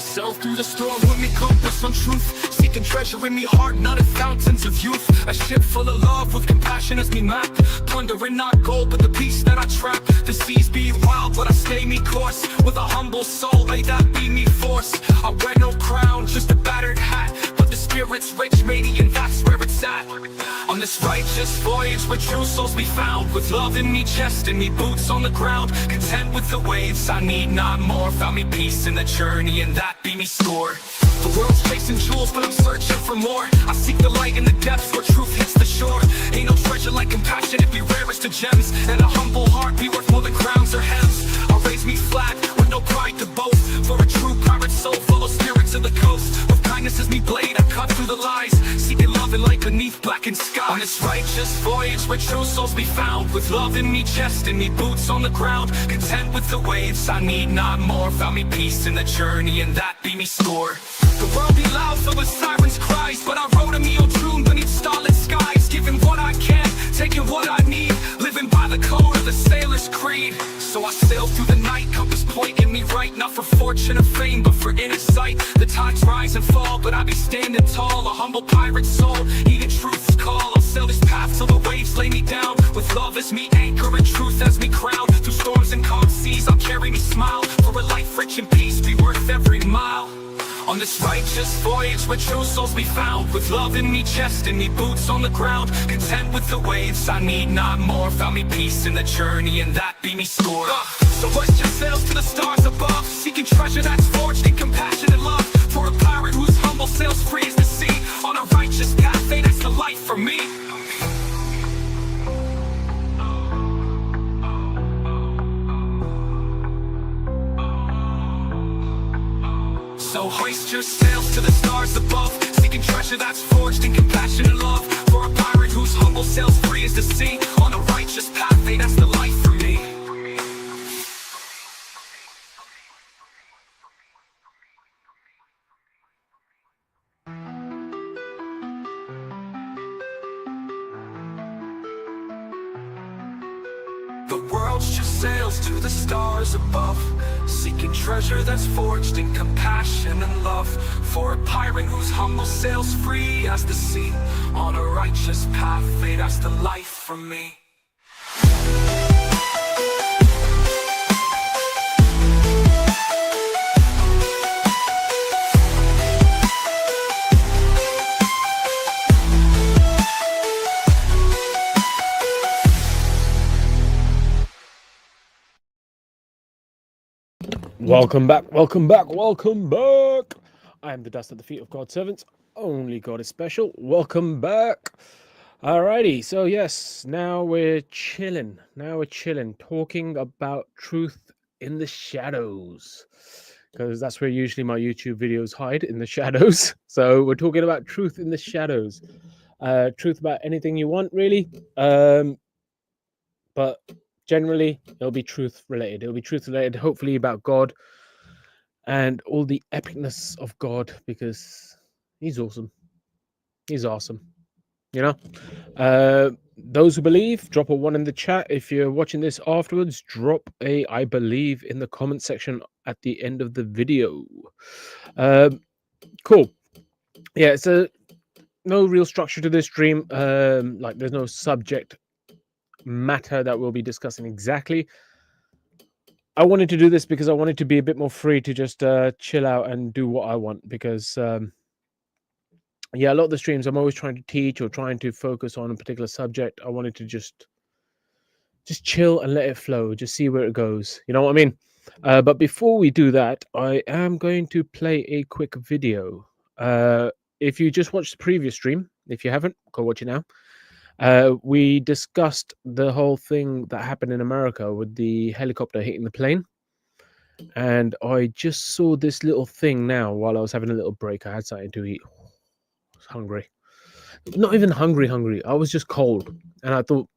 myself through the storm with me compass on truth. Seeking treasure in me heart, not in fountains of youth. A ship full of love with compassion as me map. Plundering not gold, but the peace that I trap. The seas be wild, but I stay me course. With a humble soul, may that be me force. I wear no crown, just a battered hat. But the spirit's rich, radiant, that's where it's at. On this righteous voyage where true souls be found. With love in me chest and me boots on the ground. Content with the waves, I need not more. Found me peace in the journey and that be me score. The world's chasing jewels but I'm searching for more. I seek the light in the depths where truth hits the shore. Ain't no treasure like compassion, it be rarest of gems. And a humble heart be worth more than crowns or hems. I'll raise me flat with no pride to boast. For a true pirate soul follow spirits of the coast. With kindness as me blade I cut through the lies. Seeking love and light beneath blackened skies. On this righteous voyage where true souls be found. With love in me chest and me boots on the ground. Content with the waves, I need not more. Found me peace in the journey and that be me score. The world be loud filled with sirens' cries. But I wrote a me old tune beneath starlit skies. Giving what I can, taking what I need. Living by the code of the sailor's creed. So I sail through the night, compass pointing me right. Not for fortune or fame, but for inner sight. The tides rise and fall, but I be standing tall. A humble pirate soul, eating truth's call. I'll sail this path till the waves lay me down. With love as me anchor and truth as me crown. Through storms and calm seas, I'll carry me smile. For a life rich in peace, be worth every mile. On this righteous voyage where true souls be found. With love in me chest and me boots on the ground. Content with the waves, I need not more. Found me peace in the journey and that be me score. So hoist your sails to the stars above. Seeking treasure that's forged in compassion and love. For a pirate whose humble sails free as the sea. On a righteous path, hey, that's the life for me. So hoist your sails to the stars above. Seeking treasure that's forged in compassion and love. For a pirate whose humble sails free as the sea. On a righteous path, hey, that's the life for me. The world's just sails to the stars above. Seeking treasure that's forged in compassion and love. For a pirate whose humble sails free as the sea. On a righteous path, hey, that's the life for me. Welcome back, welcome back, welcome back. I am the dust at the feet of God's servants. Only God is special. Welcome back. Alrighty, so yes, now we're chilling. Talking about truth in the shadows. Because that's where usually my YouTube videos hide, in the shadows. So we're talking about truth in the shadows. Truth about anything you want, really. But generally, it'll be truth related. Hopefully about God and all the epicness of God, because he's awesome. He's awesome. You know? Those who believe, drop a 1 in the chat. If you're watching this afterwards, drop a I believe in the comment section at the end of the video. Cool. Yeah, so no real structure to this stream. Like there's no subject matter that we'll be discussing exactly. I wanted to do this because I wanted to be a bit more free to just chill out and do what I want, because yeah, a lot of the streams I'm always trying to teach or trying to focus on a particular subject. I wanted to just chill and let it flow, just see where it goes, you know what I mean? But before we do that, I am going to play a quick video. If you just watched the previous stream, if you haven't, go watch it now. We discussed the whole thing that happened in America with the helicopter hitting the plane. And I just saw this little thing now while I was having a little break. I had something to eat. I was hungry. Not even hungry. I was just cold. And I thought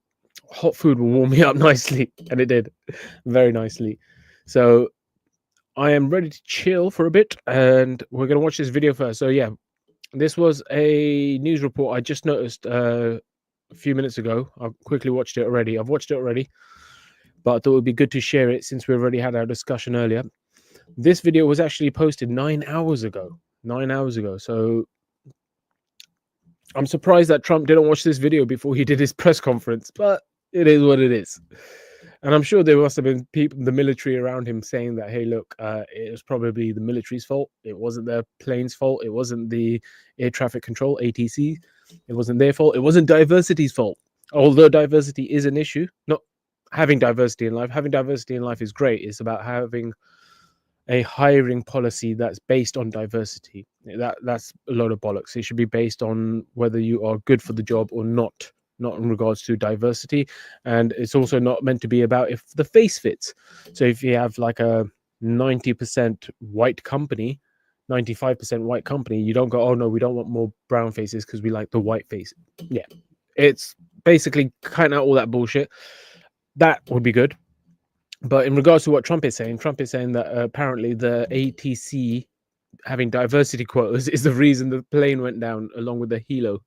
hot food will warm me up nicely. And it did. Very nicely. So I am ready to chill for a bit. And we're going to watch this video first. So yeah, this was a news report I just noticed a few minutes ago. I've quickly watched it already. But I thought it would be good to share it since we've already had our discussion earlier. This video was actually posted 9 hours ago. 9 hours ago. So I'm surprised that Trump didn't watch this video before he did his press conference, but it is what it is. And I'm sure there must have been people, the military around him, saying that, hey, look, it was probably the military's fault. It wasn't the plane's fault. It wasn't the air traffic control, ATC. It wasn't their fault. It wasn't diversity's fault. Although diversity is an issue, not having diversity in life. Having diversity in life is great. It's about having a hiring policy that's based on diversity. That's a load of bollocks. It should be based on whether you are good for the job or not in regards to diversity. And it's also not meant to be about if the face fits. So if you have like a 90% white company, 95% white company, you don't go, oh no, we don't want more brown faces because we like the white face. Yeah, it's basically cutting out all that bullshit. That would be good. But in regards to what Trump is saying that apparently the ATC having diversity quotas is the reason the plane went down along with the helo.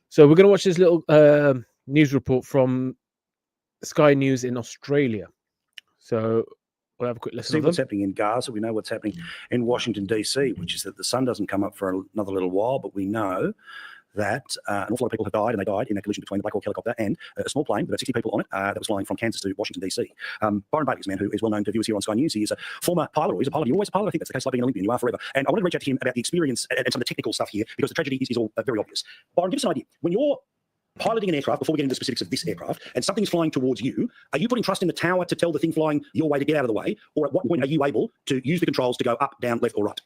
So we're going to watch this little news report from Sky News in Australia. So we'll have a quick listen. See what's happening in Gaza. We know what's happening in Washington, D.C., which is that the sun doesn't come up for another little while, but we know that an awful lot of people have died, and they died in a collision between the Black Hawk helicopter and a small plane with about 60 people on it that was flying from Kansas to Washington, D.C. Byron Bailey is a man who is well known to viewers here on Sky News. He is a former pilot, or he's a pilot. You're always a pilot. I think that's the case, like being an Olympian. You are forever. And I wanted to reach out to him about the experience and some of the technical stuff here, because the tragedy is all very obvious. Byron, give us an idea. When you're piloting an aircraft, before we get into the specifics of this aircraft, and something's flying towards you, are you putting trust in the tower to tell the thing flying your way to get out of the way? Or at what point are you able to use the controls to go up, down, left, or right?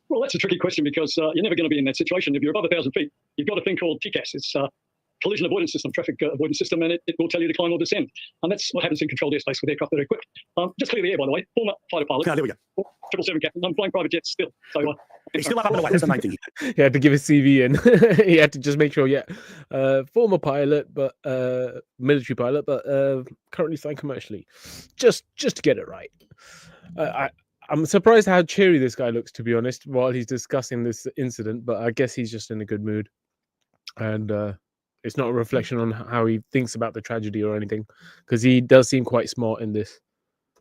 Well, that's a tricky question, because you're never going to be in that situation. If you're above 1,000 feet, you've got a thing called TCAS. It's collision avoidance system, traffic avoidance system, and it will tell you to climb or descend. And that's what happens in controlled airspace with aircraft that are equipped. Just clear the air, by the way. Former fighter pilot. There we go. 777 captain. I'm flying private jets still. So he's still up and away. That's the main thing. He had to give his CV in. He had to just make sure, former pilot, but military pilot, but currently flying commercially, just to get it right. I'm surprised how cheery this guy looks, to be honest, while he's discussing this incident, but I guess he's just in a good mood. And it's not a reflection on how he thinks about the tragedy or anything, because he does seem quite smart in this.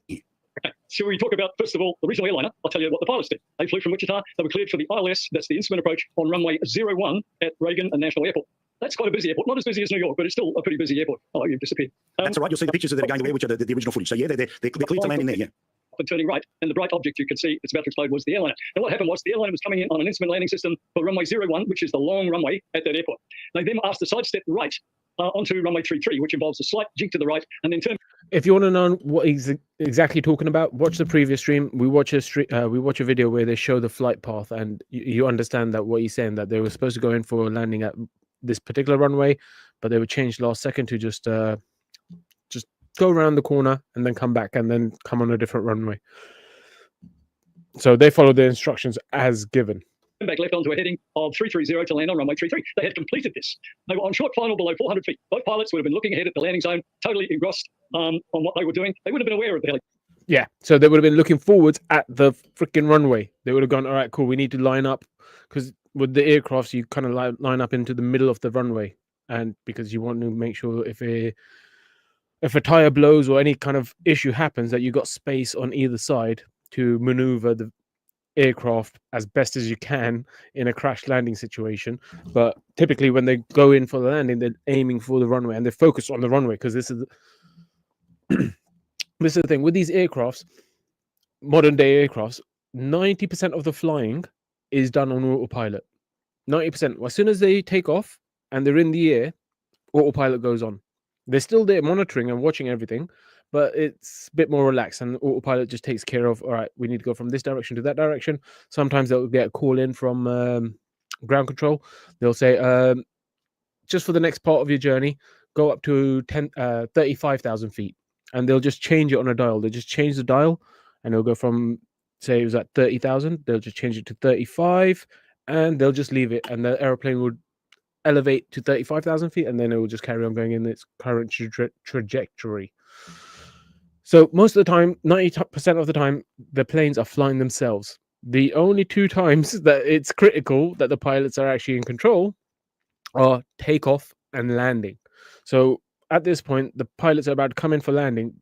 Okay. Shall we talk about, first of all, the regional airliner? I'll tell you what the pilots did. They flew from Wichita. They were cleared for the ILS, that's the instrument approach, on runway 01 at Reagan National Airport. That's quite a busy airport. Not as busy as New York, but it's still a pretty busy airport. Oh, you've disappeared. That's all right. You'll see the pictures that are going away, which are the original footage. So, yeah, they're cleared to land in there, yeah. And turning right, and the bright object you could see it's about to explode was the airliner. And what happened was the airliner was coming in on an instrument landing system for runway 01, which is the long runway at that airport. They then asked to sidestep right onto runway 33, which involves a slight jig to the right, and then turn. If you want to know what he's exactly talking about, watch the previous stream. We watch a video where they show the flight path, and you understand that what he's saying, that they were supposed to go in for a landing at this particular runway, but they were changed last second to just go around the corner and then come back and then come on a different runway. So they followed the instructions as given. Back left onto a heading of 330 to land on runway 33. They had completed this. They were on short final below 400 feet. Both pilots would have been looking ahead at the landing zone, totally engrossed on what they were doing. They would have been aware of the helicopter. Yeah, so they would have been looking forwards at the freaking runway. They would have gone, all right, cool, we need to line up, because with the aircrafts, you kind of line up into the middle of the runway, and because you want to make sure if a tire blows or any kind of issue happens, that you got space on either side to maneuver the aircraft as best as you can in a crash landing situation. But typically when they go in for the landing, they're aiming for the runway and they focus on the runway, because this is this is the thing with these aircrafts, modern day aircrafts. 90% of the flying is done on autopilot. 90%. As soon as they take off and they're in the air, autopilot goes on. They're still there monitoring and watching everything, but it's a bit more relaxed, and autopilot just takes care of, all right, we need to go from this direction to that direction. Sometimes they'll get a call in from ground control. They'll say, just for the next part of your journey, go up to 35,000 feet, and they'll just change it on a dial. They just change the dial, and it'll go from, say it was at 30,000, they'll just change it to 35, and they'll just leave it, and the aeroplane would elevate to 35,000 feet, and then it will just carry on going in its current trajectory. So most of the time, 90% of the time, the planes are flying themselves. The only two times that it's critical that the pilots are actually in control are takeoff and landing. So at this point, the pilots are about to come in for landing.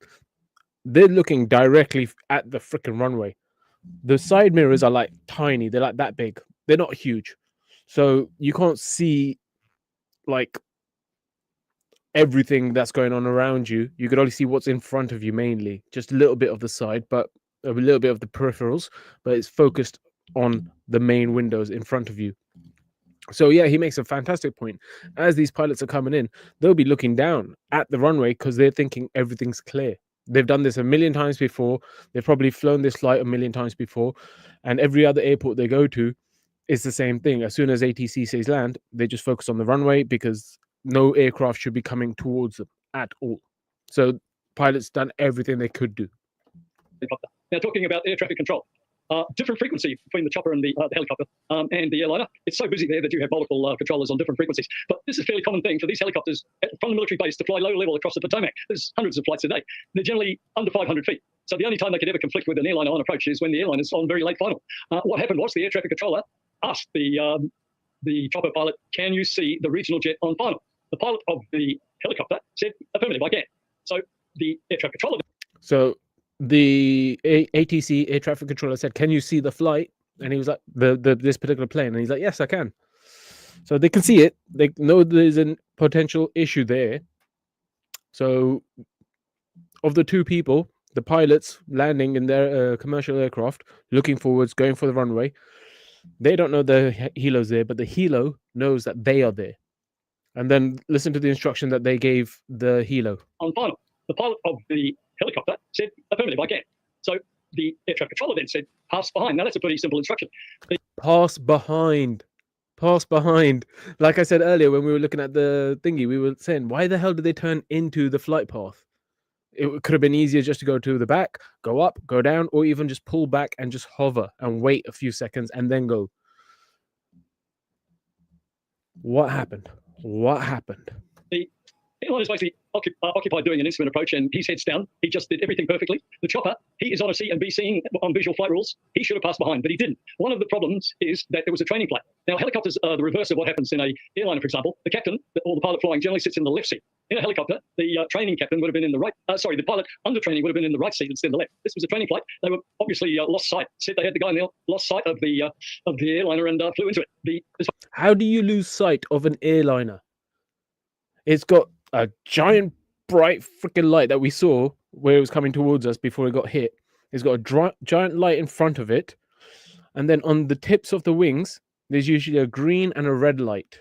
they're looking directly at the freaking runway. The side mirrors are like tiny, they're like that big, they're not huge, so you can't see like everything that's going on around you. You could only see what's in front of you, mainly just a little bit of the side, but a little bit of the peripherals, but it's focused on the main windows in front of you. So yeah, he makes a fantastic point. As these pilots are coming in, they'll be looking down at the runway because they're thinking everything's clear. They've done this a million times before. They've probably flown this flight a million times before, and every other airport they go to is the same thing. As soon as ATC says land, they just focus on the runway because no aircraft should be coming towards them at all. So pilots done everything they could do. Now, talking about air traffic control, different frequency between the chopper and the helicopter and the airliner. It's so busy there that you have multiple controllers on different frequencies. But this is a fairly common thing for these helicopters from the military base to fly low level across the Potomac. There's hundreds of flights a day. They're generally under 500 feet. So the only time they could ever conflict with an airliner on approach is when the airline is on very late final. What happened was the air traffic controller asked the chopper pilot, "Can you see the regional jet on final?" The pilot of the helicopter said, "Affirmative, I can." So the air traffic controller. So the ATC air traffic controller said, "Can you see the flight?" And he was like, this particular plane, and he's like, "Yes, I can." So they can see it. They know there's a potential issue there. So of the two people, the pilots landing in their commercial aircraft, looking forwards, going for the runway, they don't know the helo's there, but the helo knows that they are there. And then listen to the instruction that they gave the helo. On final, the pilot of the helicopter said, "Affirmative, I can." So the air traffic controller then said, "Pass behind." Now that's a pretty simple instruction. Pass behind. Pass behind. Like I said earlier, when we were looking at the thingy, we were saying, why the hell did they turn into the flight path? It could have been easier just to go to the back, go up, go down, or even just pull back and just hover and wait a few seconds and then go. What happened? What happened? The airline is basically occupied doing an instrument approach, and his head's down. He just did everything perfectly. The chopper, he is on a C and B seeing on visual flight rules. He should have passed behind, but he didn't. One of the problems is that there was a training flight. Now, helicopters are the reverse of what happens in a airliner, for example. The captain or the pilot flying generally sits in the left seat. In a helicopter, the training captain would have been in the right. The pilot under training would have been in the right seat instead of the left. This was a training flight. They were obviously lost sight. Said they had the guy in the lost sight of the airliner and flew into it. How do you lose sight of an airliner? It's got a giant, bright freaking light that we saw where it was coming towards us before it got hit. It's got a giant light in front of it. And then on the tips of the wings, there's usually a green and a red light.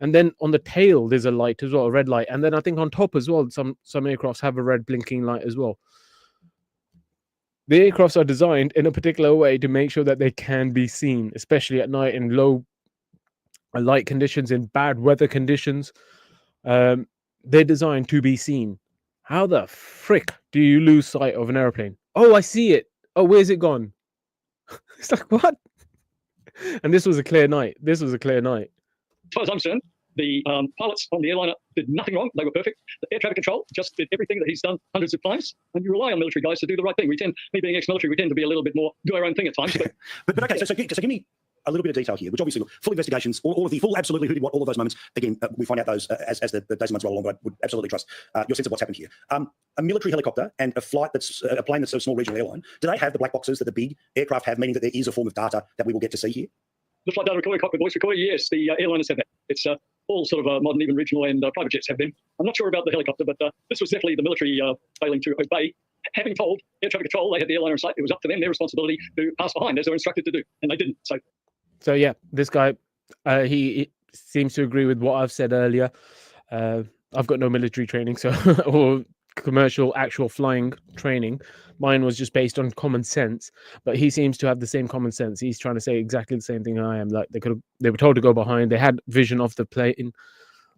And then on the tail, there's a light as well, a red light. And then I think on top as well, some aircrafts have a red blinking light as well. The aircrafts are designed in a particular way to make sure that they can be seen, especially at night in low light conditions, in bad weather conditions. They're designed to be seen. How the frick do you lose sight of an airplane? Oh, I see it. Oh, where's it gone? It's like, what? And this was a clear night. This was a clear night. As far as I'm concerned, the pilots on the airliner did nothing wrong. They were perfect. The air traffic control just did everything that he's done hundreds of times. And you rely on military guys to do the right thing. Me being ex-military, we tend to be a little bit more do our own thing at times. But okay, so give me a little bit of detail here, which obviously, look, full investigations, all of the full, absolutely who did what, all of those moments. Again, we find out those as the days and months roll along, but I would absolutely trust your sense of what's happened here. A military helicopter and a plane that's a small regional airline, do they have the black boxes that the big aircraft have, meaning that there is a form of data that we will get to see here? The flight data recorder, cockpit voice recorder, yes, the airliners have that. It's all sort of modern, even regional and private jets have them. I'm not sure about the helicopter, but this was definitely the military failing to obey. Having told air traffic control they had the airliner in sight, it was up to them, their responsibility to pass behind as they were instructed to do, and they didn't. So yeah, this guy, he seems to agree with what I've said earlier. I've got no military training, so or commercial actual flying training. Mine was just based on common sense, but he seems to have the same common sense. He's trying to say exactly the same thing I am. Like they were told to go behind. They had vision of the plane,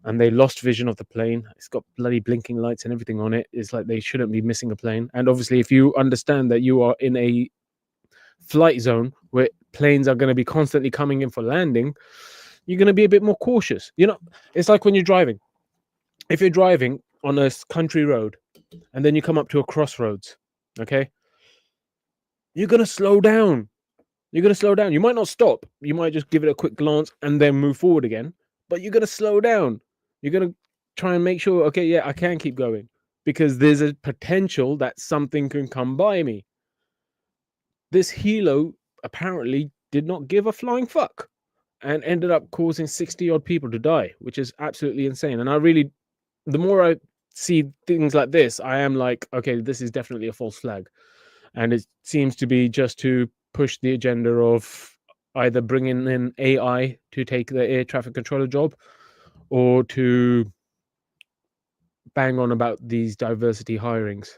and they lost vision of the plane. It's got bloody blinking lights and everything on it. It's like they shouldn't be missing a plane. And obviously, if you understand that you are in a flight zone where planes are going to be constantly coming in for landing, you're going to be a bit more cautious. You know, it's like when you're driving. If you're driving on a country road and then you come up to a crossroads, okay, you're going to slow down. You're going to slow down. You might not stop. You might just give it a quick glance and then move forward again, but you're going to slow down. You're going to try and make sure, okay, yeah, I can keep going. because there's a potential that something can come by me. This helo apparently did not give a flying fuck and ended up causing 60 odd people to die, which is absolutely insane. And the more I see things like this, I am like, okay, this is definitely a false flag. And it seems to be just to push the agenda of either bringing in AI to take the air traffic controller job, or to bang on about these diversity hirings.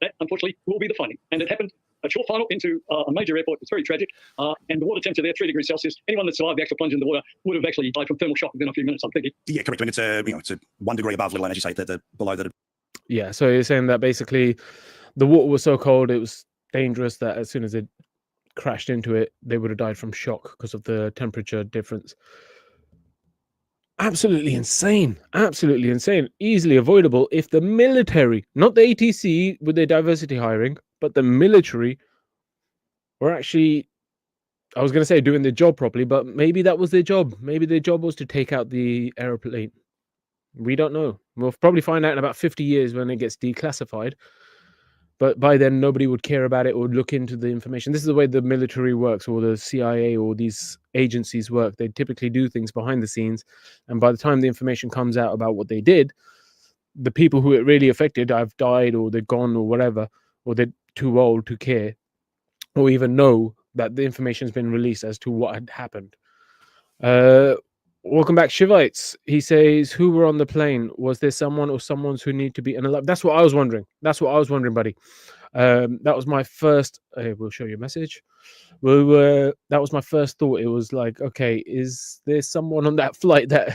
That, unfortunately, will be the finding. And it happened a short final into a major airport. It's very tragic. And the water temperature there, 3 degrees Celsius. Anyone that survived the actual plunge in the water would have actually died from thermal shock within a few minutes, I'm thinking. Yeah, correct. I mean, it's a 1 degree above, let alone, as you say, the below that. Yeah, so you're saying that basically the water was so cold it was dangerous that as soon as it crashed into it, they would have died from shock because of the temperature difference. Absolutely insane. Absolutely insane. Easily avoidable if the military, not the ATC with their diversity hiring, but the military were actually, I was going to say doing their job properly, but maybe that was their job. Maybe their job was to take out the aeroplane. We don't know. We'll probably find out in about 50 years when it gets declassified. But by then, nobody would care about it or look into the information. This is the way the military works, or the CIA, or these agencies work. They typically do things behind the scenes. And by the time the information comes out about what they did, the people who it really affected have died, or they're gone, or whatever, or they're too old to care, or even know that the information has been released as to what had happened. Welcome back, Shivites. He says, who were on the plane? Was there someone or someone's who need to be unalive? That's what I was wondering. That's what I was wondering, buddy. That was my first. We'll show you a message. That was my first thought. It was like, okay, is there someone on that flight that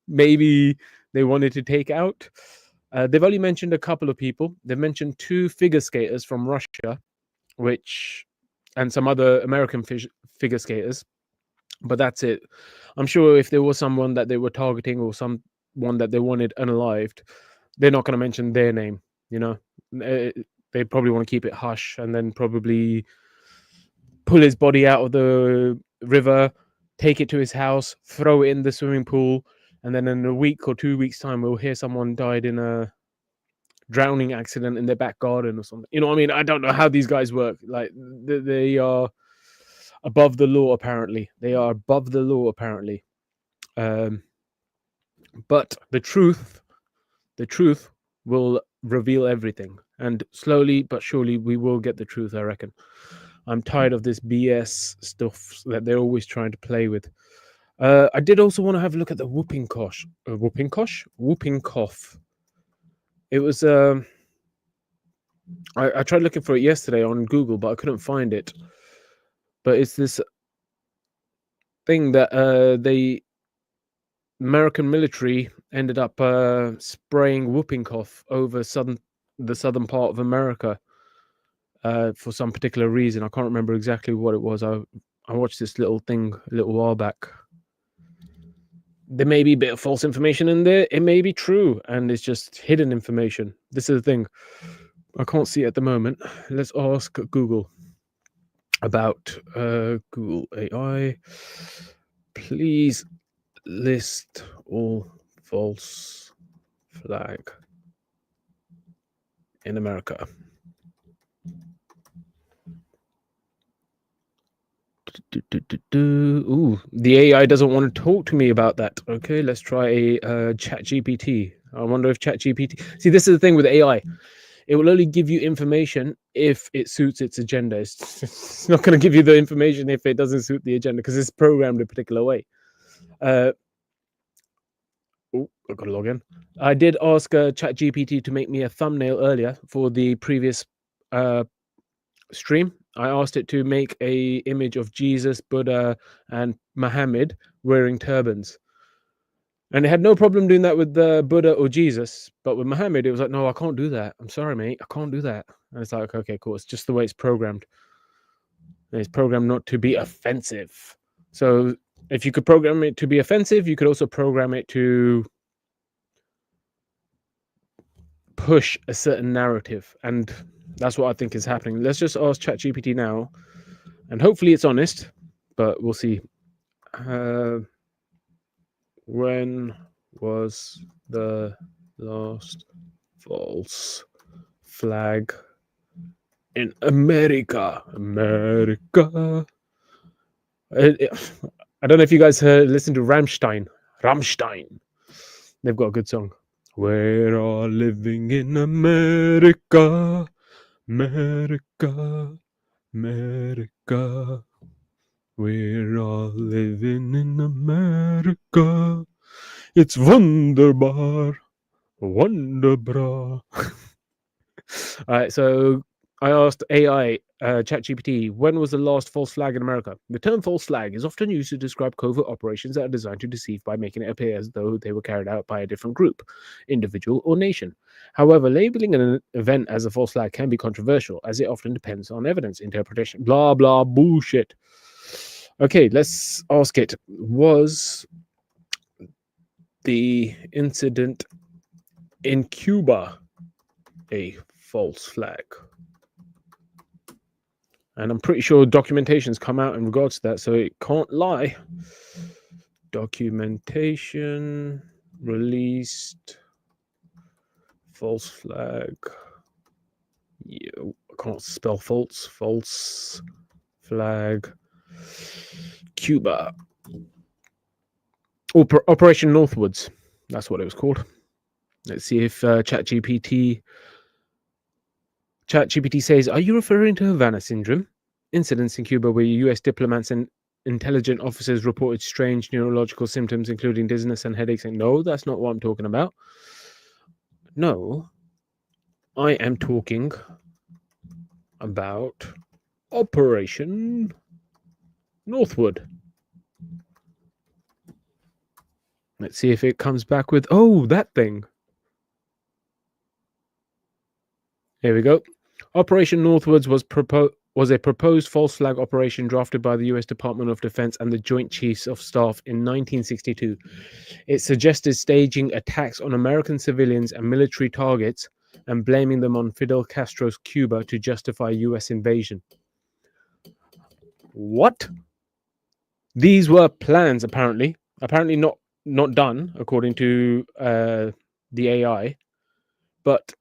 maybe they wanted to take out? They've only mentioned a couple of people. They've mentioned 2 figure skaters from Russia, and some other American figure skaters. But that's it. I'm sure if there was someone that they were targeting, or someone that they wanted unalived, they're not going to mention their name. You know, they probably want to keep it hush, and then probably pull his body out of the river, take it to his house, throw it in the swimming pool, and then in a week or 2 weeks' time, we'll hear someone died in a drowning accident in their back garden or something. You know what I mean? I don't know how these guys work. Like, they are above the law, apparently. They are above the law, apparently. But the truth will reveal everything. And slowly but surely we will get the truth, I reckon. I'm tired of this BS stuff that they're always trying to play with. I did also want to have a look at the whooping cough. Whooping cough. It was... I tried looking for it yesterday on Google, but I couldn't find it. But it's this thing that the American military ended up spraying whooping cough over the southern part of America for some particular reason. I can't remember exactly what it was. I watched this little thing a little while back. There may be a bit of false information in there. It may be true, and it's just hidden information. This is the thing. I can't see it at the moment. Let's ask Google about Google AI. Please list all false flag in America. Ooh, the AI doesn't want to talk to me about that. Okay, let's try a ChatGPT. I wonder if ChatGPT... See, this is the thing with AI. It will only give you information if it suits its agenda. It's not going to give you the information if it doesn't suit the agenda, because it's programmed a particular way. I've got to log in. I did ask ChatGPT to make me a thumbnail earlier for the previous stream. I asked it to make a image of Jesus, Buddha, and Muhammad wearing turbans. And it had no problem doing that with the Buddha or Jesus, but with Muhammad, it was like, no, I can't do that. I'm sorry, mate, I can't do that. And it's like, okay, cool. It's just the way it's programmed. And it's programmed not to be offensive. So if you could program it to be offensive, you could also program it to push a certain narrative. And that's what I think is happening. Let's just ask ChatGPT now, and hopefully it's honest, but we'll see. When was the last false flag in America. America. I don't know if you guys listen to Rammstein. They've got a good song. We're all living in America. America. America. We're all living in America. It's wunderbar. Wonderbra. All right, so I asked AI, ChatGPT, when was the last false flag in America? The term false flag is often used to describe covert operations that are designed to deceive by making it appear as though they were carried out by a different group, individual, or nation. However, labeling an event as a false flag can be controversial, as it often depends on evidence, interpretation, blah, blah, bullshit. Okay, let's ask it. Was the incident in Cuba a false flag? And I'm pretty sure documentation's come out in regards to that, so it can't lie. Documentation released false flag. Yeah, I can't spell false. False flag. Cuba. Operation Northwoods. That's what it was called. Let's see if ChatGPT says, are you referring to Havana syndrome? Incidents in Cuba where US diplomats and intelligent officers reported strange neurological symptoms, including dizziness and headaches. And no, that's not what I'm talking about. No, I am talking about Operation Northwood. Let's see if it comes back with, oh, that thing. Here we go. Operation Northwoods was a proposed false flag operation drafted by the U.S. Department of Defense and the Joint Chiefs of Staff in 1962. It suggested staging attacks on American civilians and military targets and blaming them on Fidel Castro's Cuba to justify U.S. invasion. What? These were plans, apparently not done, according to the AI, but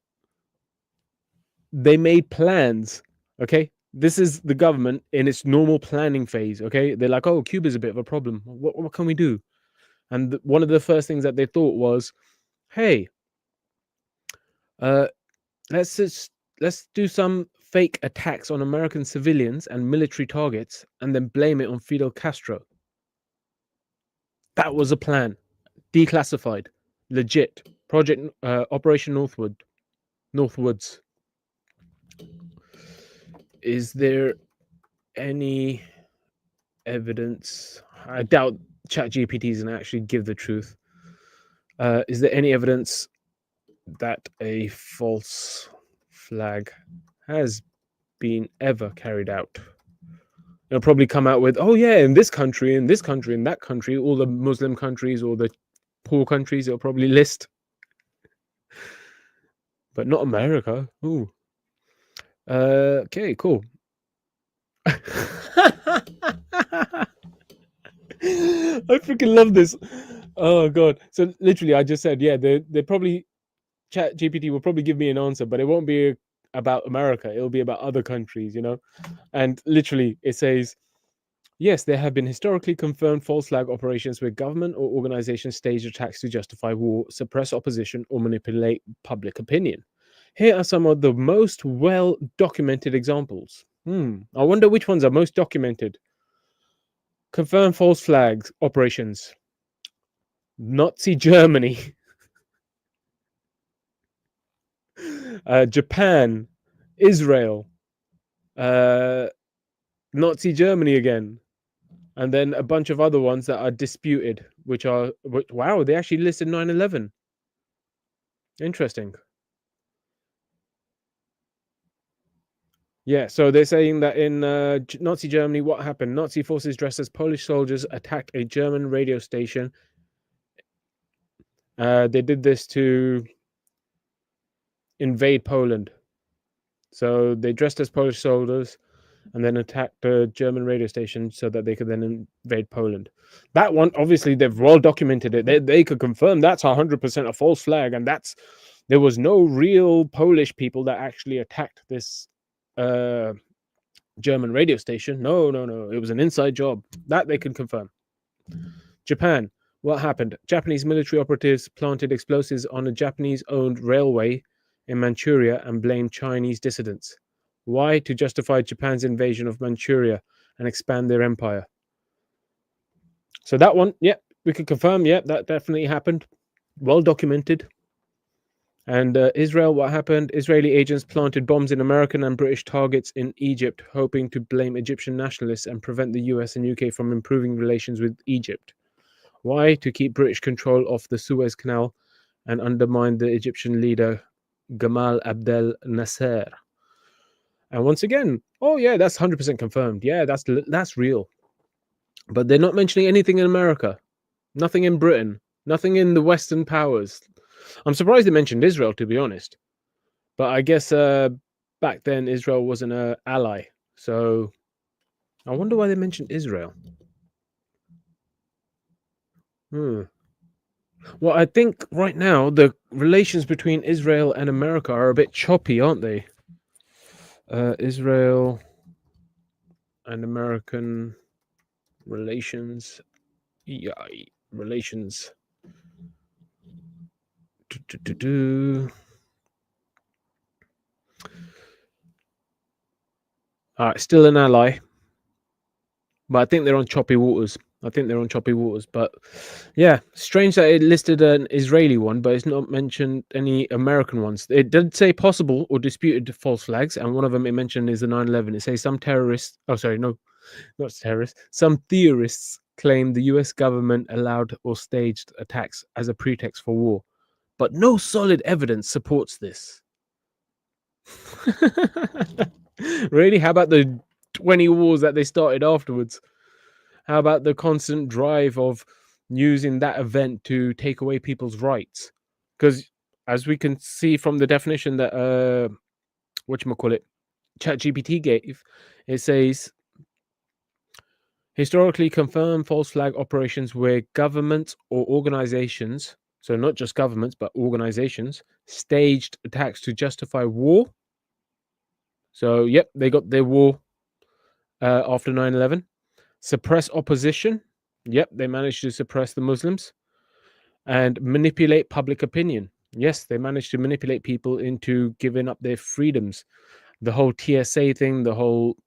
they made plans. Okay, this is the government in its normal planning phase. Okay, they're like, oh, Cuba's a bit of a problem. What can we do? And one of the first things that they thought was, hey, let's do some fake attacks on American civilians and military targets and then blame it on Fidel Castro. That was a plan, declassified, legit. Project Operation Northwoods. Is there any evidence? I doubt ChatGPT is going to actually give the truth. Is there any evidence that a false flag has been ever carried out? It'll probably come out with, oh yeah, in this country, in this country, in that country, all the Muslim countries or the poor countries, it'll probably list. But not America. Ooh. Okay, cool. I freaking love this. Oh god. So literally I just said, yeah, they probably, ChatGPT will probably give me an answer, but it won't be about America. It'll be about other countries, you know. And literally it says, yes, there have been historically confirmed false flag operations where government or organizations stage attacks to justify war, suppress opposition, or manipulate public opinion. Here are some of the most well-documented examples. I wonder which ones are most documented. Confirmed false flags operations. Nazi Germany. Japan. Israel. Nazi Germany again. And then a bunch of other ones that are disputed, which are, wow, they actually listed 9/11. Interesting. Yeah, so they're saying that in Nazi Germany, what happened? Nazi forces dressed as Polish soldiers attacked a German radio station. They did this to invade Poland. So they dressed as Polish soldiers and then attacked the German radio station so that they could then invade Poland. That one, obviously, they've well documented it. They could confirm that's 100% a false flag, and that's there was no real Polish people that actually attacked this German radio station. No. It was an inside job. That they can confirm. Japan. What happened? Japanese military operatives planted explosives on a Japanese-owned railway in Manchuria and blamed Chinese dissidents. Why? To justify Japan's invasion of Manchuria and expand their empire. So that one, we can confirm, that definitely happened. Well documented. And Israel, what happened? Israeli agents planted bombs in American and British targets in Egypt, hoping to blame Egyptian nationalists and prevent the US and UK from improving relations with Egypt. Why? To keep British control of the Suez Canal and undermine the Egyptian leader Gamal Abdel Nasser. And once again, that's 100% confirmed. Yeah, that's real. But they're not mentioning anything in America, nothing in Britain, nothing in the Western powers. I'm surprised they mentioned Israel, to be honest. But I guess back then Israel wasn't an ally. So I wonder why they mentioned Israel. Well, I think right now the relations between Israel and America are a bit choppy, aren't they? Israel and American relations. Relations. All right, still an ally. But I think they're on choppy waters. But yeah, strange that it listed an Israeli one, but it's not mentioned any American ones. It did say possible or disputed false flags, and one of them it mentioned is the 9/11. It says some terrorists. Oh, sorry, no, not terrorists. Some theorists claim the U.S. government allowed or staged attacks as a pretext for war, but no solid evidence supports this. Really? How about the 20 wars that they started afterwards? How about the constant drive of using that event to take away people's rights? Because as we can see from the definition that ChatGPT gave, it says historically confirmed false flag operations where governments or organizations, so not just governments but organizations, staged attacks to justify war. So they got their war after 9/11. Suppress opposition. They managed to suppress the Muslims. And manipulate public opinion. Yes, they managed to manipulate people into giving up their freedoms. The whole TSA thing, the whole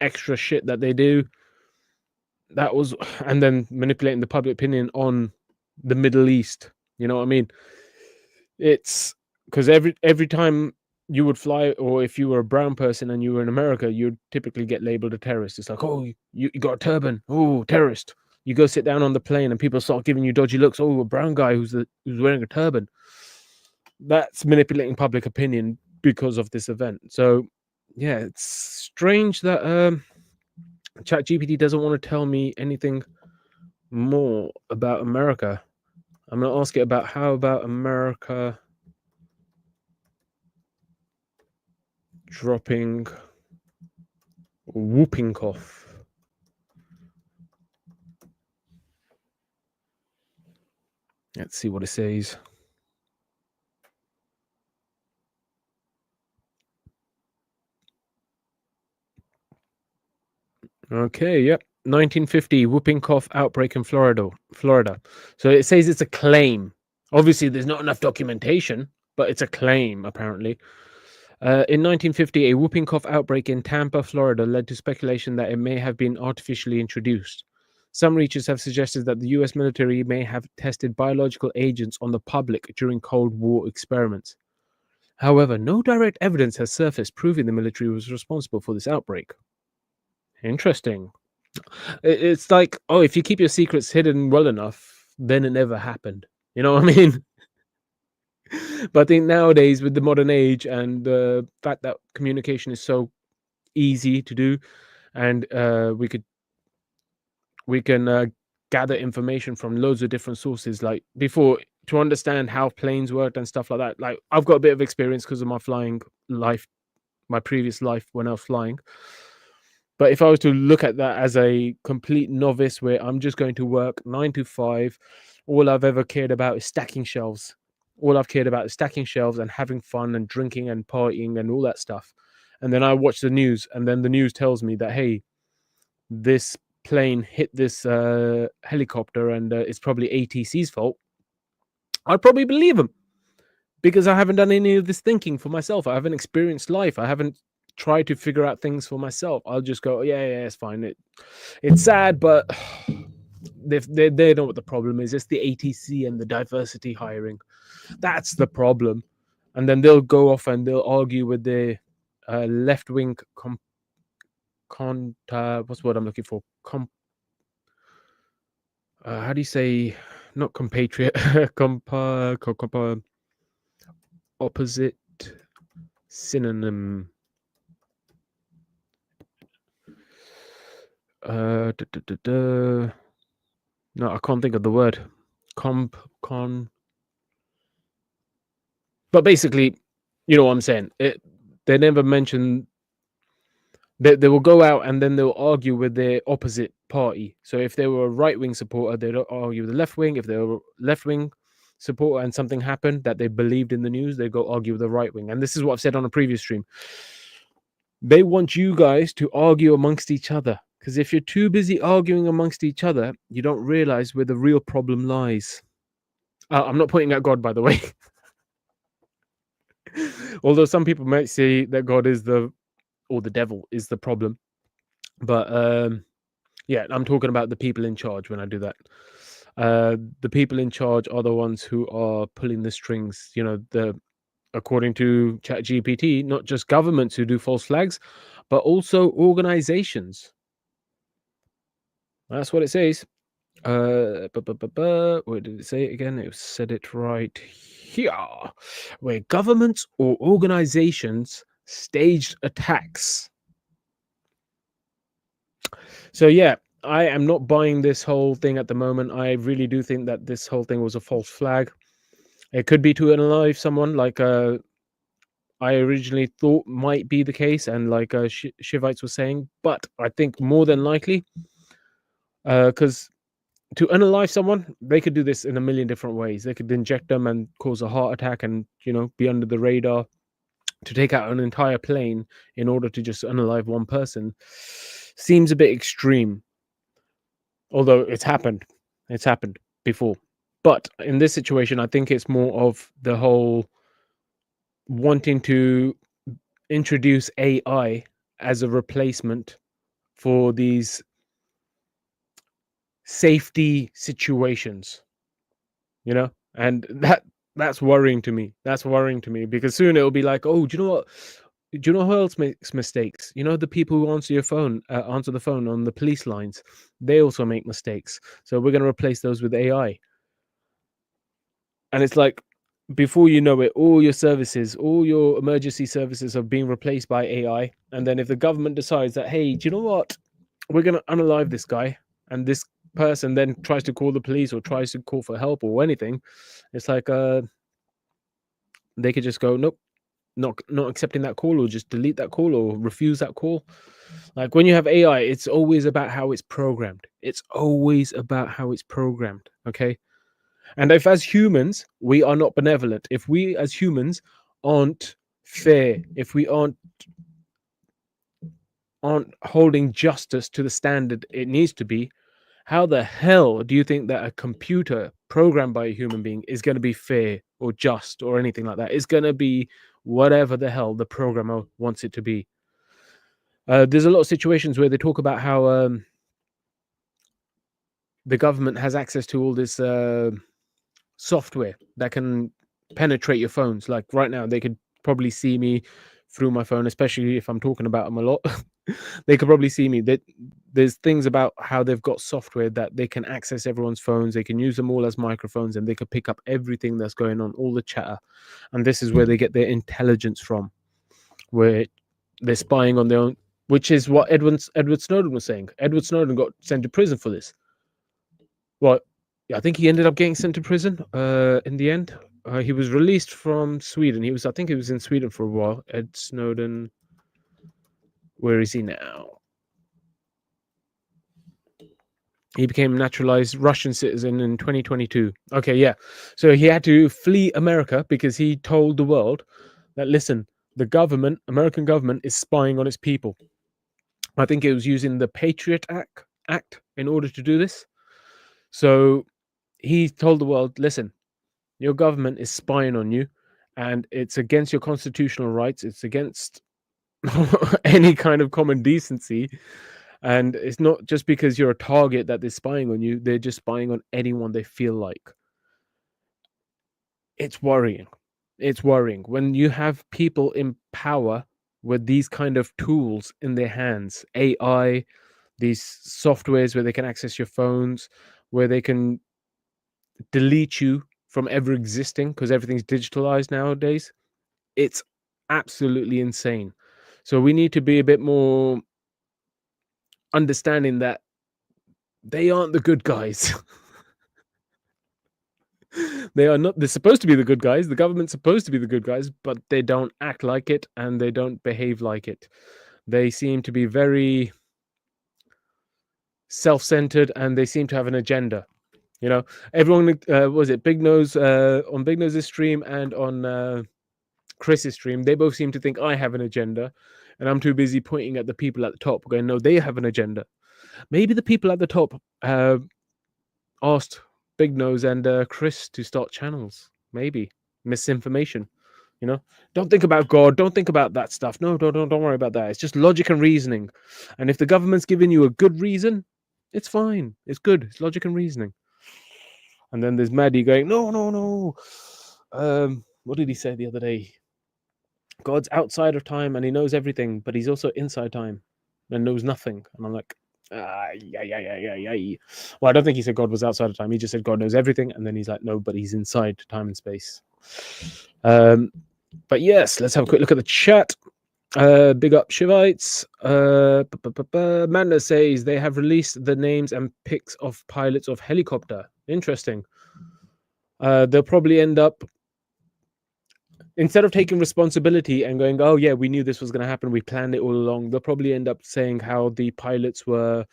extra shit that they do, that was, and then manipulating the public opinion on the Middle East. You know what I mean? It's because every time you would fly, or if you were a brown person and you were in America, you'd typically get labeled a terrorist. It's like, oh, you got a turban, oh, terrorist. You go sit down on the plane and people start giving you dodgy looks. Oh, a brown guy who's wearing a turban. That's manipulating public opinion because of this event. So yeah, it's strange that ChatGPT doesn't want to tell me anything more about America. I'm going to ask it about how about America dropping whooping cough. Let's see what it says. Okay, 1950 whooping cough outbreak in Florida. So it says it's a claim. Obviously, there's not enough documentation, but it's a claim, apparently. In 1950, a whooping cough outbreak in Tampa, Florida, led to speculation that it may have been artificially introduced. Some researchers have suggested that the US military may have tested biological agents on the public during Cold War experiments. However, no direct evidence has surfaced proving the military was responsible for this outbreak. Interesting. It's like, if you keep your secrets hidden well enough, then it never happened. You know what I mean? But I think nowadays, with the modern age and the fact that communication is so easy to do, and we can gather information from loads of different sources. Like before, to understand how planes worked and stuff like that. Like I've got a bit of experience because of my flying life, my previous life when I was flying. But if I was to look at that as a complete novice, where I'm just going to work 9 to 5, all I've ever cared about is stacking shelves. All I've cared about is stacking shelves and having fun and drinking and partying and all that stuff. And then I watch the news, and then the news tells me that, hey, this plane hit this helicopter and it's probably ATC's fault. I'd probably believe them because I haven't done any of this thinking for myself. I haven't experienced life. I haven't tried to figure out things for myself. I'll just go, yeah, it's fine. It's sad, but they know what the problem is. It's the ATC and the diversity hiring. That's the problem. And then they'll go off and they'll argue with the left-wing what's the word I'm looking for? How do you say, not compatriot, opposite synonym. No, I can't think of the word. But basically, you know what I'm saying. They never mention. They will go out and then they'll argue with their opposite party. So if they were a right-wing supporter, they'd argue with the left wing. If they were left-wing supporter and something happened that they believed in the news, they'd go argue with the right wing. And this is what I've said on a previous stream. They want you guys to argue amongst each other. Because if you're too busy arguing amongst each other, you don't realize where the real problem lies. I'm not pointing at God, by the way. Although some people might say that God is the devil is the problem. But yeah, I'm talking about the people in charge when I do that. The people in charge are the ones who are pulling the strings. You know, according to ChatGPT, not just governments who do false flags, but also organizations. That's what it says. What did it say again? It said it right here. Where governments or organizations staged attacks. So yeah, I am not buying this whole thing at the moment. I really do think that this whole thing was a false flag. It could be to unalive someone, like I originally thought might be the case, and like Shivites was saying. But I think more than likely, because to unalive someone, they could do this in a million different ways. They could inject them and cause a heart attack, and be under the radar. To take out an entire plane in order to just unalive one person seems a bit extreme. Although it's happened before. But in this situation, I think it's more of the whole wanting to introduce AI as a replacement for these safety situations, and that's worrying to me. Because soon it'll be like, oh, do you know what? Do you know who else makes mistakes? The people who answer the phone on the police lines. They also make mistakes. So we're going to replace those with AI. And it's like, before you know it, all your emergency services are being replaced by AI. And then if the government decides that, hey, do you know what? We're going to unalive this guy, and this person then tries to call the police or tries to call for help or anything, it's like they could just go, nope, not accepting that call, or just delete that call or refuse that call. Like when you have AI, it's always about how it's programmed. Okay. And if as humans we are not benevolent, if we as humans aren't fair, if we aren't holding justice to the standard it needs to be, how the hell do you think that a computer programmed by a human being is going to be fair or just or anything like that? It's going to be whatever the hell the programmer wants it to be. There's a lot of situations where they talk about how the government has access to all this software that can penetrate your phones. Like right now, they could probably see me through my phone, especially if I'm talking about them a lot. They could probably see me. There's things about how they've got software that they can access everyone's phones. They can use them all as microphones, and they could pick up everything that's going on, all the chatter. And this is where they get their intelligence from, where they're spying on their own, which is what Edward Snowden was saying. Edward Snowden got sent to prison for this. Well, I think he ended up getting sent to prison in the end. He was released from Sweden. I think he was in Sweden for a while. Ed Snowden. Where is he now? He became a naturalized Russian citizen in 2022. Okay, yeah. So he had to flee America because he told the world that, listen, the government, American government, is spying on its people. I think it was using the Patriot Act in order to do this. So he told the world, listen, your government is spying on you, and it's against your constitutional rights. It's against any kind of common decency. And it's not just because you're a target that they're spying on you. They're just spying on anyone they feel like. It's worrying. It's worrying when you have people in power with these kind of tools in their hands, AI, these softwares where they can access your phones, where they can delete you from ever existing because everything's digitalized nowadays. It's absolutely insane. So we need to be a bit more understanding that they aren't the good guys. They are not. They're supposed to be the good guys. The government's supposed to be the good guys, but they don't act like it and they don't behave like it. They seem to be very self-centered and they seem to have an agenda. You know, everyone was it Big Nose on Big Nose's stream and on Chris's stream, they both seem to think I have an agenda, and I'm too busy pointing at the people at the top, going, "No, they have an agenda." Maybe the people at the top asked Big Nose and Chris to start channels. Maybe misinformation. You know, don't think about God. Don't think about that stuff. No, don't worry about that. It's just logic and reasoning. And if the government's giving you a good reason, it's fine. It's good. It's logic and reasoning. And then there's Maddie going, no. What did he say the other day? God's outside of time and he knows everything, but he's also inside time and knows nothing. And I'm like, yeah. Well, I don't think he said God was outside of time. He just said God knows everything. And then he's like, no, but he's inside time and space. But yes, let's have a quick look at the chat. Big up Shivites. Manda says they have released the names and pics of pilots of helicopter. Interesting. They'll probably end up, instead of taking responsibility and going, oh yeah, we knew this was going to happen, we planned it all along, they'll probably end up saying how the pilots were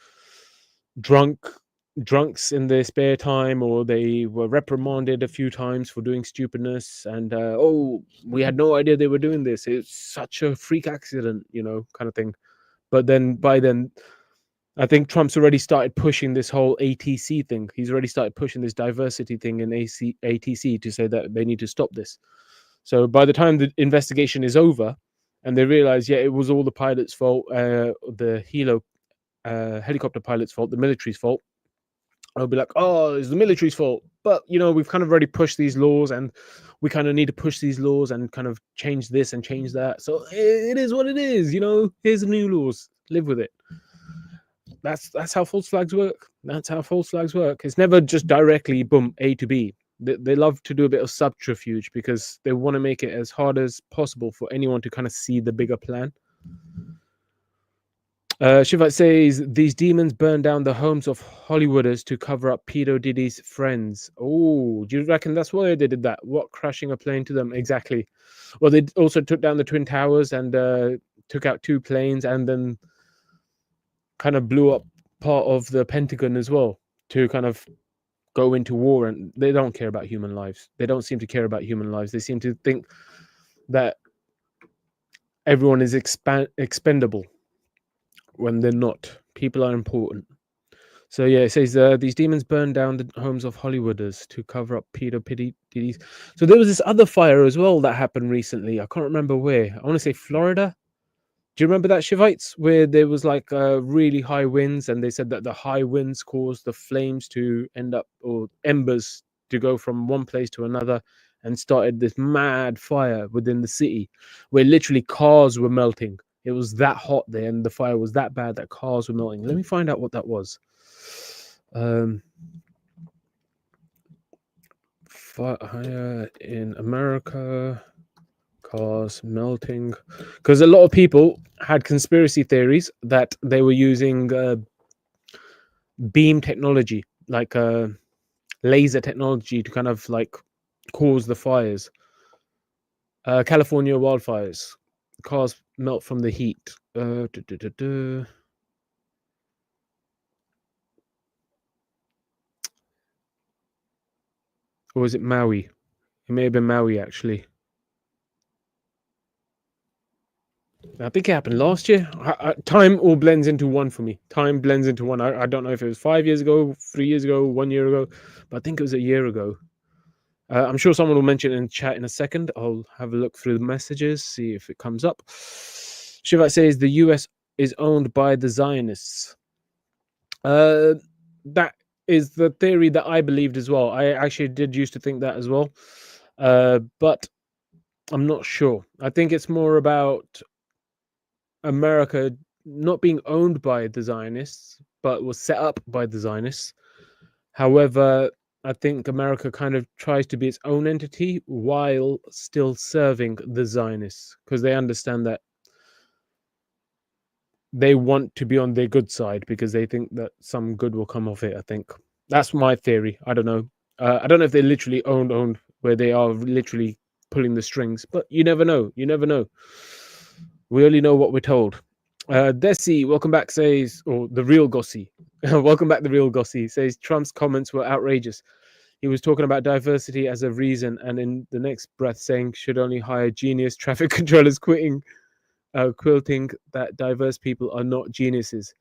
drunks in their spare time, or they were reprimanded a few times for doing stupidness, and oh, we had no idea they were doing this, it's such a freak accident, you know, kind of thing. But then by then I think Trump's already started pushing this whole ATC thing. He's already started pushing this diversity thing in ATC to say that they need to stop this. So by the time the investigation is over and they realize, yeah, it was all the pilot's fault, the helicopter pilot's fault, the military's fault, I'll be like, oh, it's the military's fault. But, you know, we've kind of already pushed these laws and we kind of need to push these laws and kind of change this and change that. So it is what it is, you know, here's the new laws, live with it. That's how false flags work. That's how false flags work. It's never just directly, boom, A to B. They love to do a bit of subterfuge because they want to make it as hard as possible for anyone to kind of see the bigger plan. Shivite says, these demons burn down the homes of Hollywooders to cover up Pedo Diddy's friends. Oh, do you reckon that's why they did that? What, crashing a plane to them? Exactly. Well, they also took down the Twin Towers and took out 2 planes and then kind of blew up part of the Pentagon as well to kind of go into war. And they don't care about human lives. They don't seem to care about human lives. They seem to think that everyone is expendable when they're not. People are important. So yeah, it says these demons burn down the homes of Hollywooders to cover up pedophiles. So there was this other fire as well that happened recently. I can't remember where. I want to say Florida. Do you remember that, Shivites, where there was like really high winds, and they said that the high winds caused the flames to end up, or embers to go from one place to another, and started this mad fire within the city where literally cars were melting. It was that hot there, and the fire was that bad that cars were melting. Let me find out what that was. Fire in America. Cars melting, because a lot of people had conspiracy theories that they were using beam technology, like laser technology, to kind of like cause the fires. California wildfires, cars melt from the heat. Or was it Maui? It may have been Maui, actually. I think it happened last year. Time all blends into one for me. Time blends into one. I don't know if it was 5 years ago, 3 years ago, 1 year ago, but I think it was a year ago. I'm sure someone will mention it in chat in a second. I'll have a look through the messages, see if it comes up. Shivite says the US is owned by the Zionists. That is the theory that I believed as well. I actually did used to think that as well. But I'm not sure. I think it's more about America not being owned by the Zionists, but was set up by the Zionists. However, I think America kind of tries to be its own entity while still serving the Zionists, because they understand that they want to be on their good side because they think that some good will come of it. I think that's my theory. I don't know. I don't know if they literally owned where they are literally pulling the strings, but you never know. You never know. We only know what we're told. Desi, welcome back, says, or the real Gossi. Welcome back, the real Gossi, says Trump's comments were outrageous. He was talking about diversity as a reason, and in the next breath saying should only hire genius traffic controllers quilting that diverse people are not geniuses.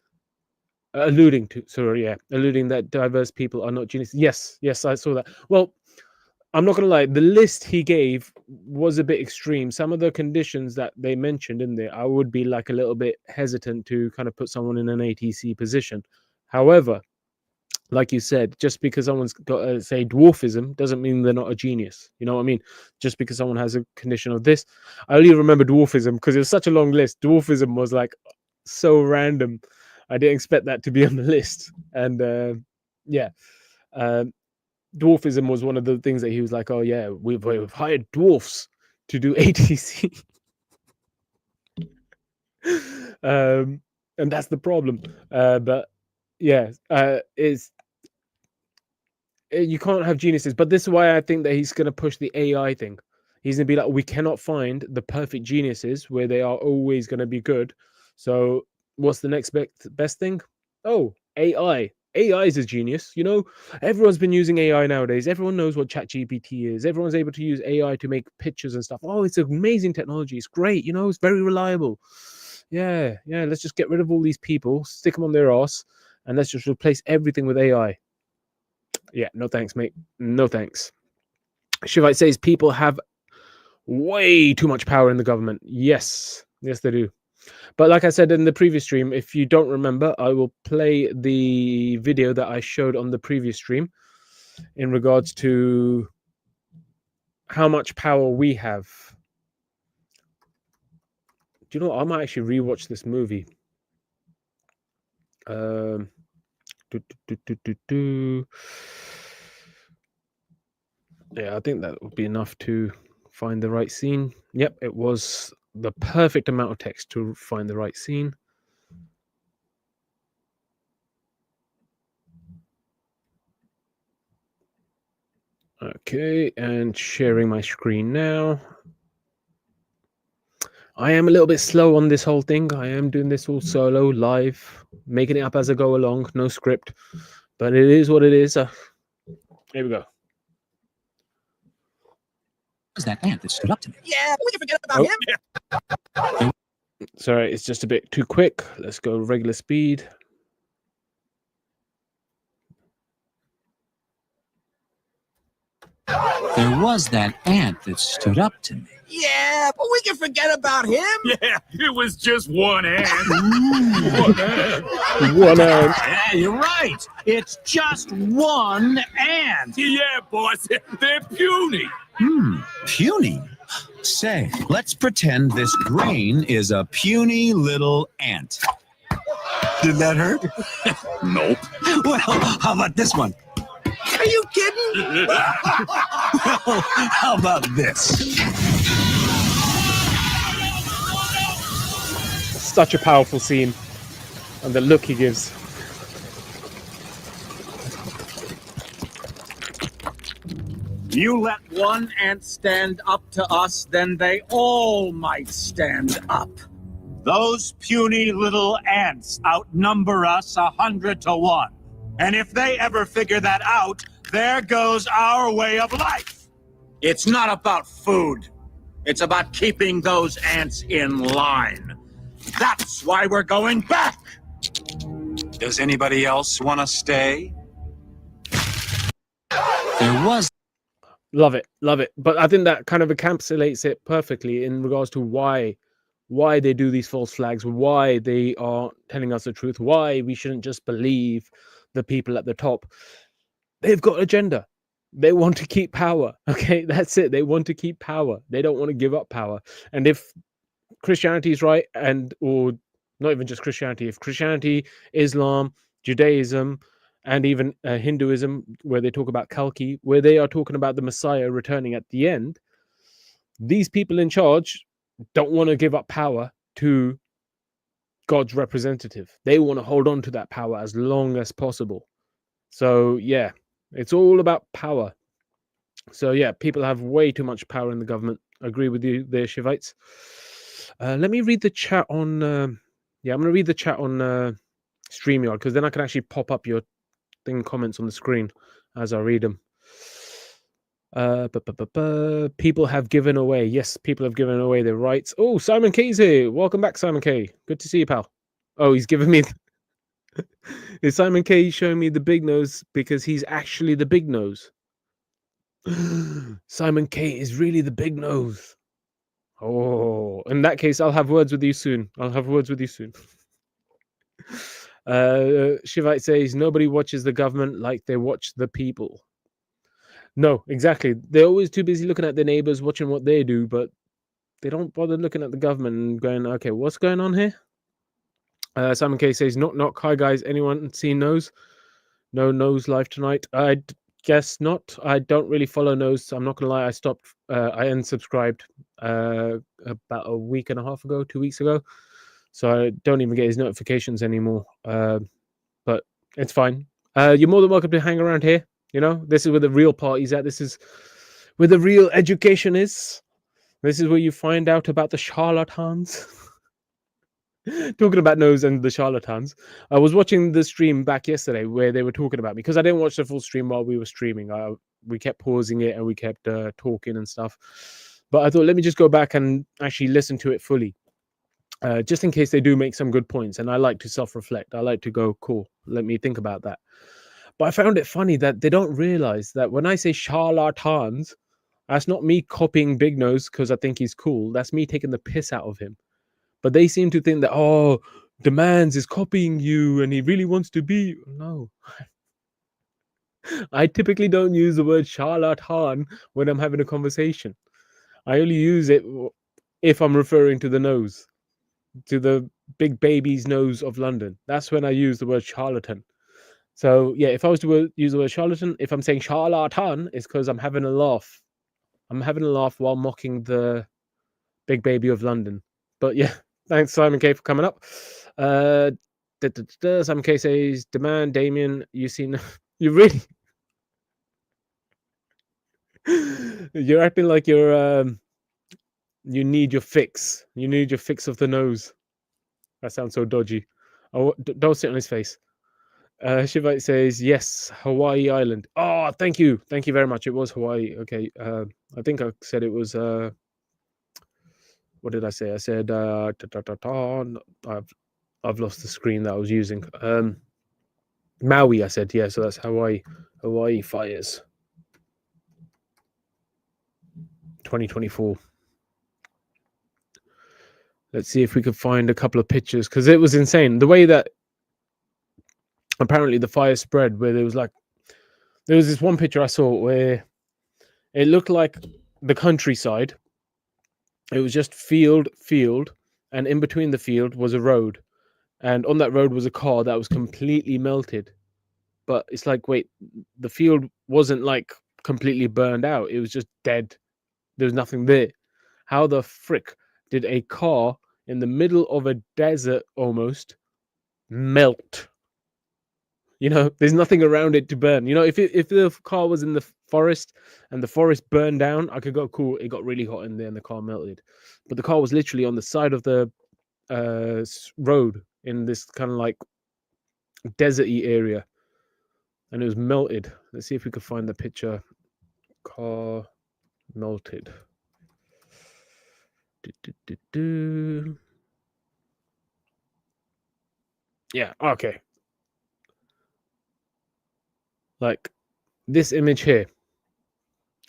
Alluding that diverse people are not geniuses. Yes, I saw that. Well, I'm not going to lie, the list he gave was a bit extreme. Some of the conditions that they mentioned in there, I would be like a little bit hesitant to kind of put someone in an ATC position. However, like you said, just because someone's got, say, dwarfism doesn't mean they're not a genius. You know what I mean? Just because someone has a condition of this. I only remember dwarfism because it was such a long list. Dwarfism was like so random. I didn't expect that to be on the list. And dwarfism was one of the things that he was like, oh yeah, we've hired dwarfs to do ATC. And that's the problem. But yeah, you can't have geniuses. But this is why I think that he's going to push the AI thing. He's going to be like, we cannot find the perfect geniuses where they are always going to be good. So what's the next best thing? Oh, AI. AI is a genius. You know, everyone's been using AI nowadays. Everyone knows what ChatGPT is. Everyone's able to use AI to make pictures and stuff. Oh, it's amazing technology. It's great. You know, it's very reliable. Yeah. Let's just get rid of all these people, stick them on their ass, and let's just replace everything with AI. Yeah, no thanks, mate. No thanks. Shivite says people have way too much power in the government. Yes, they do. But like I said in the previous stream, if you don't remember, I will play the video that I showed on the previous stream in regards to how much power we have. Do you know what? I might actually rewatch this movie. Yeah, I think that would be enough to find the right scene. Yep, it was the perfect amount of text to find the right scene. Okay, and sharing my screen now. I am a little bit slow on this whole thing. I am doing this all solo, live, making it up as I go along, no script. But it is what it is. Here we go. Was that ant that stood up to me? Yeah, we can forget about him. Sorry, it's just a bit too quick. Let's go regular speed. There was that ant that stood up to me. Yeah, but we can forget about him. Yeah, it was just one ant. One ant. Yeah, you're right. It's just one ant. Yeah, boss, they're puny. Puny. Say, let's pretend this grain is a puny little ant. Did that hurt? Nope. Well, how about this one? Are you kidding? Well, how about this? Such a powerful scene. And the look he gives. You let one ant stand up to us, then they all might stand up. Those puny little ants outnumber us 100 to 1. And if they ever figure that out, There goes our way of life. It's not about food. It's about keeping those ants in line. That's why we're going back. Does anybody else want to stay? There was Love it, love it. But I think that kind of encapsulates it perfectly in regards to why they do these false flags, why they are telling us the truth, why we shouldn't just believe the people at the top. They've got agenda. They want to keep power. Okay, that's it. They want to keep power. They don't want to give up power. And if Christianity is right, or not even just Christianity, if Christianity, Islam, Judaism, and even Hinduism, where they talk about Kalki, where they are talking about the Messiah returning at the end, these people in charge don't want to give up power to God's representative. They want to hold on to that power as long as possible. So yeah, it's all about power. So yeah, people have way too much power in the government. I agree with you there, Shivites. Let me read the chat on I'm gonna read the chat on StreamYard, because then I can actually pop up your comments on the screen as I read them. People have given away. Yes, people have given away their rights. Oh, Simon K's here. Welcome back, Simon K. Good to see you, pal. Oh, he's giving me. Is Simon K showing me the big nose because he's actually the big nose? Simon K is really the big nose. Oh, in that case, I'll have words with you soon. Shivite says nobody watches the government like they watch the people. No, exactly. They're always too busy looking at their neighbors, watching what they do, but they don't bother looking at the government and going, okay, what's going on here? Simon K says, knock, knock. Hi, guys. Anyone seen Nose? No Nose live tonight? I guess not. I don't really follow Nose. I'm not going to lie. I stopped. I unsubscribed about a week and a half ago, 2 weeks ago. So I don't even get his notifications anymore. But it's fine. You're more than welcome to hang around here. You know, this is where the real party's at. This is where the real education is. This is where you find out about the charlatans. Talking about Nose and the charlatans. I was watching the stream back yesterday where they were talking about me, because I didn't watch the full stream while we were streaming. We kept pausing it and we kept talking and stuff. But I thought, let me just go back and actually listen to it fully. Just in case they do make some good points. And I like to self-reflect. I like to go, cool, let me think about that. But I found it funny that they don't realize that when I say charlatans, that's not me copying Big Nose because I think he's cool. That's me taking the piss out of him. But they seem to think that, oh, Demands is copying you and he really wants to be. No. I typically don't use the word charlatan when I'm having a conversation. I only use it if I'm referring to the nose, to the big baby's nose of London. That's when I use the word charlatan. So yeah, if I was to use the word charlatan, if I'm saying charlatan, it's because I'm having a laugh. I'm having a laugh while mocking the big baby of London. But yeah, thanks Simon K for coming up. Simon K says, "Demand, Damien, you seen? You really? You're acting like you're you need your fix. You need your fix of the nose. That sounds so dodgy. Oh, don't sit on his face." Shivite says, yes, Hawaii Island. Oh, thank you. Thank you very much. It was Hawaii. Okay. I think I said it was, what did I say? I said, I've lost the screen that I was using. Maui, I said. Yeah, so that's Hawaii. Hawaii fires. 2024. Let's see if we could find a couple of pictures, because it was insane. The way that apparently the fire spread, where there was this one picture I saw where it looked like the countryside. It was just field, and in between the field was a road, and on that road was a car that was completely melted. But it's like, wait, the field wasn't like completely burned out. It was just dead. There was nothing there. How the frick did a car in the middle of a desert almost melt? You know, there's nothing around it to burn. You know, if the car was in the forest and the forest burned down, I could go, cool, it got really hot in there and the car melted. But the car was literally on the side of the road in this kind of like deserty area. and it was melted. Let's see if we could find the picture. Car melted. Yeah, okay. Like this image here.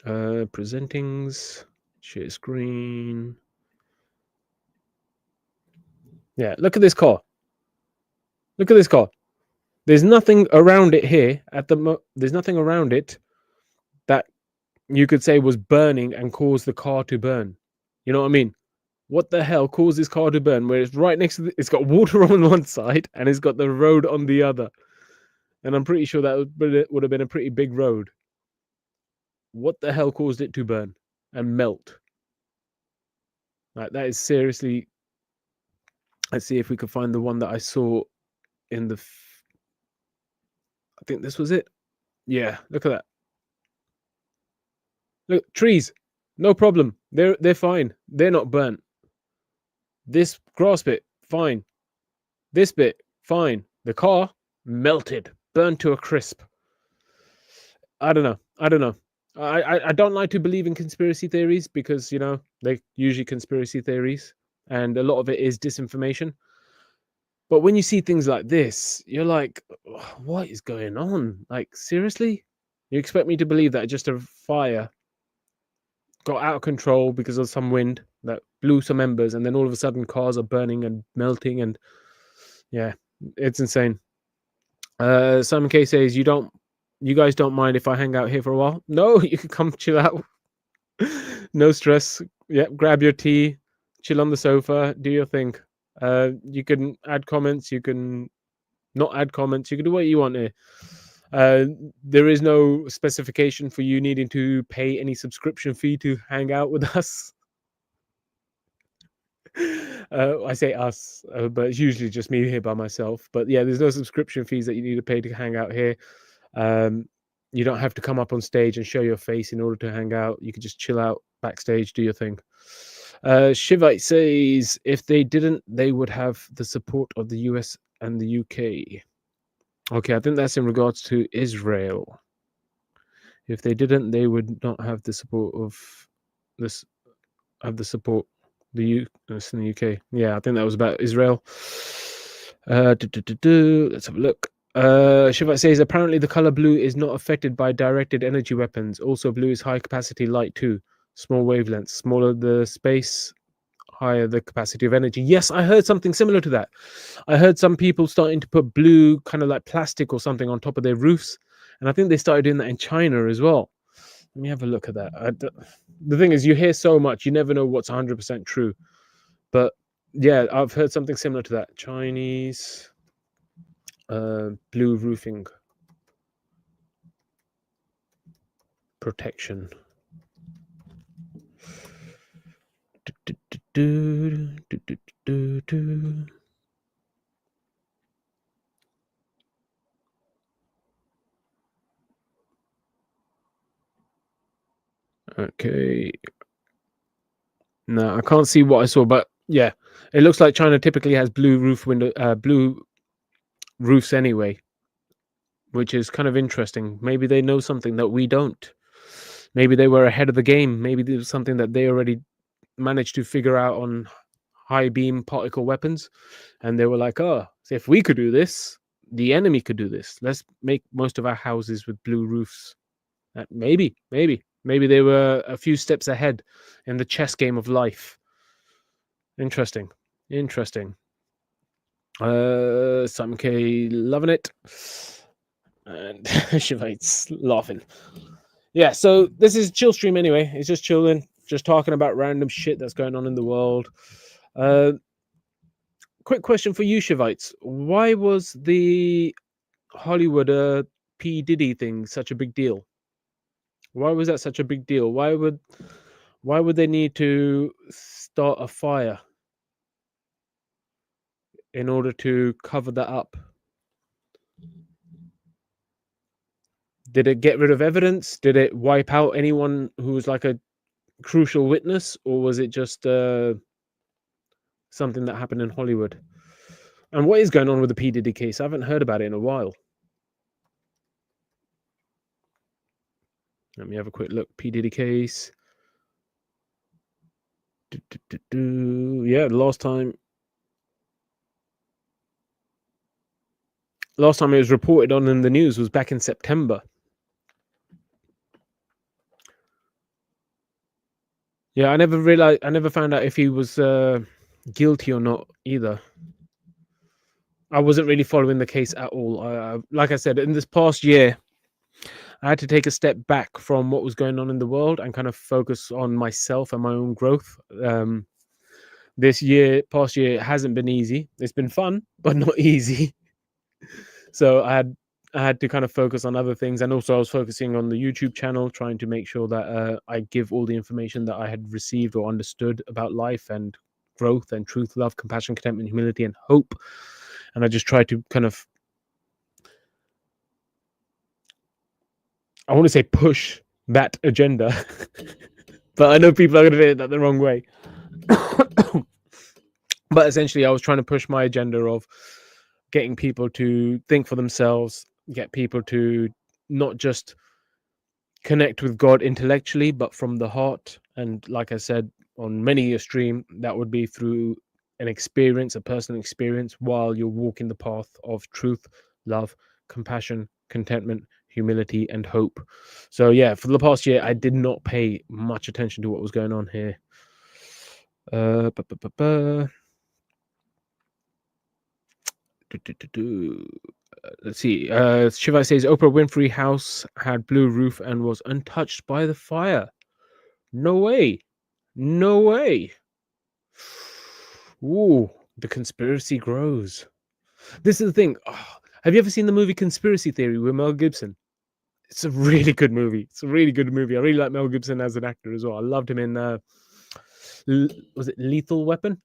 Presentings, share screen. Yeah, look at this car. Look at this car. There's nothing around it here there's nothing around it that you could say was burning and caused the car to burn. You know what I mean? What the hell caused this car to burn? Where it's right next to it's got water on one side and it's got the road on the other. And I'm pretty sure that would have been a pretty big road. What the hell caused it to burn and melt? Like that is seriously. Let's see if we could find the one that I saw in the. I think this was it. Yeah, look at that. Look, trees, no problem. They're fine. They're not burnt. This grass bit, fine. This bit, fine. The car melted, burned to a crisp. I don't know. I don't like to believe in conspiracy theories because they're usually conspiracy theories, and a lot of it is disinformation. But when you see things like this, you're like, what is going on? Like, seriously? You expect me to believe that just a fire got out of control because of some wind that blew some embers, and then all of a sudden cars are burning and melting, and yeah, it's insane. Simon K says, you guys don't mind if I hang out here for a while? No, you can come chill out. No stress. Yep, grab your tea, chill on the sofa, do your thing. You can add comments, you can not add comments, you can do what you want here. There is no specification for you needing to pay any subscription fee to hang out with us. I say us, but it's usually just me here by myself. But yeah, there's no subscription fees that you need to pay to hang out here. You don't have to come up on stage and show your face in order to hang out. You can just chill out backstage, do your thing. Shivite says, if they didn't, they would have the support of the US and the UK. Okay, I think that's in regards to Israel. If they didn't, they would not have the support of this. Have the support the US and the UK. Yeah, I think that was about Israel. Let's have a look. Shivite says, apparently the color blue is not affected by directed energy weapons. Also, blue is high capacity light too. Small wavelengths. Smaller the space, higher the capacity of energy. Yes, I heard something similar to that. I heard some people starting to put blue kind of like plastic or something on top of their roofs. And I think they started doing that in China as well. Let me have a look at that. The thing is, you hear so much, you never know what's 100% true. But yeah, I've heard something similar to that. Chinese blue roofing protection. Okay. No, I can't see what I saw, but yeah, it looks like China typically has blue roofs anyway, which is kind of interesting. Maybe they know something that we don't. Maybe they were ahead of the game. Maybe there was something that they already managed to figure out on high beam particle weapons, and they were like, oh, so if we could do this, the enemy could do this. Let's make most of our houses with blue roofs. Maybe they were a few steps ahead in the chess game of life. Interesting. Simon K loving it, and Shivite's laughing. Yeah, so this is chill stream anyway. It's just chilling, just talking about random shit that's going on in the world. Quick question for you, Shivites. Why was the Hollywood P. Diddy thing such a big deal? Why was that such a big deal? Why would they need to start a fire in order to cover that up? Did it get rid of evidence? Did it wipe out anyone who was like a crucial witness, or was it just something that happened in Hollywood? And what is going on with the P. Diddy case? I haven't heard about it in a while. Let me have a quick look. P. Diddy case. Yeah, last time it was reported on in the news was back in September. Yeah, I never found out if he was guilty or not either. I wasn't really following the case at all. Like I said, in this past year, I had to take a step back from what was going on in the world and kind of focus on myself and my own growth. Past year, it hasn't been easy. It's been fun, but not easy. So I had to kind of focus on other things, and also I was focusing on the YouTube channel, trying to make sure that I give all the information that I had received or understood about life and growth and truth, love, compassion, contentment, humility, and hope. And I just tried to kind of, I want to say, push that agenda, but I know people are going to take that the wrong way. But essentially, I was trying to push my agenda of getting people to think for themselves, get people to not just connect with God intellectually, but from the heart. And like I said, on many a stream, that would be through an experience, a personal experience, while you're walking the path of truth, love, compassion, contentment, humility, and hope. So yeah, for the past year, I did not pay much attention to what was going on here. Let's see. Shiva says Oprah Winfrey house had blue roof and was untouched by the fire. No way. No way. Ooh, the conspiracy grows. This is the thing. Oh, have you ever seen the movie Conspiracy Theory with Mel Gibson? It's a really good movie. It's a really good movie. I really like Mel Gibson as an actor as well. I loved him in was it Lethal Weapon?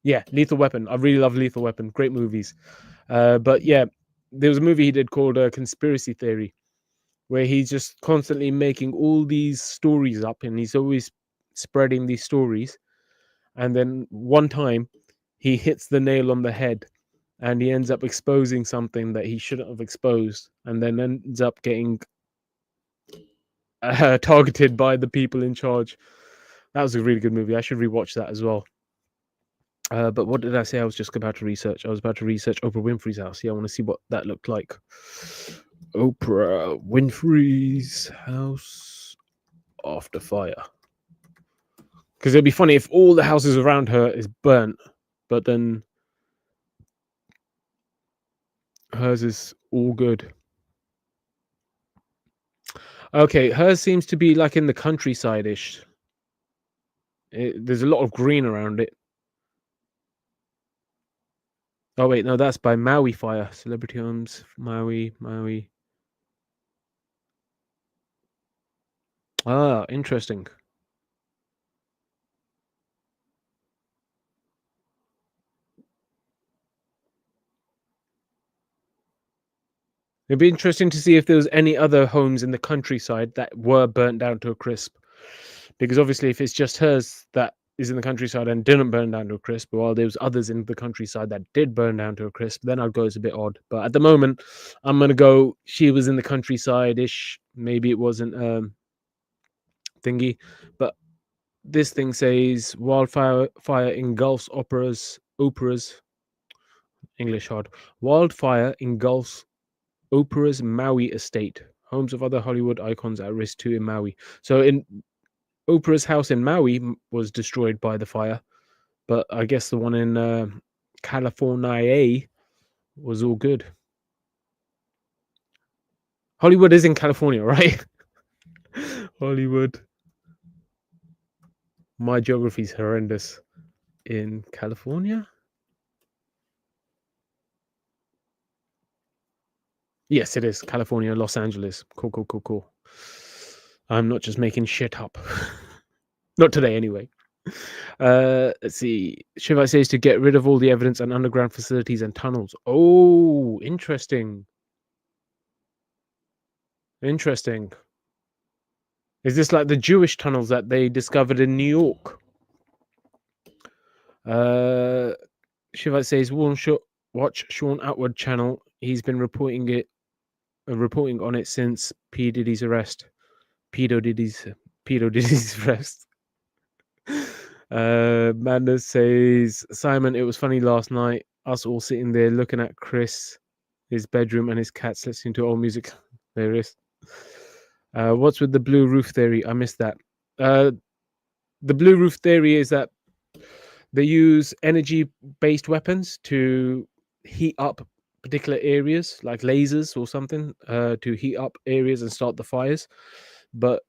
Yeah, Lethal Weapon. I really love Lethal Weapon. Great movies. But yeah, there was a movie he did called Conspiracy Theory, where he's just constantly making all these stories up, and he's always spreading these stories. And then one time he hits the nail on the head, and he ends up exposing something that he shouldn't have exposed, and then ends up getting targeted by the people in charge. That was a really good movie. I should rewatch that as well. But what did I say? I was just about to research. I was about to research Oprah Winfrey's house. Yeah, I want to see what that looked like. Oprah Winfrey's house after fire. Because it'd be funny if all the houses around her is burnt, but then hers is all good. Okay, hers seems to be like in the countryside-ish. There's a lot of green around it. Oh wait, no, that's by Maui Fire. Celebrity Homes, Maui. Ah, interesting. It'd be interesting to see if there was any other homes in the countryside that were burnt down to a crisp. Because obviously if it's just hers that is in the countryside and didn't burn down to a crisp, while there was others in the countryside that did burn down to a crisp, then I'd go it's a bit odd. But at the moment, I'm going to go she was in the countryside-ish. Maybe it wasn't thingy. But this thing says wildfire engulfs operas. English hard. Wildfire engulfs Oprah's Maui estate. Homes of other Hollywood icons at risk too in Maui. So in Oprah's house in Maui was destroyed by the fire, but I guess the one in California was all good. Hollywood is in California, right? Hollywood. My geography is horrendous. In California? Yes, it is. California, Los Angeles. Cool. I'm not just making shit up. Not today, anyway. Let's see. Shiva says to get rid of all the evidence and underground facilities and tunnels. Oh, interesting. Interesting. Is this like the Jewish tunnels that they discovered in New York? Shiva says, watch Sean Atwood channel. He's been reporting on it since P. Diddy's arrest. Pedo Diddy's rest. Madness says, Simon, it was funny last night. Us all sitting there looking at Chris, his bedroom, and his cats listening to old music. There it is. What's with the blue roof theory? I missed that. The blue roof theory is that they use energy-based weapons to heat up particular areas, like lasers or something, to heat up areas and start the fires. But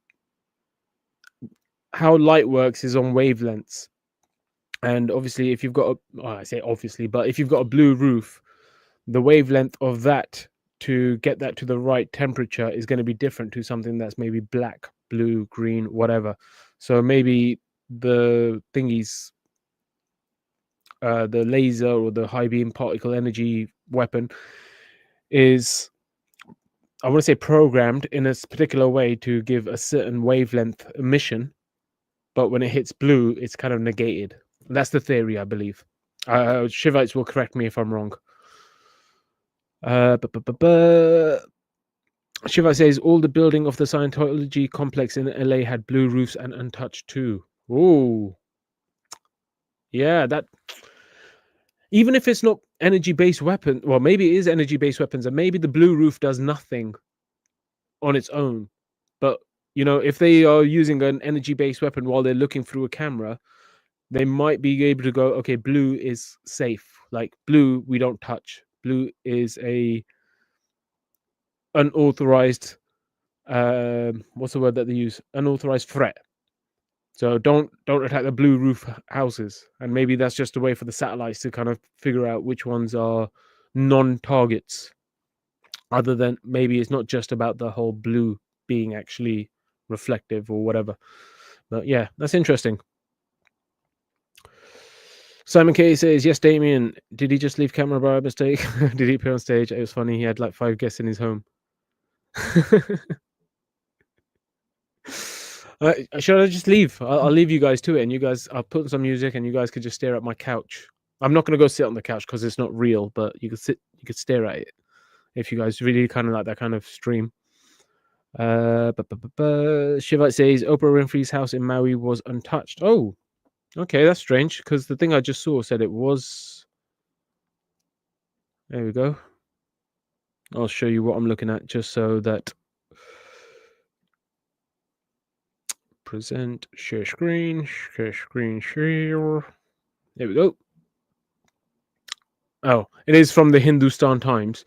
how light works is on wavelengths. And obviously, if you've got I say obviously, but if you've got a blue roof, the wavelength of that to get that to the right temperature is going to be different to something that's maybe black, blue, green, whatever. So maybe the thingies, the laser or the high beam particle energy weapon is, I want to say, programmed in a particular way to give a certain wavelength emission, but when it hits blue, it's kind of negated. That's the theory, I believe. Shivites will correct me if I'm wrong. Shiva says all the building of the Scientology complex in LA had blue roofs and untouched too. Oh, yeah, that. Even if it's not energy-based weapon, well, maybe it is energy-based weapons, and maybe the blue roof does nothing on its own. But if they are using an energy-based weapon while they're looking through a camera, they might be able to go, okay, blue is safe. Like blue, we don't touch. Blue is a unauthorized, what's the word that they use? Unauthorized threat. So don't attack the blue roof houses. And maybe that's just a way for the satellites to kind of figure out which ones are non-targets. Other than maybe it's not just about the whole blue being actually reflective or whatever. But yeah, that's interesting. Simon K says, yes, Damien, did he just leave camera by mistake? Did he appear on stage? It was funny. He had like 5 guests in his home. Should I just leave? I'll leave you guys to it, and you guys, I'll put some music, and you guys could just stare at my couch. I'm not going to go sit on the couch because it's not real, but you could stare at it if you guys really kind of like that kind of stream. Shivite says Oprah Winfrey's house in Maui was untouched. Oh, okay, that's strange because the thing I just saw said it was. There we go. I'll show you what I'm looking at just so that. Present, share screen, share. There we go. Oh, it is from the Hindustan Times,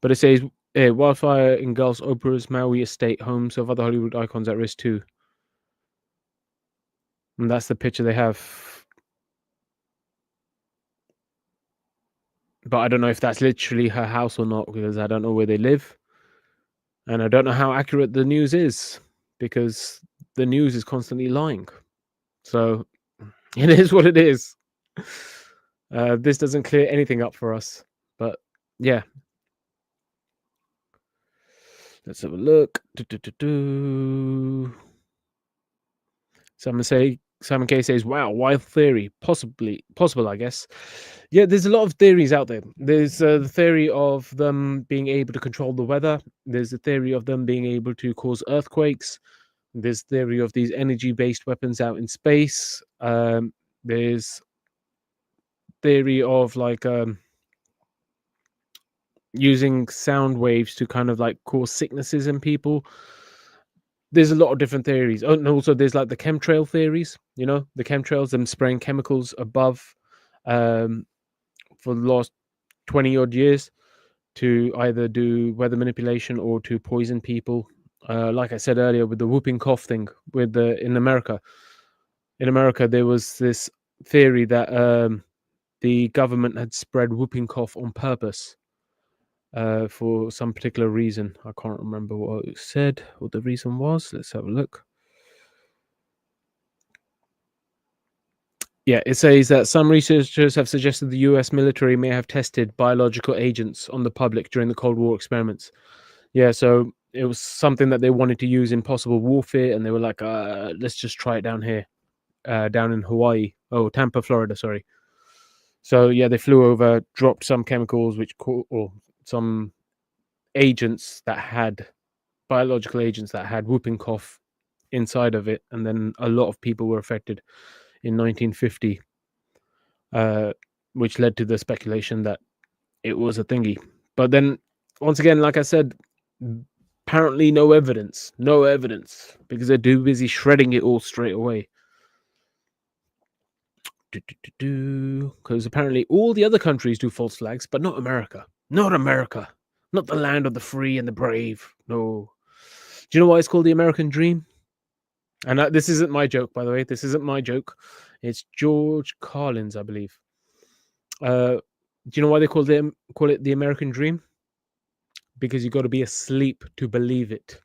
but it says wildfire engulfs Oprah's Maui estate, homes of other Hollywood icons at risk too. And that's the picture they have. But I don't know if that's literally her house or not, because I don't know where they live. And I don't know how accurate the news is, because the news is constantly lying. So it is what it is. This doesn't clear anything up for us. But yeah. Let's have a look. Simon K says, wow, wild theory. Possible, I guess. Yeah, there's a lot of theories out there. There's the theory of them being able to control the weather. There's the theory of them being able to cause earthquakes. There's theory of these energy-based weapons out in space. There's theory of like using sound waves to kind of like cause sicknesses in people. There's a lot of different theories. Oh, and also there's like the chemtrail theories, the chemtrails, them spraying chemicals above for the last 20 odd years to either do weather manipulation or to poison people. Like I said earlier with the whooping cough thing in America. In America, there was this theory that the government had spread whooping cough on purpose. For some particular reason. I can't remember what it said, what the reason was. Let's have a look. Yeah, it says that some researchers have suggested the US military may have tested biological agents on the public during the Cold War experiments. Yeah, so it was something that they wanted to use in possible warfare, and they were like, let's just try it down here, down in Hawaii. Oh, Tampa, Florida, sorry. So, yeah, they flew over, dropped some chemicals, or some agents that had biological agents that had whooping cough inside of it, and then a lot of people were affected in 1950, which led to the speculation that it was a thingy. But then, once again, like I said, apparently no evidence, because they're too busy shredding it all straight away. Because apparently all the other countries do false flags, but not America. Not America. Not the land of the free and the brave. No. Do you know why it's called the American Dream? And this isn't my joke, by the way. This isn't my joke. It's George Carlin's, I believe. Do you know why they call it the American Dream? Because you got to be asleep to believe it.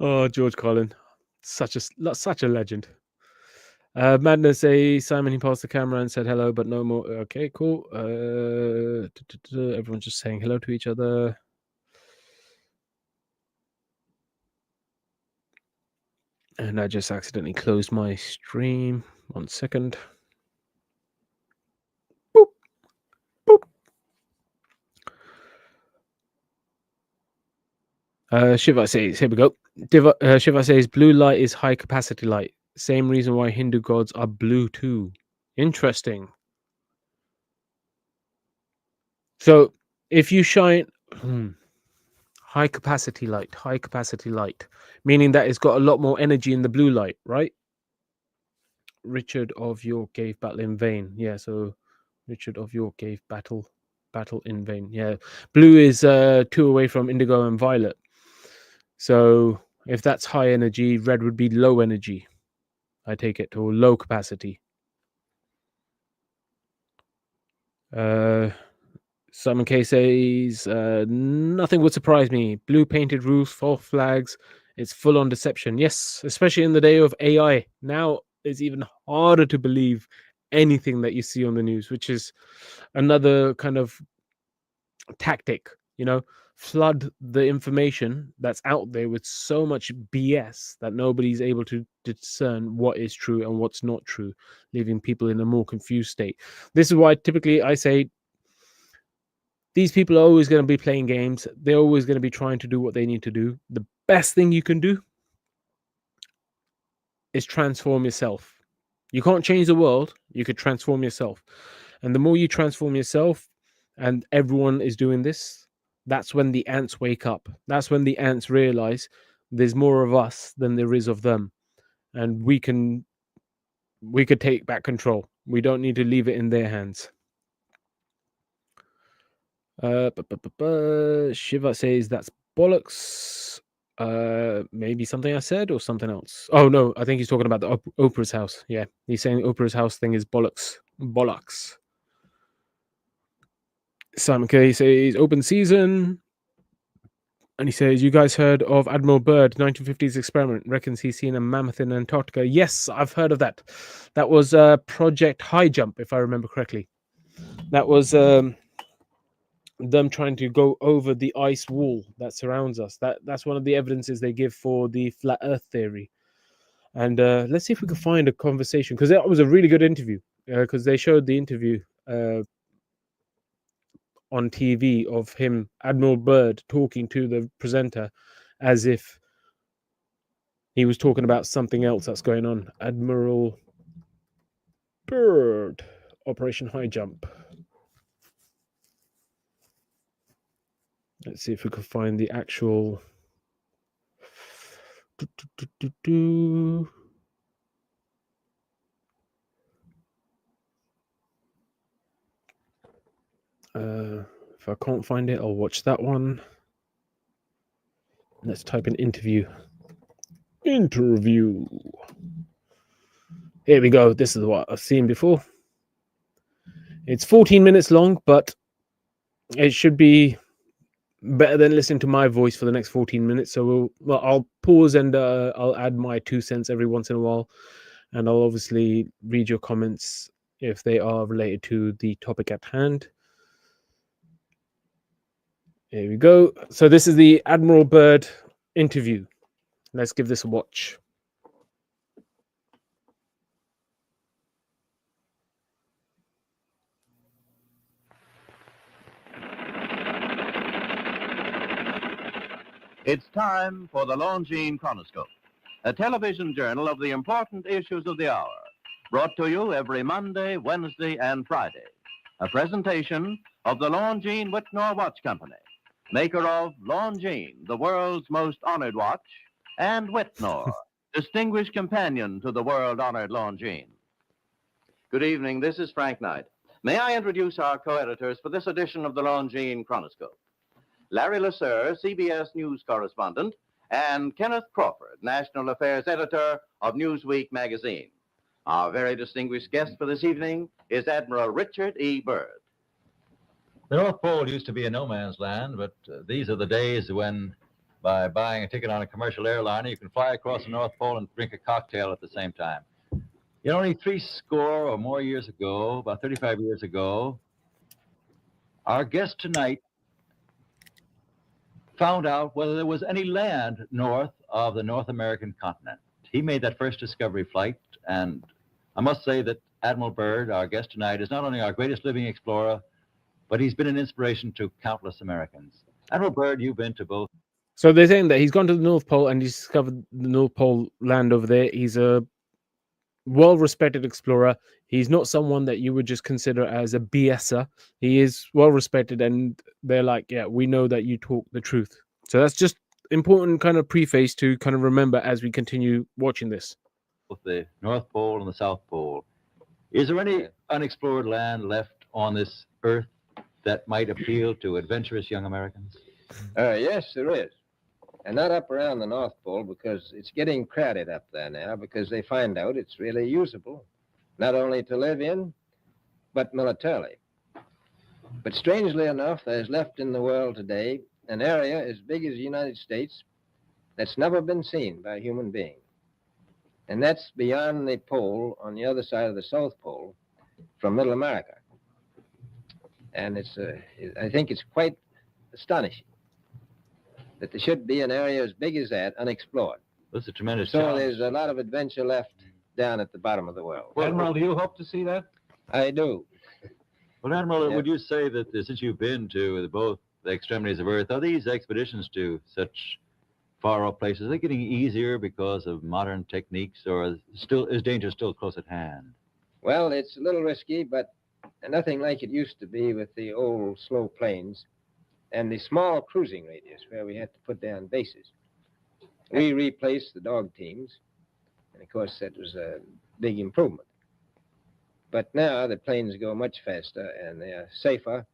Oh, George Carlin, such a legend. Madness says Simon, he passed the camera and said hello, but no more. Okay, cool. Everyone's just saying hello to each other. And I just accidentally closed my stream. 1 second. Boop. Boop. Shiva says, here we go. Shiva says, blue light is high capacity light. Same reason why Hindu gods are blue too. Interesting. So if you shine high capacity light, meaning that it's got a lot more energy in the blue light, right? Richard of York gave battle in vain. Yeah, so Richard of York gave battle in vain. Yeah, blue is 2 away from indigo and violet. So if that's high energy, red would be low energy, I take it, or low capacity. Simon K says, nothing would surprise me. Blue painted roofs, false flags. It's full on deception. Yes, especially in the day of AI. Now it's even harder to believe anything that you see on the news, which is another kind of tactic, flood the information that's out there with so much BS that nobody's able to discern what is true and what's not true, leaving people in a more confused state. This is why typically I say these people are always going to be playing games. They're always going to be trying to do what they need to do. The best thing you can do is transform yourself. You can't change the world. You could transform yourself. And the more you transform yourself, and everyone is doing this, that's when the ants wake up. That's when the ants realize there's more of us than there is of them. And we could take back control. We don't need to leave it in their hands. Shiva says that's bollocks. Maybe something I said or something else. Oh no, I think he's talking about the Oprah's house. Yeah, he's saying Oprah's house thing is bollocks. Simon K says open season, and he says, you guys heard of Admiral Byrd 1950s experiment? Reckons he's seen a mammoth in Antarctica. Yes, I've heard of that. That was Project High Jump, if I remember correctly. That was them trying to go over the ice wall that surrounds us. That's one of the evidences they give for the flat earth theory. And let's see if we can find a conversation, because that was a really good interview, because they showed the interview on TV of him, Admiral Byrd, talking to the presenter as if he was talking about something else that's going on. Admiral Byrd, Operation High Jump. Let's see if we can find the actual. If I can't find it, I'll watch that one. Let's type in interview. Interview. Here we go. This is what I've seen before. It's 14 minutes long, but it should be better than listening to my voice for the next 14 minutes. So I'll pause and I'll add my 2 cents every once in a while. And I'll obviously read your comments if they are related to the topic at hand. Here we go. So this is the Admiral Byrd interview. Let's give this a watch. It's time for the Longines Chronoscope, a television journal of the important issues of the hour, brought to you every Monday, Wednesday, and Friday. A presentation of the Longines Whitnor Watch Company, maker of Longines, the world's most honored watch, and Whitnor, distinguished companion to the world-honored Longines. Good evening. This is Frank Knight. May I introduce our co-editors for this edition of the Longines Chronoscope? Larry Lasser, CBS News correspondent, and Kenneth Crawford, National Affairs Editor of Newsweek magazine. Our very distinguished guest for this evening is Admiral Richard E. Byrd. The North Pole used to be a no man's land, but these are the days when, by buying a ticket on a commercial airliner, you can fly across the North Pole and drink a cocktail at the same time. You know, only 60 or more years ago, about 35 years ago, our guest tonight found out whether there was any land north of the North American continent. He made that first discovery flight, and I must say that Admiral Byrd, our guest tonight, is not only our greatest living explorer, but he's been an inspiration to countless Americans. Admiral Byrd, you've been to both. So they're saying that he's gone to the North Pole and he's discovered the North Pole land over there. He's a well-respected explorer. He's not someone that you would just consider as a BSer. He is well-respected, and they're like, yeah, we know that you talk the truth. So that's just important kind of preface to kind of remember as we continue watching this. Both the North Pole and the South Pole. Is there any unexplored land left on this earth that might appeal to adventurous young Americans? Yes, there is. And not up around the North Pole, because it's getting crowded up there now, because they find out it's really usable, not only to live in, but militarily. But strangely enough, there's left in the world today an area as big as the United States that's never been seen by a human being. And that's beyond the pole on the other side of the South Pole from Middle America. And I think it's quite astonishing that there should be an area as big as that unexplored. That's a tremendous So challenge. there's a lot of adventure left down at the bottom of the world. Well, Admiral, do you hope to see that? I do. Well, Admiral, Yeah. would you say that since you've been to both the extremities of Earth, are these expeditions to such far-off places, are they getting easier because of modern techniques, or is danger still close at hand? Well, it's a little risky, but nothing like it used to be with the old slow planes and the small cruising radius where we had to put down bases. We replaced the dog teams, and of course that was a big improvement. But now the planes go much faster and they are safer,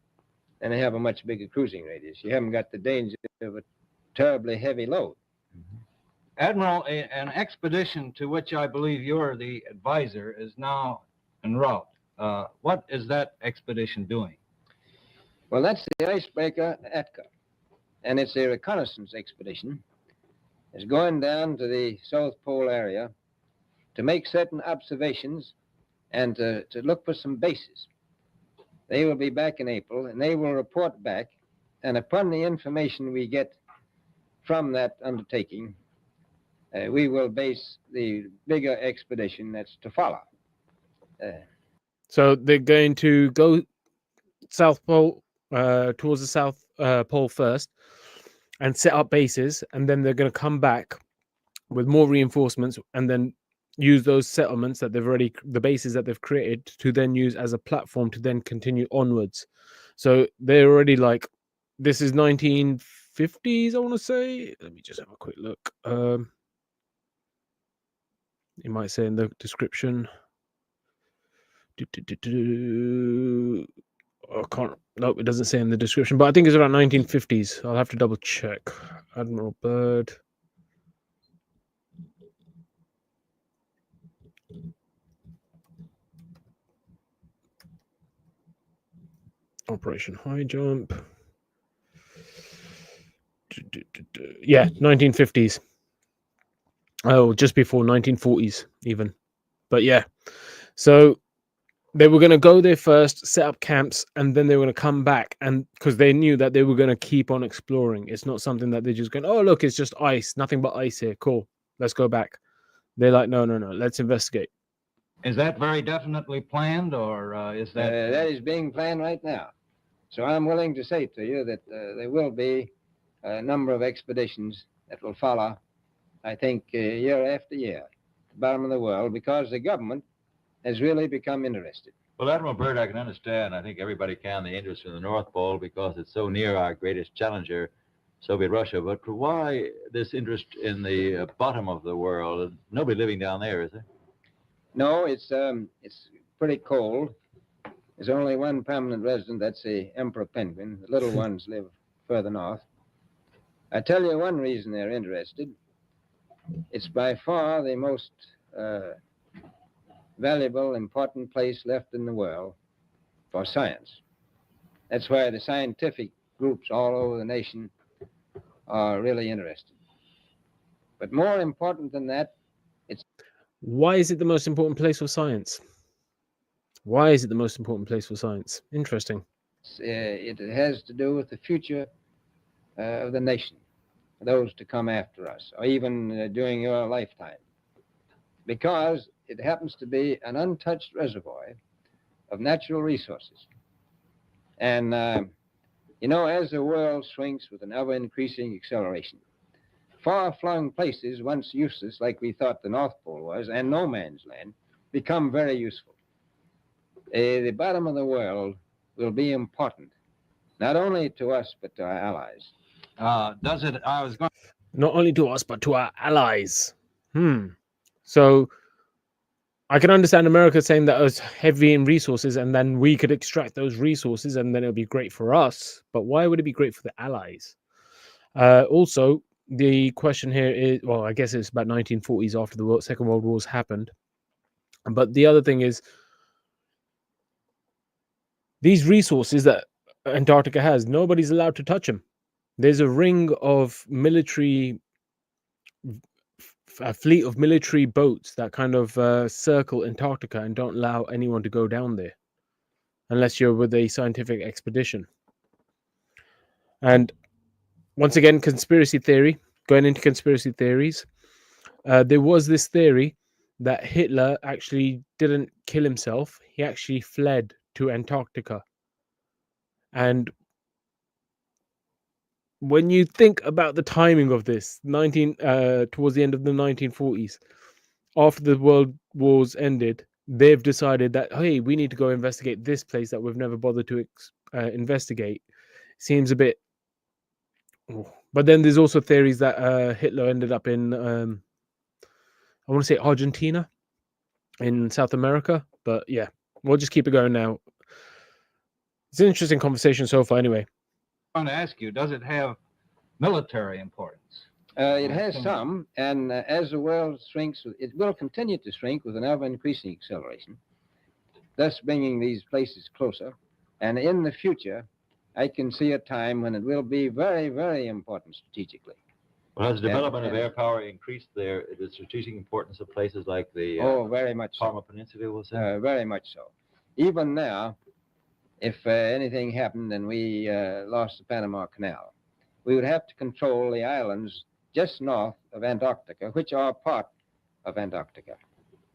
and they have a much bigger cruising radius. You haven't got the danger of a terribly heavy load. Admiral, an expedition to which I believe you're the advisor is now en route. What is that expedition doing? Well, that's the icebreaker Atka, and it's a reconnaissance expedition. It's going down to the South Pole area to make certain observations and to look for some bases. They will be back in April, and they will report back, and upon the information we get from that undertaking, we will base the bigger expedition that's to follow. So they're going to go South Pole, towards the South Pole first, and set up bases, and then they're going to come back with more reinforcements, and then use those settlements that the bases that they've created, to then use as a platform to then continue onwards. So they're already like, this is 1950s, I want to say. Let me just have a quick look. You might say in the description. I can't. Nope, it doesn't say in the description, but I think it's around 1950s. I'll have to double check. Admiral Byrd. Operation High Jump. Yeah, 1950s. Oh, just before 1940s, even. But yeah, so they were going to go there first, set up camps, and then they were going to come back, and because they knew that they were going to keep on exploring. It's not something that they're just going, oh, look, it's just ice, nothing but ice here. Cool, let's go back. They're like, no, let's investigate. Is that very definitely planned, or is that... That is being planned right now. So I'm willing to say to you that there will be number of expeditions that will follow, I think, year after year, at the bottom of the world, because the government has really become interested. Well, Admiral Byrd, I can understand, I think everybody can, the interest in the North Pole because it's so near our greatest challenger, Soviet Russia. But why this interest in the bottom of the world? Nobody living down there, is there? No, it's pretty cold. There's only one permanent resident, that's the emperor penguin. The little ones live further north. I tell you one reason they're interested. It's by far the most valuable, important place left in the world for science. That's why the scientific groups all over the nation are really interested. But more important than that, Why is it the most important place for science? Why is it the most important place for science? Interesting. it has to do with the future of the nation, those to come after us, or even during your lifetime. Because it happens to be an untouched reservoir of natural resources. And, as the world shrinks with an ever-increasing acceleration, far-flung places, once useless, like we thought the North Pole was, and no man's land, become very useful. The bottom of the world will be important, not only to us, but to our allies. Not only to us, but to our allies. So I can understand America saying that it's heavy in resources and then we could extract those resources and then it'll be great for us. But why would it be great for the allies? Also, the question here is, well, I guess it's about 1940s after the Second World Wars happened. But the other thing is, these resources that Antarctica has, nobody's allowed to touch them. There's a ring of military, a fleet of military boats that kind of circle Antarctica and don't allow anyone to go down there unless you're with a scientific expedition. And once again, conspiracy theory, going into conspiracy theories, there was this theory that Hitler actually didn't kill himself. He actually fled to Antarctica. And when you think about the timing of this, towards the end of the 1940s, after the world wars ended, they've decided that, hey, we need to go investigate this place that we've never bothered to investigate. Seems a bit... But then there's also theories that Hitler ended up in, I want to say Argentina, in South America. But yeah, we'll just keep it going now. It's an interesting conversation so far anyway. I want to ask you, does it have military importance? It has some, and as the world shrinks, it will continue to shrink with an ever-increasing acceleration, thus bringing these places closer. And in the future, I can see a time when it will be very, very important strategically. Well, has the development of air power increased the strategic importance of places like the very much Palma Peninsula, we'll say? Very much so. Even now, if anything happened and we lost the Panama Canal, we would have to control the islands just north of Antarctica, which are part of Antarctica,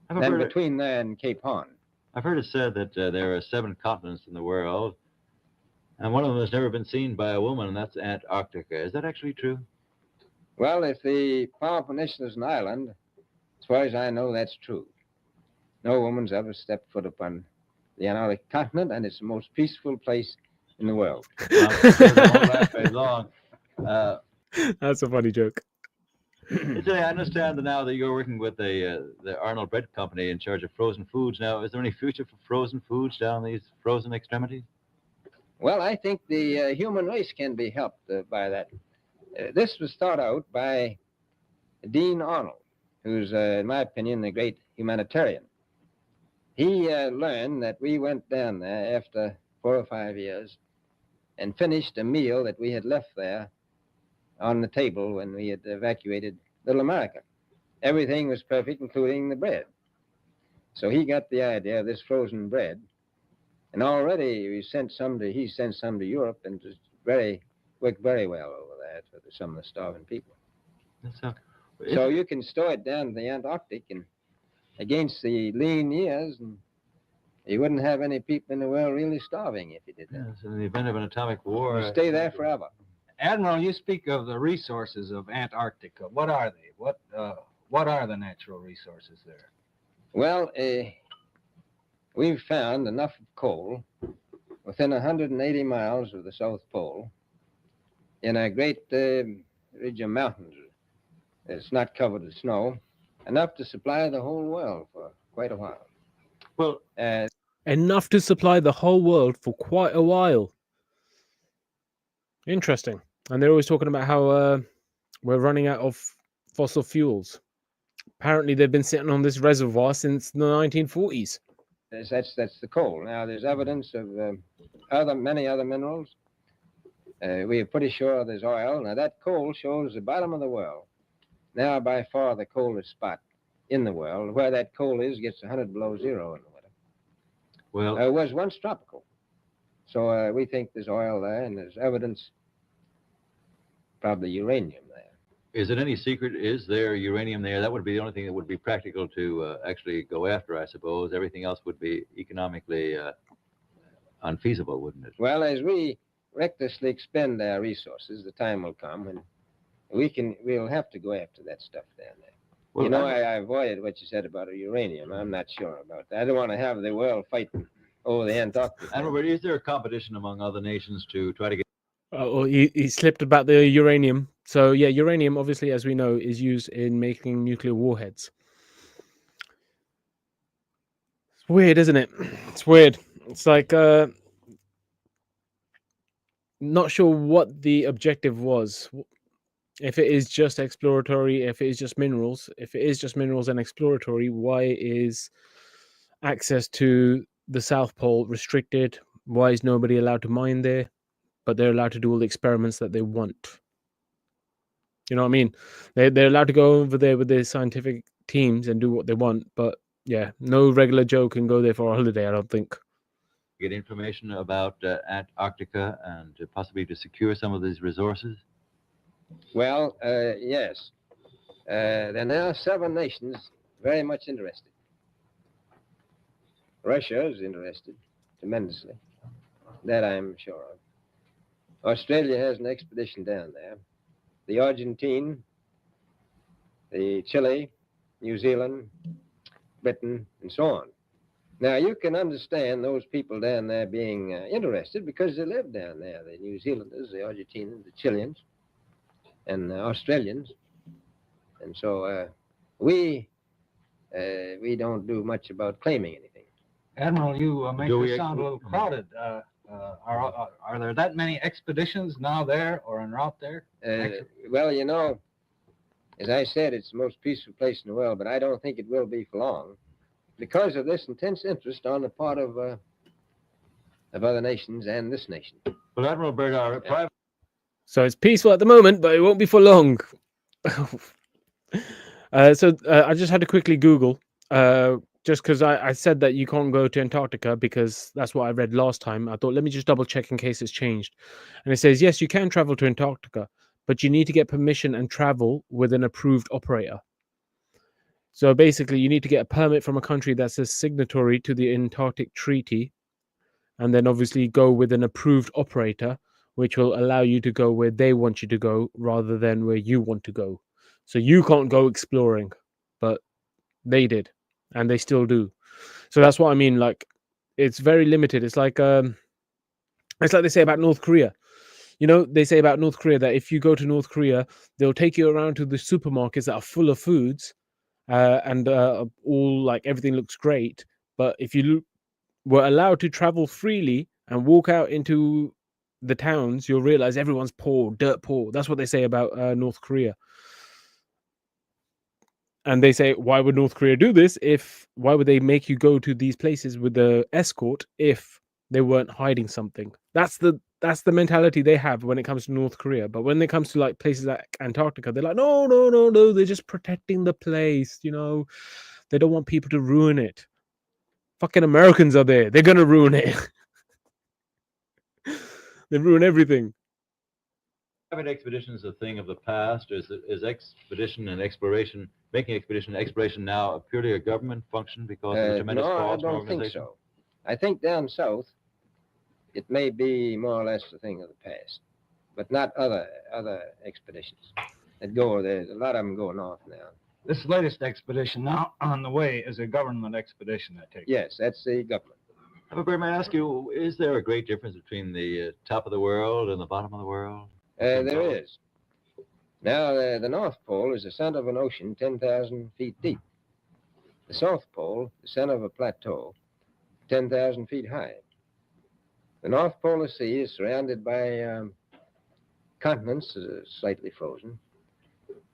and between there and Cape Horn. I've heard it said that there are 7 continents in the world, and one of them has never been seen by a woman, and that's Antarctica. Is that actually true? Well, if the Palma Peninsula is an island, as far as I know, that's true. No woman's ever stepped foot upon the Antarctic continent, and it's the most peaceful place in the world. That's a funny joke. I understand now that you're working with the Arnold Bread Company in charge of frozen foods. Now, is there any future for frozen foods down these frozen extremities? Well, I think the human race can be helped by that. This was thought out by Dean Arnold, who's, in my opinion, a great humanitarian. He learned that we went down there after 4 or 5 years and finished a meal that we had left there on the table when we had evacuated Little America. Everything was perfect, including the bread. So he got the idea of this frozen bread, and already he sent some to Europe, and it worked very well over there for some of the starving people. So you can store it down in the Antarctic and against the lean years, and you wouldn't have any people in the world really starving if you did that. Yes, in the event of an atomic war. You'd stay there forever. Admiral, you speak of the resources of Antarctica. What are they? What are the natural resources there? Well, we've found enough coal within 180 miles of the South Pole in a great ridge of mountains. It's not covered with snow, enough to supply the whole world for quite a while. Well, Enough to supply the whole world for quite a while. Interesting. And they're always talking about how we're running out of fossil fuels. Apparently, they've been sitting on this reservoir since the 1940s. That's the coal. Now, there's evidence of many other minerals. We are pretty sure there's oil. Now, that coal shows the bottom of the well. Now, by far, the coldest spot in the world. Where that coal is gets 100 below zero in the winter. Well, It was once tropical. So we think there's oil there, and there's evidence, probably uranium there. is it any secret? Is there uranium there? That would be the only thing that would be practical to actually go after, I suppose. Everything else would be economically unfeasible, wouldn't it? Well, as we recklessly expend our resources, the time will come when we'll have to go after that stuff down there. Well, you know, I avoided what you said about uranium. I'm not sure about that. I don't want to have the world fighting over the Antarctic. And Robert, is there a competition among other nations to try to get? He slipped about the uranium. So yeah, uranium, obviously, as we know, is used in making nuclear warheads. It's weird, isn't it? It's weird. It's like not sure what the objective was. If it is just exploratory, if it is just minerals, if it is just minerals and exploratory, why is access to the South Pole restricted? Why is nobody allowed to mine there, but they're allowed to do all the experiments that they want? You know what I mean? They're allowed to go over there with their scientific teams and do what they want, but yeah, no regular Joe can go there for a holiday, I don't think. Get information about Antarctica and possibly to secure some of these resources? Well, yes. There are now 7 nations very much interested. Russia is interested tremendously. That I'm sure of. Australia has an expedition down there. The Argentine, the Chile, New Zealand, Britain, and so on. Now, you can understand those people down there being interested because they live down there. The New Zealanders, the Argentinians, the Chileans, and Australians. And so we don't do much about claiming anything. Admiral, you make it sound a little crowded. Are there that many expeditions now there or en route there? Well, you know, as I said, it's the most peaceful place in the world, but I don't think it will be for long because of this intense interest on the part of other nations and this nation. Well, Admiral Byrd, our private... So it's peaceful at the moment, but it won't be for long. I just had to quickly Google, just because I said that you can't go to Antarctica because that's what I read last time. I thought, let me just double check in case it's changed. And it says, yes, you can travel to Antarctica, but you need to get permission and travel with an approved operator. So basically, you need to get a permit from a country that's a signatory to the Antarctic Treaty, and then obviously go with an approved operator, which will allow you to go where they want you to go rather than where you want to go. So you can't go exploring, but they did, and they still do. So that's what I mean. Like, it's very limited. It's like they say about North Korea. You know, they say about North Korea that if you go to North Korea, they'll take you around to the supermarkets that are full of foods, and all like everything looks great. But if you were allowed to travel freely and walk out into the towns, you'll realize everyone's poor, dirt poor. That's what they say about North Korea. And they say, why would North Korea do this? Why would they make you go to these places with the escort if they weren't hiding something? That's the mentality they have when it comes to North Korea. But when it comes to like places like Antarctica, they're like, no, they're just protecting the place. You know, they don't want people to ruin it. Fucking Americans are there. They're gonna ruin it. They ruin everything. Private expedition is a thing of the past. Is expedition and exploration, making expedition and exploration now purely a government function because of the tremendous cost? No, I don't think so. I think down south, it may be more or less a thing of the past. but not other expeditions that go. There's a lot of them go north now. This latest expedition now on the way is a government expedition, I take it. Yes, that's the government. However, may I ask you, is there a great difference between the top of the world and the bottom of the world? There is. Now, the North Pole is the center of an ocean 10,000 feet deep. The South Pole, the center of a plateau, 10,000 feet high. The North Polar Sea is surrounded by continents that are slightly frozen.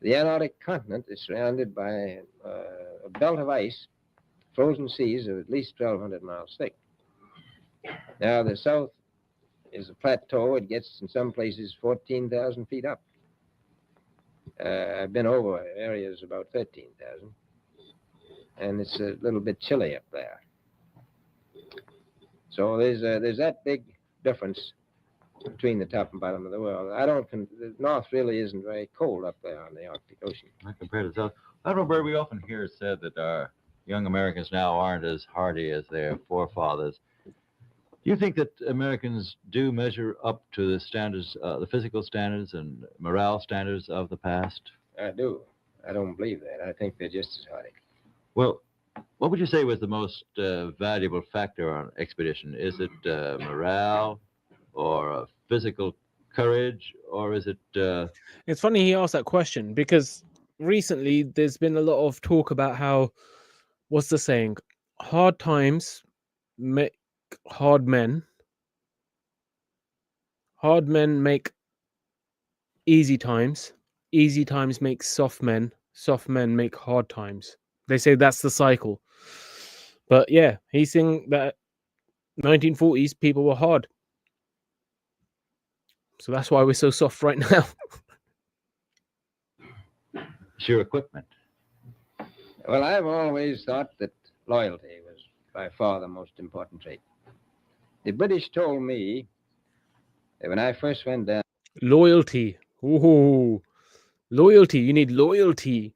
The Antarctic continent is surrounded by a belt of ice, frozen seas of at least 1,200 miles thick. Now, the South is a plateau. It gets, in some places, 14,000 feet up. I've been over areas about 13,000, and it's a little bit chilly up there. So there's that big difference between the top and bottom of the world. The North really isn't very cold up there on the Arctic Ocean. Not compared to the South. Admiral Byrd, we often hear it said that our young Americans now aren't as hardy as their forefathers. Do you think that Americans do measure up to the standards, the physical standards and morale standards of the past? I do. I don't believe that. I think they're just as hardy. Well, what would you say was the most valuable factor on expedition? Is it morale or physical courage, or is it... It's funny he asked that question because recently there's been a lot of talk about how, what's the saying? Hard times make hard men. Hard men make easy times. Easy times make soft men. Soft men make hard times. They say that's the cycle. But yeah, he's saying that 1940s people were hard. So that's why we're so soft right now. It's your equipment. Well, I've always thought that loyalty was by far the most important trait. The British told me that when I first went down... Loyalty. Ooh. Loyalty. You need loyalty.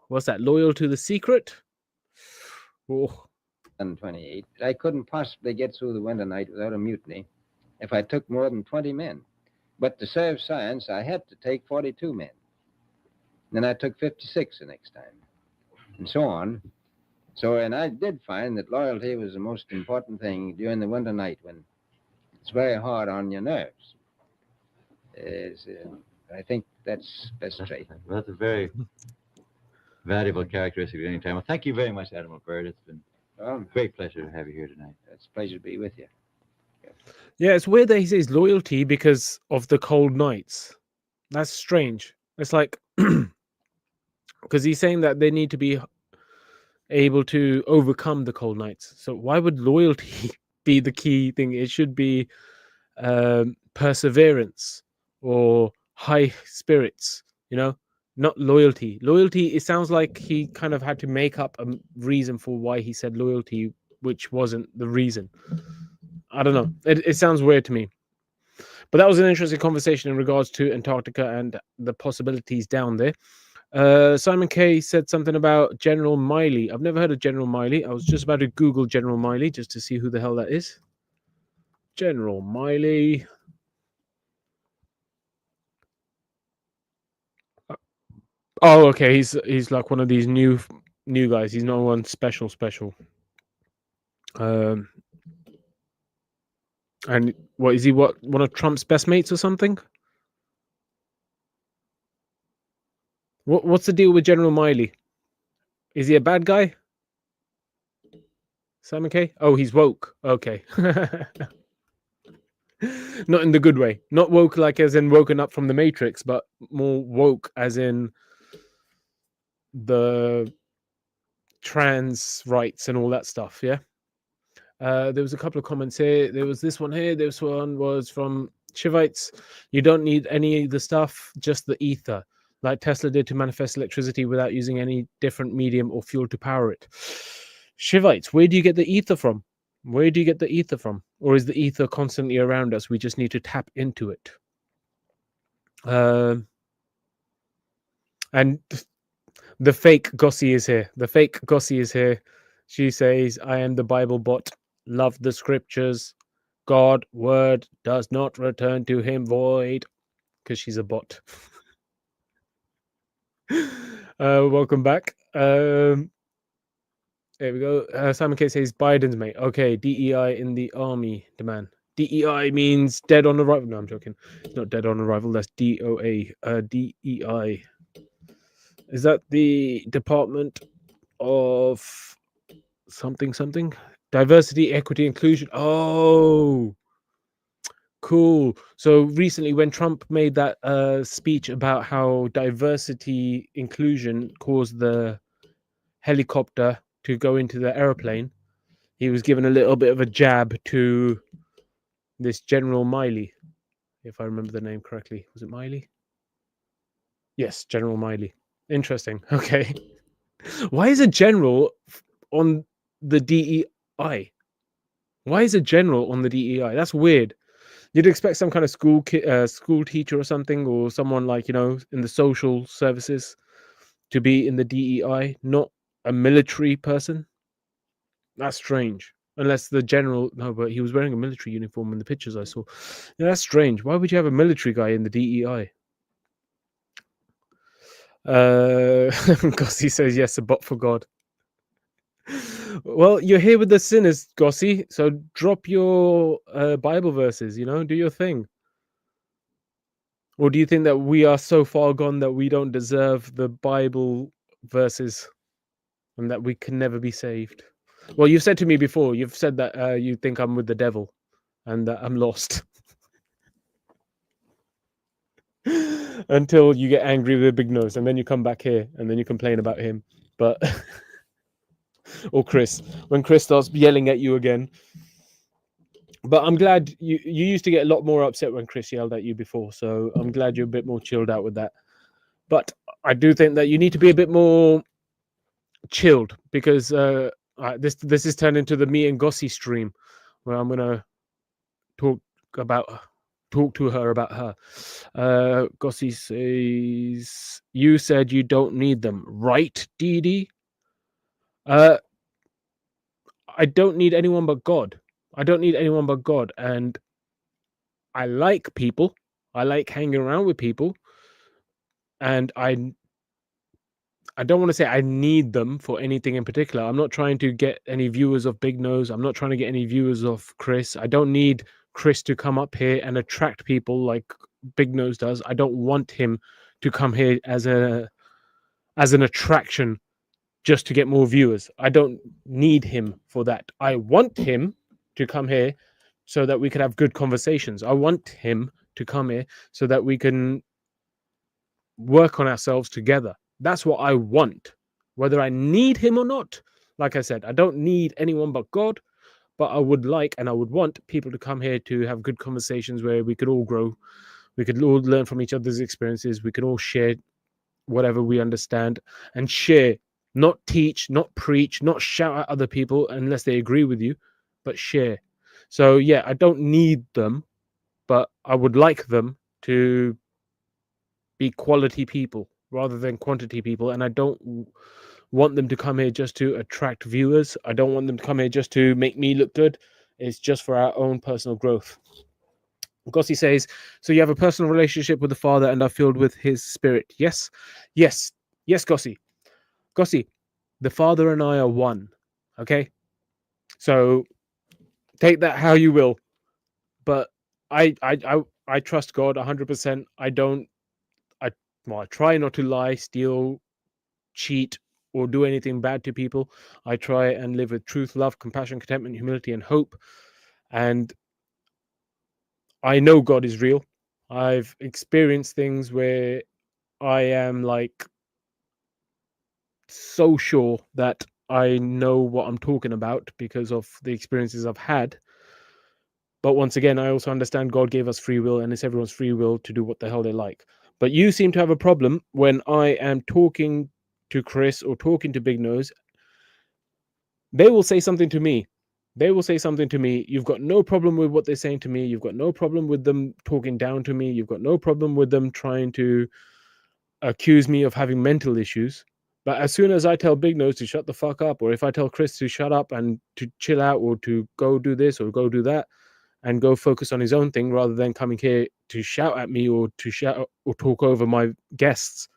What's that? Loyal to the secret? Oh. 28. I couldn't possibly get through the winter night without a mutiny if I took more than 20 men. But to serve science, I had to take 42 men. Then I took 56 the next time, and so on. And I did find that loyalty was the most important thing during the winter night when it's very hard on your nerves. I think that's best trait. That's a very valuable characteristic at any time. Well, thank you very much, Admiral Byrd. It's been a great pleasure to have you here tonight. It's a pleasure to be with you. Yeah, it's weird that he says loyalty because of the cold nights. That's strange. It's like, because he's saying that they need to be able to overcome the cold nights. So why would loyalty be the key thing? It should be perseverance or high spirits, not loyalty. Loyalty, it sounds like he kind of had to make up a reason for why he said loyalty, which wasn't the reason. I don't know. It sounds weird to me. But that was an interesting conversation in regards to Antarctica and the possibilities down there. Simon K said something about General Miley. I've never heard of General Miley. I was just about to Google General Miley just to see who the hell that is. General Miley. Oh, okay. He's like one of these new guys. He's not one special. And what is he? What, one of Trump's best mates or something? What's the deal with General Miley? Is he a bad guy? Simon K? Oh, he's woke. Okay. Not in the good way. Not woke like as in woken up from the Matrix, but more woke as in the trans rights and all that stuff, yeah? There was a couple of comments here. There was this one here. This one was from Shivites. You don't need any of the stuff, just the ether, like Tesla did to manifest electricity without using any different medium or fuel to power it. Shivites, where do you get the ether from? Where do you get the ether from? Or is the ether constantly around us? We just need to tap into it. And the fake Gossie is here. The fake Gossie is here. She says, I am the Bible bot. Love the scriptures. God word does not return to him void. because she's a bot. Welcome back. There we go. Simon K says Biden's mate. Okay, DEI in the army demand. DEI means dead on arrival. No, I'm joking. It's not dead on arrival. That's DOA. DEI. Is that the Department of something? Diversity, equity, inclusion. Oh, cool. So recently, when Trump made that speech about how diversity inclusion caused the helicopter to go into the airplane, he was given a little bit of a jab to this General Miley, if I remember the name correctly. Was it Miley? Yes, General Miley. Interesting. Okay. Why is a general on the DEI? Why is a general on the DEI? That's weird. You'd expect some kind of school teacher or something, or someone like, you know, in the social services to be in the DEI, not a military person. That's strange. Unless the general, no, but he was wearing a military uniform in the pictures I saw. Yeah, that's strange. Why would you have a military guy in the DEI? Gossi says yes, a bot for God. Well, you're here with the sinners, Gossi. So drop your Bible verses. You know, do your thing. Or do you think that we are so far gone that we don't deserve the Bible verses and that we can never be saved? Well, you've said to me before. You've said that you think I'm with the devil and that I'm lost. Until you get angry with a big nose, and then you come back here and then you complain about him. But or Chris, when Chris starts yelling at you again. But I'm glad you used to get a lot more upset when Chris yelled at you before, so I'm glad you're a bit more chilled out with that. But I do think that you need to be a bit more chilled, because this is turned into the me and Gossi stream, where I'm gonna talk to her about her. Gossi says, you said you don't need them, right, Dee? I don't need anyone but God. I don't need anyone but God. And I like people. I like hanging around with people. And I don't want to say I need them for anything in particular. I'm not trying to get any viewers of Big Nose. I'm not trying to get any viewers of Chris. I don't need Chris to come up here and attract people like Big Nose does. I don't want him to come here as an attraction just to get more viewers. I don't need him for that. I want him to come here so that we can have good conversations. I want him to come here so that we can work on ourselves together. That's what I want. Whether I need him or not, like I said, I don't need anyone but God, but I would like and I would want people to come here to have good conversations where we could all grow. We could all learn from each other's experiences. We could all share whatever we understand and share. Not teach, not preach, not shout at other people unless they agree with you, but share. So yeah, I don't need them, but I would like them to be quality people rather than quantity people. And I don't want them to come here just to attract viewers. I don't want them to come here just to make me look good. It's just for our own personal growth. Gossi says, so you have a personal relationship with the Father and are filled with his Spirit. Yes, Gossi. Gossi, the Father and I are one. Okay? So take that how you will. But I trust God 100%. I try not to lie, steal, cheat, or do anything bad to people. I try and live with truth, love, compassion, contentment, humility, and hope. And I know God is real. I've experienced things where I am like so sure that I know what I'm talking about because of the experiences I've had. But once again, I also understand God gave us free will, and it's everyone's free will to do what the hell they like. But you seem to have a problem when I am talking to Chris or talking to Big Nose. They will say something to me. You've got no problem with what they're saying to me. You've got no problem with them talking down to me. You've got no problem with them trying to accuse me of having mental issues. But as soon as I tell Big Nose to shut the fuck up, or if I tell Chris to shut up and to chill out, or to go do this or go do that, and go focus on his own thing rather than coming here to shout at me or to shout or talk over my guests,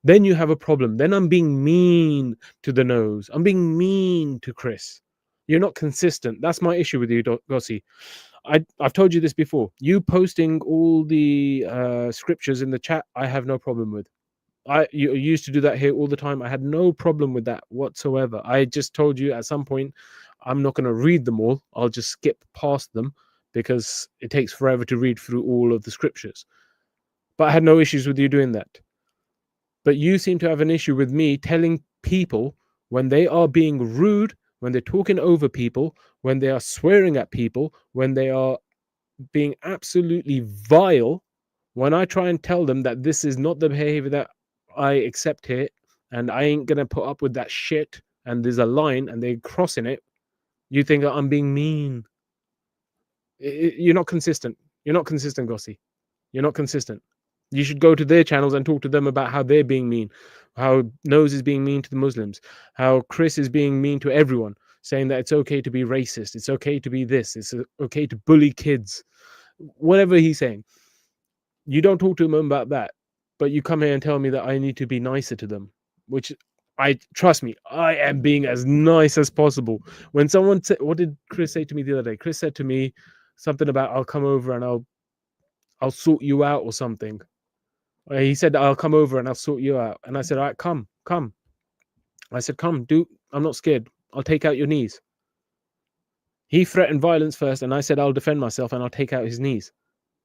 then you have a problem. Then I'm being mean to the nose. I'm being mean to Chris. You're not consistent. That's my issue with you, Gossi. I've told you this before. You posting all the scriptures in the chat, I have no problem with. You used to do that here all the time. I had no problem with that whatsoever. I just told you at some point, I'm not going to read them all. I'll just skip past them because it takes forever to read through all of the scriptures. But I had no issues with you doing that. But you seem to have an issue with me telling people when they are being rude, when they're talking over people, when they are swearing at people, when they are being absolutely vile, when I try and tell them that this is not the behavior that I accept here, and I ain't going to put up with that shit, and there's a line and they're crossing it, you think that I'm being mean. You're not consistent. You're not consistent, Gossi. You're not consistent. You should go to their channels and talk to them about how they're being mean, how Nose is being mean to the Muslims, how Chris is being mean to everyone, saying that it's okay to be racist, it's okay to be this, it's okay to bully kids, whatever he's saying. You don't talk to them about that, but you come here and tell me that I need to be nicer to them, which trust me, I am being as nice as possible. When someone said, what did Chris say to me the other day? Chris said to me something about I'll come over and I'll sort you out or something. He said, I'll come over and I'll sort you out. And I said, all right, come. I said, come, I'm not scared. I'll take out your knees. He threatened violence first, and I said, I'll defend myself and I'll take out his knees.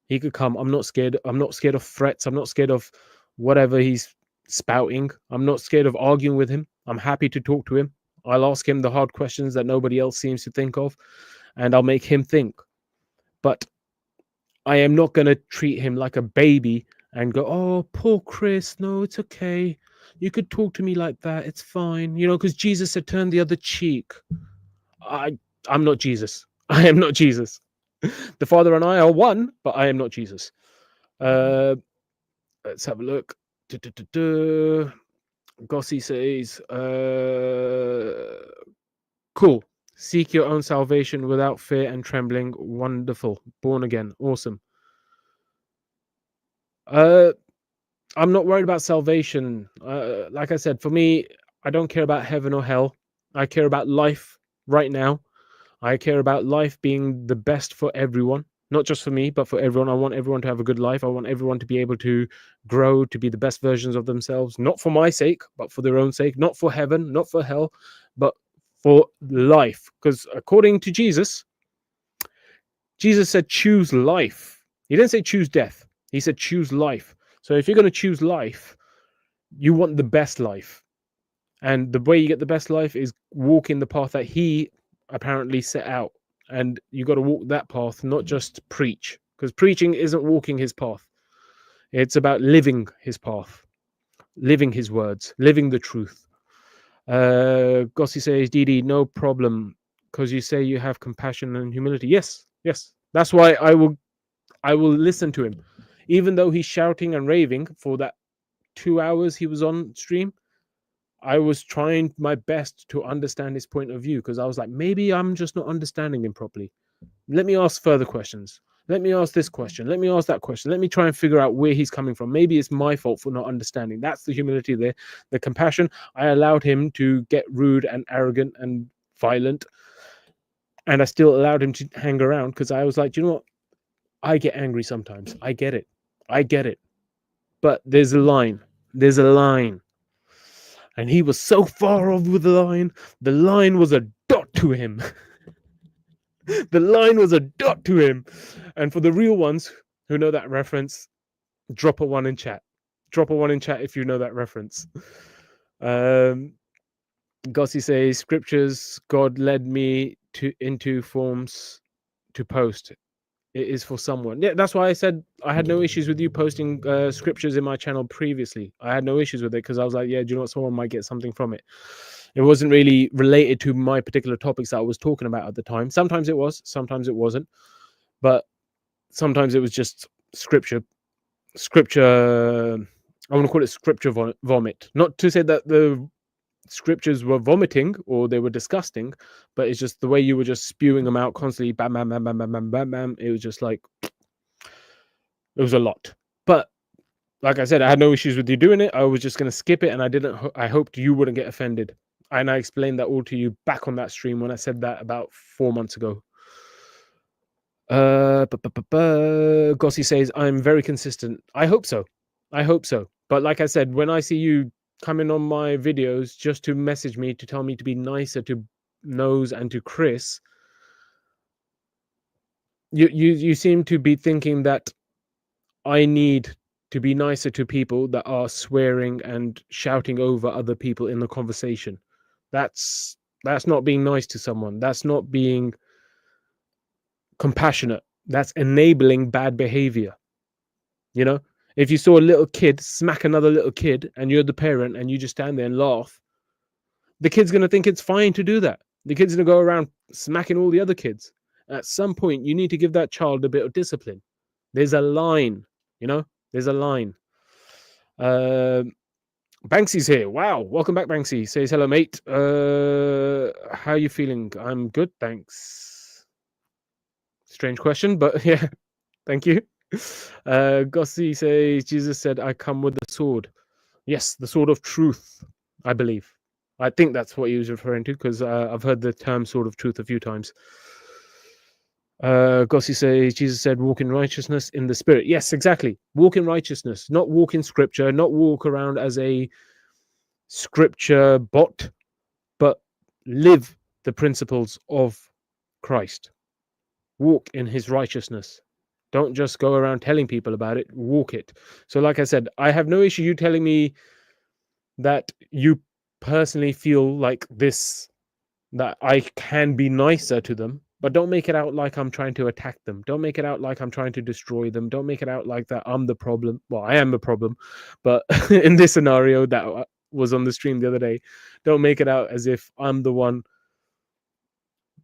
He could come. I'm not scared. I'm not scared of threats. I'm not scared of whatever he's spouting. I'm not scared of arguing with him. I'm happy to talk to him. I'll ask him the hard questions that nobody else seems to think of, and I'll make him think. But I am not going to treat him like a baby and go, oh, poor Chris. No, it's okay. You could talk to me like that. It's fine. You know, because Jesus said, turn the other cheek. I'm not Jesus. I am not Jesus. The Father and I are one, but I am not Jesus. Let's have a look. Gossi says, cool. Seek your own salvation without fear and trembling. Wonderful. Born again. Awesome. I'm not worried about salvation. Like I said, for me, I don't care about heaven or hell. I care about life right now. I care about life being the best for everyone, not just for me, but for everyone. I want everyone to have a good life. I want everyone to be able to grow, to be the best versions of themselves, not for my sake, but for their own sake, not for heaven, not for hell, but for life. Because according to Jesus, Jesus said, choose life. He didn't say choose death. He said, choose life. So if you're going to choose life, you want the best life. And the way you get the best life is walking the path that he apparently set out. And you got to walk that path, not just preach. Because preaching isn't walking his path. It's about living his path, living his words, living the truth. Gossi says, Didi, no problem. Because you say you have compassion and humility. Yes. That's why I will listen to him. Even though he's shouting and raving for that 2 hours he was on stream, I was trying my best to understand his point of view, because I was like, maybe I'm just not understanding him properly. Let me ask further questions. Let me ask this question. Let me ask that question. Let me try and figure out where he's coming from. Maybe it's my fault for not understanding. That's the humility there. The compassion. I allowed him to get rude and arrogant and violent, and I still allowed him to hang around because I was like, you know what? I get angry sometimes. I get it. But there's a line. And he was so far off with the line. The line was a dot to him. And for the real ones who know that reference, drop a 1 in chat. If you know that reference. Gossi says, scriptures, God led me into forms to post. It is for someone. Yeah, that's why I said I had no issues with you posting scriptures in my channel previously. I had no issues with it because I was like, yeah, do you know what? Someone might get something from it. It wasn't really related to my particular topics that I was talking about at the time. Sometimes it was, sometimes it wasn't. But sometimes it was just scripture. I want to call it scripture vomit. Not to say that the scriptures were vomiting or they were disgusting, but it's just the way you were just spewing them out constantly, bam, bam, bam, bam, bam, bam, bam, bam. It was just like, it was a lot. But like I said, I had no issues with you doing it. I was just going to skip it, and I hoped you wouldn't get offended. And I explained that all to you back on that stream when I said that about 4 months ago. Gossi says, I'm very consistent. I hope so. I hope so. But like I said, when I see you coming on my videos just to message me to tell me to be nicer to Nose and to Chris, you seem to be thinking that I need to be nicer to people that are swearing and shouting over other people in the conversation. That's not being nice to someone. That's not being compassionate. That's enabling bad behavior. You know, if you saw a little kid smack another little kid and you're the parent and you just stand there and laugh, the kid's going to think it's fine to do that. The kid's going to go around smacking all the other kids. At some point, you need to give that child a bit of discipline. There's a line, you know, there's a line. Banksy's here. Wow. Welcome back, Banksy. Says hello, mate. How are you feeling? I'm good, thanks. Strange question, but yeah, thank you. Gossi says, Jesus said, I come with the sword. Yes, the sword of truth, I believe. I think that's what he was referring to, because I've heard the term sword of truth a few times. Gossi says, Jesus said, walk in righteousness in the spirit. Yes, exactly. Walk in righteousness, not walk in scripture, not walk around as a scripture bot, but live the principles of Christ. Walk in his righteousness. Don't just go around telling people about it, walk it. So like I said, I have no issue you telling me that you personally feel like this, that I can be nicer to them, but don't make it out like I'm trying to attack them. Don't make it out like I'm trying to destroy them. Don't make it out like that I'm the problem. Well, I am the problem, but in this scenario that was on the stream the other day, don't make it out as if I'm the one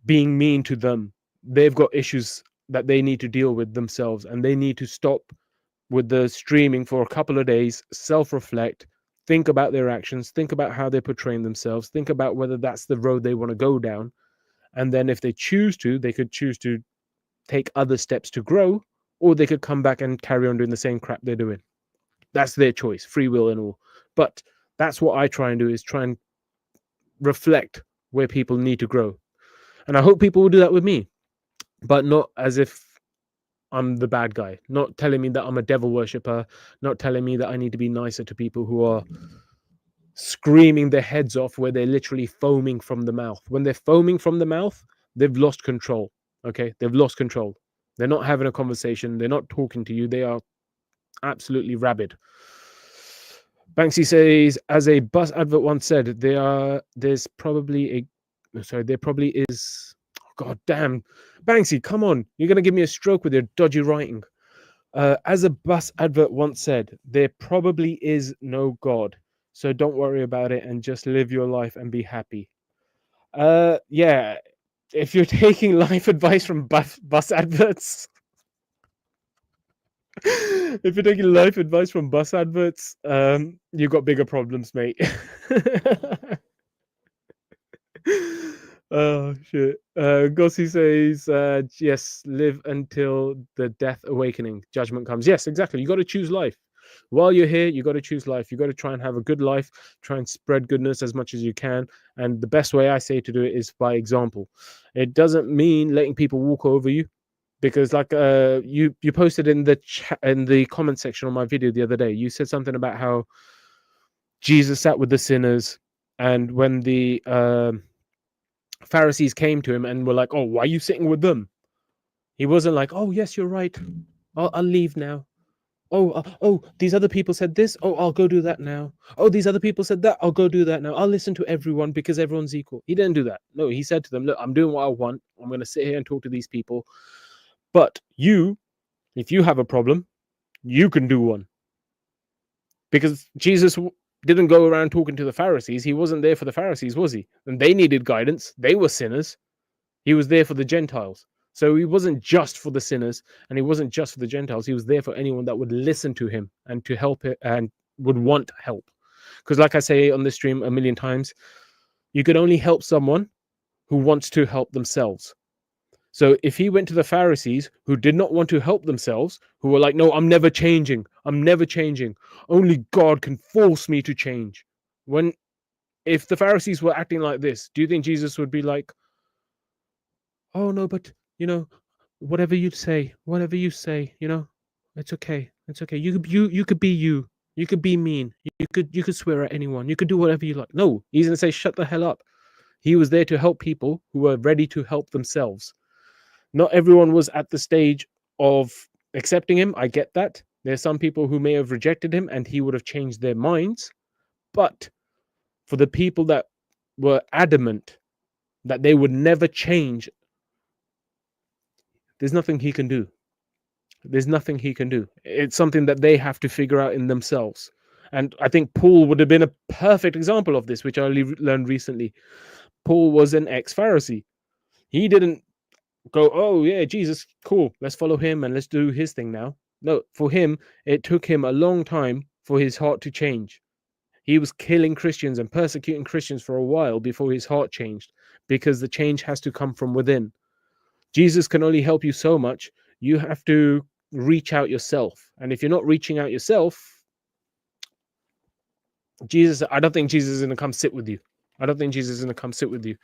being mean to them. They've got issues that they need to deal with themselves, and they need to stop with the streaming for a couple of days, self-reflect, think about their actions, think about how they're portraying themselves, think about whether that's the road they want to go down. And then if they choose to, they could choose to take other steps to grow, or they could come back and carry on doing the same crap they're doing. That's their choice, free will and all. But that's what I try and do, is try and reflect where people need to grow. And I hope people will do that with me, but not as if I'm the bad guy, not telling me that I'm a devil worshipper, not telling me that I need to be nicer to people who are screaming their heads off where they're literally foaming from the mouth. When they're foaming from the mouth, they've lost control. Okay, they've lost control. They're not having a conversation. They're not talking to you. They are absolutely rabid. Banksy says, as a bus advert once said, there probably is. Oh, God damn, Banksy, come on! You're gonna give me a stroke with your dodgy writing. As a bus advert once said, there probably is no God. So don't worry about it and just live your life and be happy. Yeah, if you're taking life advice from bus adverts, if you're taking life advice from bus adverts, you've got bigger problems, mate. Oh shit. Gossi says, yes, live until the death awakening, judgment comes. Yes, exactly. You got to choose life. While you're here, you got to choose life. You got to try and have a good life, try and spread goodness as much as you can. And the best way I say to do it is by example. It doesn't mean letting people walk over you, because like you posted in the comment section on my video the other day, you said something about how Jesus sat with the sinners, and when the Pharisees came to him and were like, oh, why are you sitting with them? He wasn't like, oh, yes, you're right. I'll leave now. Oh, these other people said this. Oh, I'll go do that now. Oh, these other people said that. I'll go do that now. I'll listen to everyone because everyone's equal. He didn't do that. No, he said to them, look, I'm doing what I want. I'm going to sit here and talk to these people. But you, if you have a problem, you can do one. Because Jesus didn't go around talking to the Pharisees. He wasn't there for the Pharisees, was he? And they needed guidance. They were sinners. He was there for the Gentiles. So he wasn't just for the sinners, and he wasn't just for the Gentiles. He was there for anyone that would listen to him and to help it and would want help. Because like I say on this stream a million times, you can only help someone who wants to help themselves. So if he went to the Pharisees who did not want to help themselves, who were like, no, I'm never changing. I'm never changing. Only God can force me to change. If the Pharisees were acting like this, do you think Jesus would be like, oh no, but whatever you say, it's okay. It's okay. You could be you. You could be mean. You could swear at anyone. You could do whatever you like. No, he's gonna say, shut the hell up. He was there to help people who were ready to help themselves. Not everyone was at the stage of accepting him. I get that. There's some people who may have rejected him and he would have changed their minds. But for the people that were adamant that they would never change, there's nothing he can do. There's nothing he can do. It's something that they have to figure out in themselves. And I think Paul would have been a perfect example of this, which I learned recently. Paul was an ex-Pharisee. He didn't go, oh yeah, Jesus, cool, let's follow him and let's do his thing now. No, for him, it took him a long time for his heart to change. He was killing Christians and persecuting Christians for a while before his heart changed, because the change has to come from within. Jesus can only help you so much. You have to reach out yourself. And if you're not reaching out yourself, I don't think Jesus is going to come sit with you. I don't think Jesus is going to come sit with you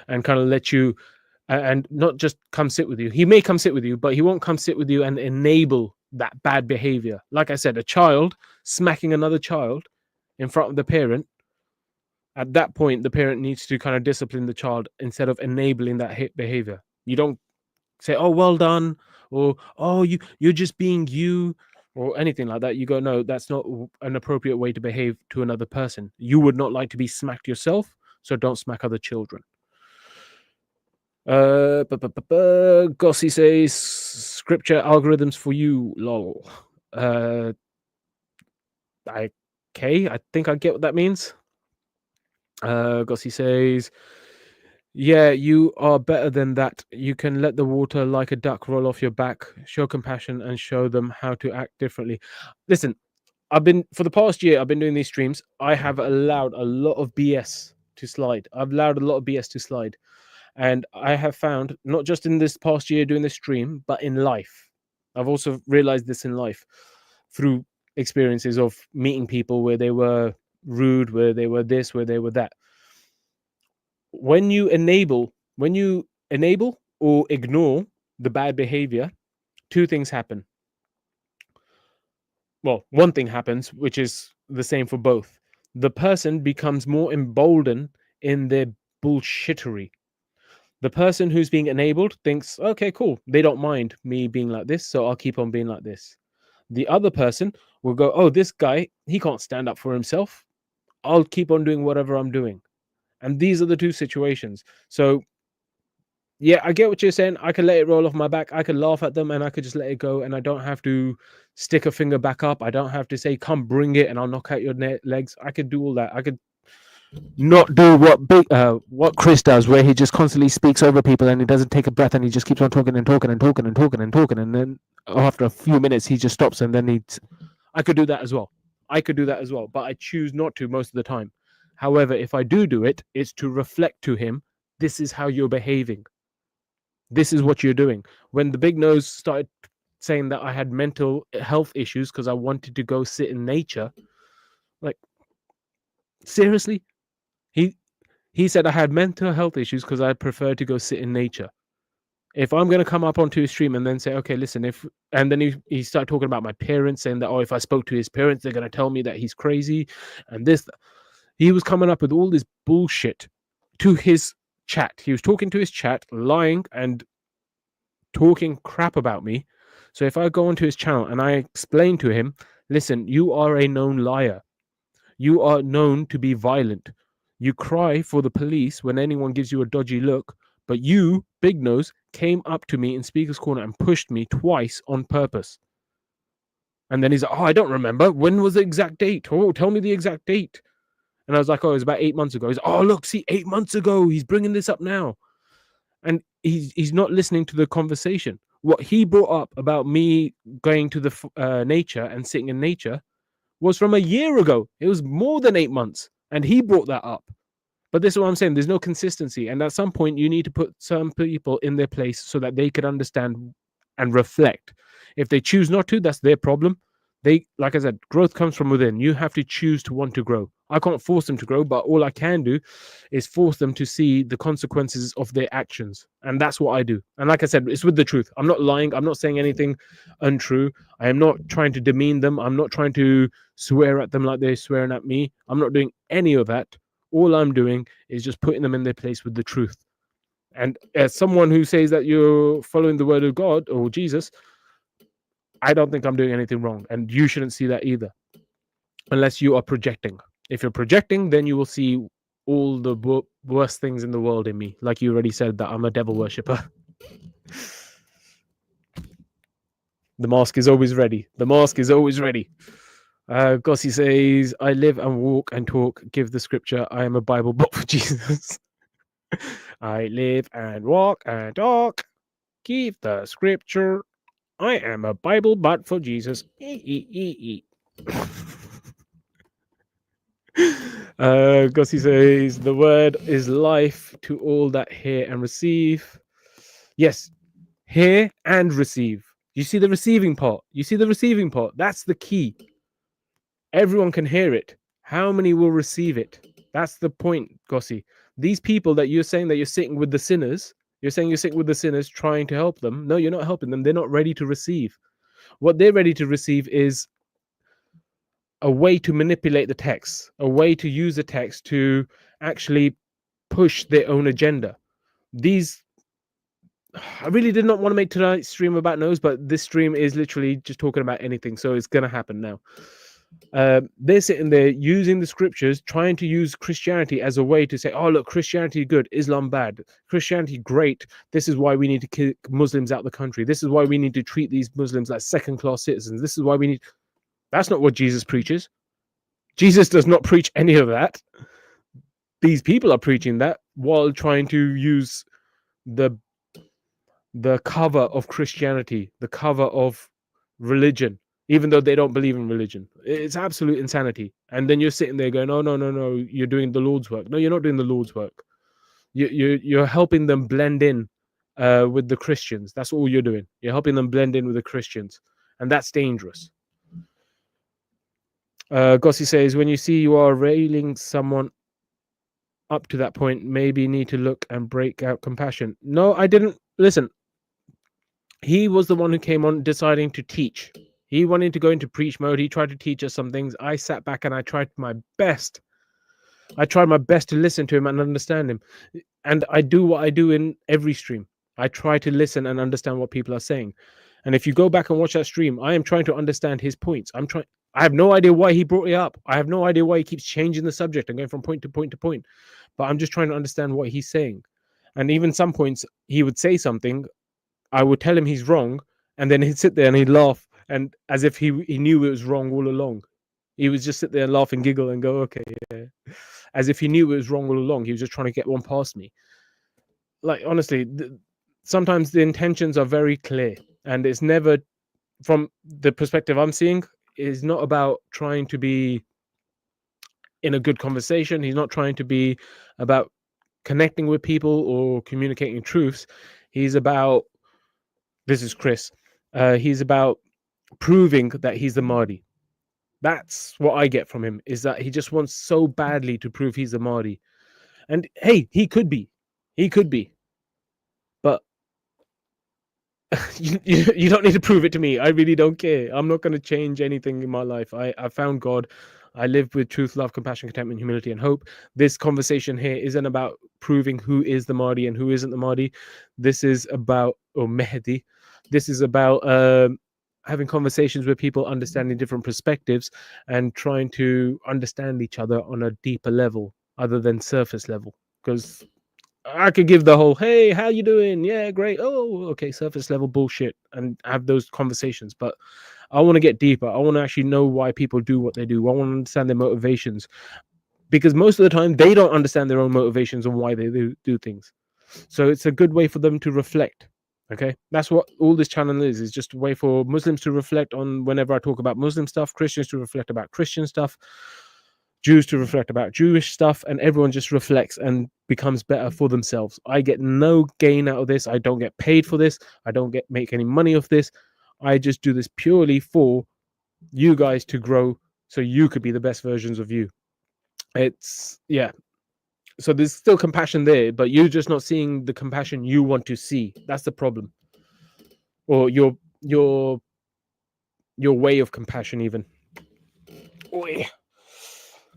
and kind of let you, and not just come sit with you. He may come sit with you, but he won't come sit with you and enable that bad behavior. Like I said, a child smacking another child in front of the parent, at that point, the parent needs to kind of discipline the child instead of enabling that behavior. You don't say, oh, well done, or oh, you're just being you, or anything like that. You go, no, that's not an appropriate way to behave to another person. You would not like to be smacked yourself, so don't smack other children. Gossi says, scripture algorithms for you, lol. Okay, I think I get what that means. Gossi says, yeah, you are better than that. You can let the water like a duck roll off your back, show compassion, and show them how to act differently. Listen, for the past year, I've been doing these streams. I have allowed a lot of BS to slide. And I have found, not just in this past year doing this stream, but in life. I've also realized this in life through experiences of meeting people where they were rude, where they were this, where they were that. When you enable or ignore the bad behavior, two things happen. Well, one thing happens, which is the same for both. The person becomes more emboldened in their bullshittery. The person who's being enabled thinks, okay, cool, they don't mind me being like this, so I'll keep on being like this. The other person will go, oh, this guy, he can't stand up for himself. I'll keep on doing whatever I'm doing. And these are the two situations. So, yeah, I get what you're saying. I can let it roll off my back. I can laugh at them and I could just let it go. And I don't have to stick a finger back up. I don't have to say, come bring it and I'll knock out your legs. I could do all that. I could not do what Chris does, where he just constantly speaks over people and he doesn't take a breath and he just keeps on talking and talking and talking and talking and talking. And then after a few minutes, he just stops and then I could do that as well. But I choose not to most of the time. However, if I do it, it's to reflect to him, this is how you're behaving. This is what you're doing. When the big nose started saying that I had mental health issues because I wanted to go sit in nature, like, seriously? He said I had mental health issues because I prefer to go sit in nature. If I'm going to come up onto his stream and then say, okay, listen, and then he started talking about my parents, saying that, oh, if I spoke to his parents, they're going to tell me that he's crazy and this. He was coming up with all this bullshit to his chat. He was talking to his chat, lying and talking crap about me. So if I go onto his channel and I explain to him, listen, you are a known liar. You are known to be violent. You cry for the police when anyone gives you a dodgy look, but you, Big Nose, came up to me in Speaker's Corner and pushed me twice on purpose. And then he's like, oh, I don't remember. When was the exact date? Oh, tell me the exact date. And I was like, oh, it was about 8 months ago. He's like, oh, look, see, 8 months ago. He's bringing this up now. And he's not listening to the conversation. What he brought up about me going to the nature and sitting in nature was from a year ago. It was more than 8 months, and he brought that up. But this is what I'm saying. There's no consistency, and at some point, you need to put some people in their place so that they can understand and reflect. If they choose not to, that's their problem. Like I said, growth comes from within. You have to choose to want to grow. I can't force them to grow, but all I can do is force them to see the consequences of their actions. And that's what I do. And like I said, it's with the truth. I'm not lying. I'm not saying anything untrue. I am not trying to demean them. I'm not trying to swear at them like they're swearing at me. I'm not doing any of that. All I'm doing is just putting them in their place with the truth. And as someone who says that you're following the word of God or Jesus, I don't think I'm doing anything wrong. And you shouldn't see that either, unless you are projecting. If you're projecting, then you will see all the worst things in the world in me. Like you already said, that I'm a devil worshipper. The mask is always ready. The mask is always ready. Gossi says, I live and walk and talk, give the scripture. I am a Bible bot for Jesus. I live and walk and talk, give the scripture. I am a Bible bot for Jesus. Gossi says, the word is life to all that hear and receive. Yes, hear and receive. You see the receiving part. You see the receiving part. That's the key. Everyone can hear it. How many will receive it? That's the point, Gossi. These people that you're saying that you're sitting with the sinners, you're saying you're sitting with the sinners trying to help them. No, you're not helping them. They're not ready to receive. What they're ready to receive is a way to manipulate the text, a way to use the text to actually push their own agenda. I really did not want to make tonight's stream about nose, but this stream is literally just talking about anything, so it's going to happen now. They're sitting there using the scriptures, trying to use Christianity as a way to say, oh, look, Christianity good, Islam bad, Christianity great. This is why we need to kick Muslims out of the country. This is why we need to treat these Muslims like second-class citizens. This is why we need... That's not what Jesus preaches. Jesus does not preach any of that. These people are preaching that while trying to use the cover of Christianity, the cover of religion, even though they don't believe in religion. It's absolute insanity. And then you're sitting there going, oh, no, you're doing the Lord's work. No, you're not doing the Lord's work. You're helping them blend in with the Christians. That's all you're doing. You're helping them blend in with the Christians. And that's dangerous. Gossi says, when you see you are railing someone up to that point, maybe you need to look and break out compassion. No, I didn't. Listen, he was the one who came on deciding to teach. He wanted to go into preach mode. He tried to teach us some things. I sat back and I tried my best. I tried my best to listen to him and understand him. And I do what I do in every stream. I try to listen and understand what people are saying. And if you go back and watch that stream, I am trying to understand his points. I have no idea why he brought it up. I have no idea why he keeps changing the subject and going from point to point to point. But I'm just trying to understand what he's saying. And even some points, he would say something. I would tell him he's wrong. And then he'd sit there and he'd laugh. And as if he knew it was wrong all along. He would just sit there and laugh and giggle and go, okay, yeah. As if he knew it was wrong all along. He was just trying to get one past me. Like, honestly, sometimes the intentions are very clear. And it's never, from the perspective I'm seeing, is not about trying to be in a good conversation. He's not trying to be about connecting with people or communicating truths. He's about, this is Chris, he's about proving that he's the Mahdi. That's what I get from him, is that he just wants so badly to prove he's the Mahdi. And hey, he could be. But you don't need to prove it to me. I really don't care. I'm not going to change anything in my life. I found God. I live with truth, love, compassion, contentment, humility, and hope. This conversation here isn't about proving who is the Mahdi and who isn't the Mahdi. This is about, or Mehdi. This is about having conversations with people, understanding different perspectives, and trying to understand each other on a deeper level other than surface level. Because I could give the whole, hey, how you doing? Yeah, great. Oh, okay, surface level bullshit, and have those conversations. But I want to get deeper. I want to actually know why people do what they do. I want to understand their motivations. Because most of the time, they don't understand their own motivations and why they do things. So it's a good way for them to reflect. Okay, that's what all this channel is just a way for Muslims to reflect on whenever I talk about Muslim stuff, Christians to reflect about Christian stuff, Jews to reflect about Jewish stuff, and everyone just reflects and becomes better for themselves. I get no gain out of this. I don't get paid for this. I don't make any money off this. I just do this purely for you guys to grow so you could be the best versions of you. It's, yeah. So there's still compassion there, but you're just not seeing the compassion you want to see. That's the problem. Or your way of compassion, even. Oi.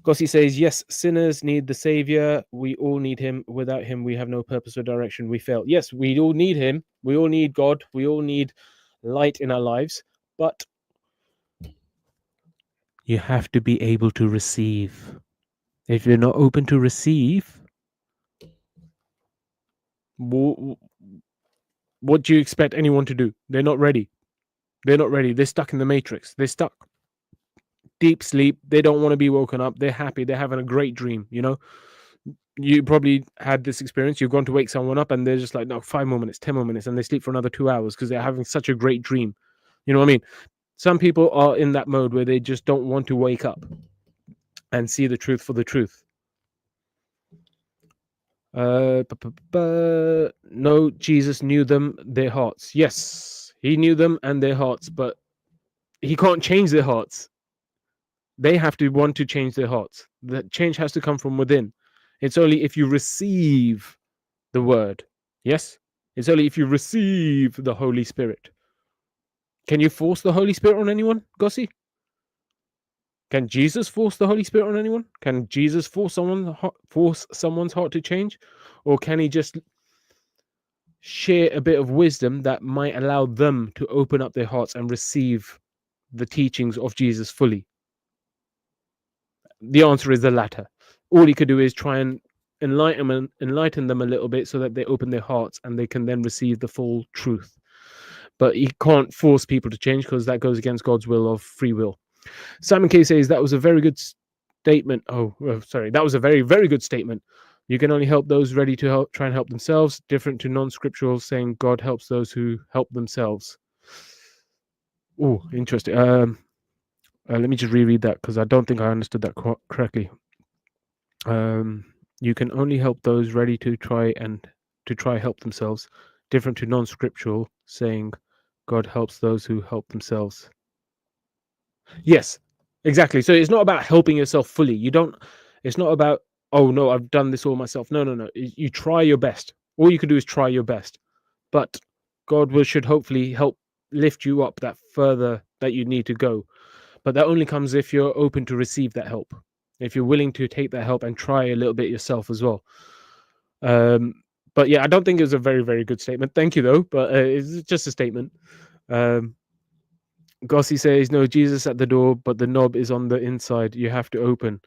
Gossi says, yes, sinners need the savior. We all need him. Without him, we have no purpose or direction. We fail. Yes, we all need him. We all need God. We all need light in our lives. But you have to be able to receive. If you're not open to receive, what do you expect anyone to do? They're not ready. They're not ready. They're stuck in the matrix. They're stuck. Deep sleep. They don't want to be woken up. They're happy. They're having a great dream. You know, you probably had this experience. You've gone to wake someone up and they're just like, no, 5 more minutes, 10 more minutes. And they sleep for another 2 hours because they're having such a great dream. You know what I mean? Some people are in that mode where they just don't want to wake up and see the truth for the truth. No, Jesus knew them, their hearts. Yes, he knew them and their hearts, but he can't change their hearts. They have to want to change their hearts. The change has to come from within. It's only if you receive the word. Yes, it's only if you receive the Holy Spirit. Can you force the Holy Spirit on anyone, Gossi? Can Jesus force the Holy Spirit on anyone? Can Jesus force someone's heart to change? Or can he just share a bit of wisdom that might allow them to open up their hearts and receive the teachings of Jesus fully? The answer is the latter. All he could do is try and enlighten them a little bit so that they open their hearts and they can then receive the full truth. But he can't force people to change because that goes against God's will of free will. Simon K says that was a very good statement. That was a very, very good statement. You can only help those ready to try and help themselves, different to non-scriptural saying God helps those who help themselves. Oh, interesting. Let me just reread that because I don't think I understood that correctly. You can only help those ready to try help themselves, different to non-scriptural saying God helps those who help themselves. Yes, exactly. So it's not about helping yourself fully. It's not about, oh no, I've done this all myself. No. You try your best. All you can do is try your best. But God should hopefully help lift you up that further that you need to go. But that only comes if you're open to receive that help. If you're willing to take that help and try a little bit yourself as well. But yeah, I don't think it was a very, very good statement. Thank you though, but it's just a statement. Gossi says, no, Jesus at the door, but the knob is on the inside. You have to open,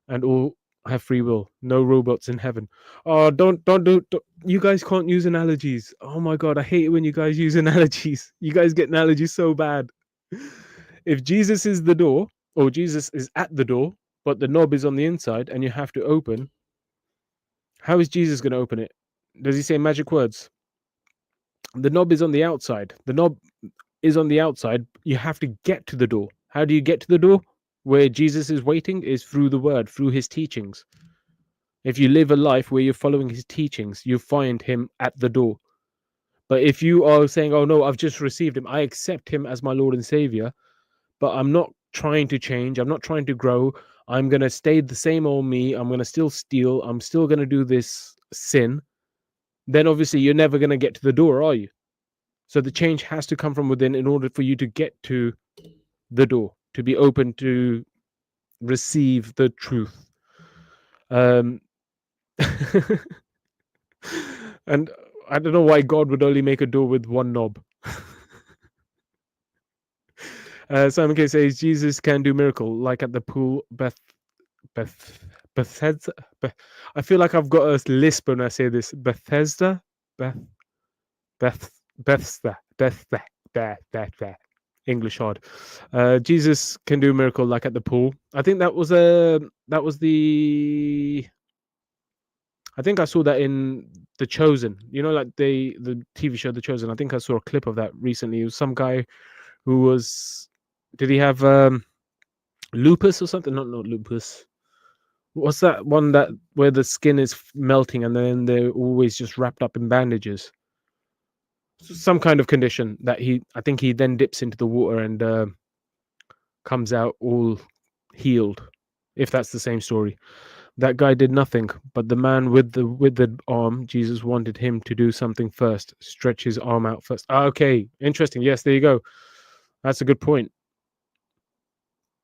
and all have free will. No robots in heaven. Oh, don't. You guys can't use analogies. Oh my God, I hate it when you guys use analogies. You guys get analogies so bad. If Jesus is the door, or Jesus is at the door, but the knob is on the inside, and you have to open, how is Jesus going to open it? Does he say magic words? The knob is on the outside. The knob is on the outside. You have to get to the door. How do you get to the door? Where Jesus is waiting is through the word, through his teachings. If you live a life where you're following his teachings, you find him at the door. But if you are saying, oh no, I've just received him, I accept him as my Lord and Savior, but I'm not trying to change, I'm not trying to grow, I'm going to stay the same old me, I'm going to still steal, I'm still going to do this sin, then obviously you're never going to get to the door, are you? So the change has to come from within in order for you to get to the door, to be open to receive the truth. And I don't know why God would only make a door with one knob. Simon K says Jesus can do miracle, like at the pool, Bethesda. I feel like I've got a lisp when I say this. Bethesda. English hard. Jesus can do a miracle like at the pool. I think that was I think I saw that in The Chosen. You know, like the TV show The Chosen. I think I saw a clip of that recently. It was some guy who was, did he have lupus or something? Not lupus. What's that one that where the skin is melting and then they're always just wrapped up in bandages? Some kind of condition that I think he then dips into the water and comes out all healed. If that's the same story, that guy did nothing, but the man with the arm, Jesus wanted him to do something first, stretch his arm out first. Okay, interesting. Yes, there you go. That's a good point.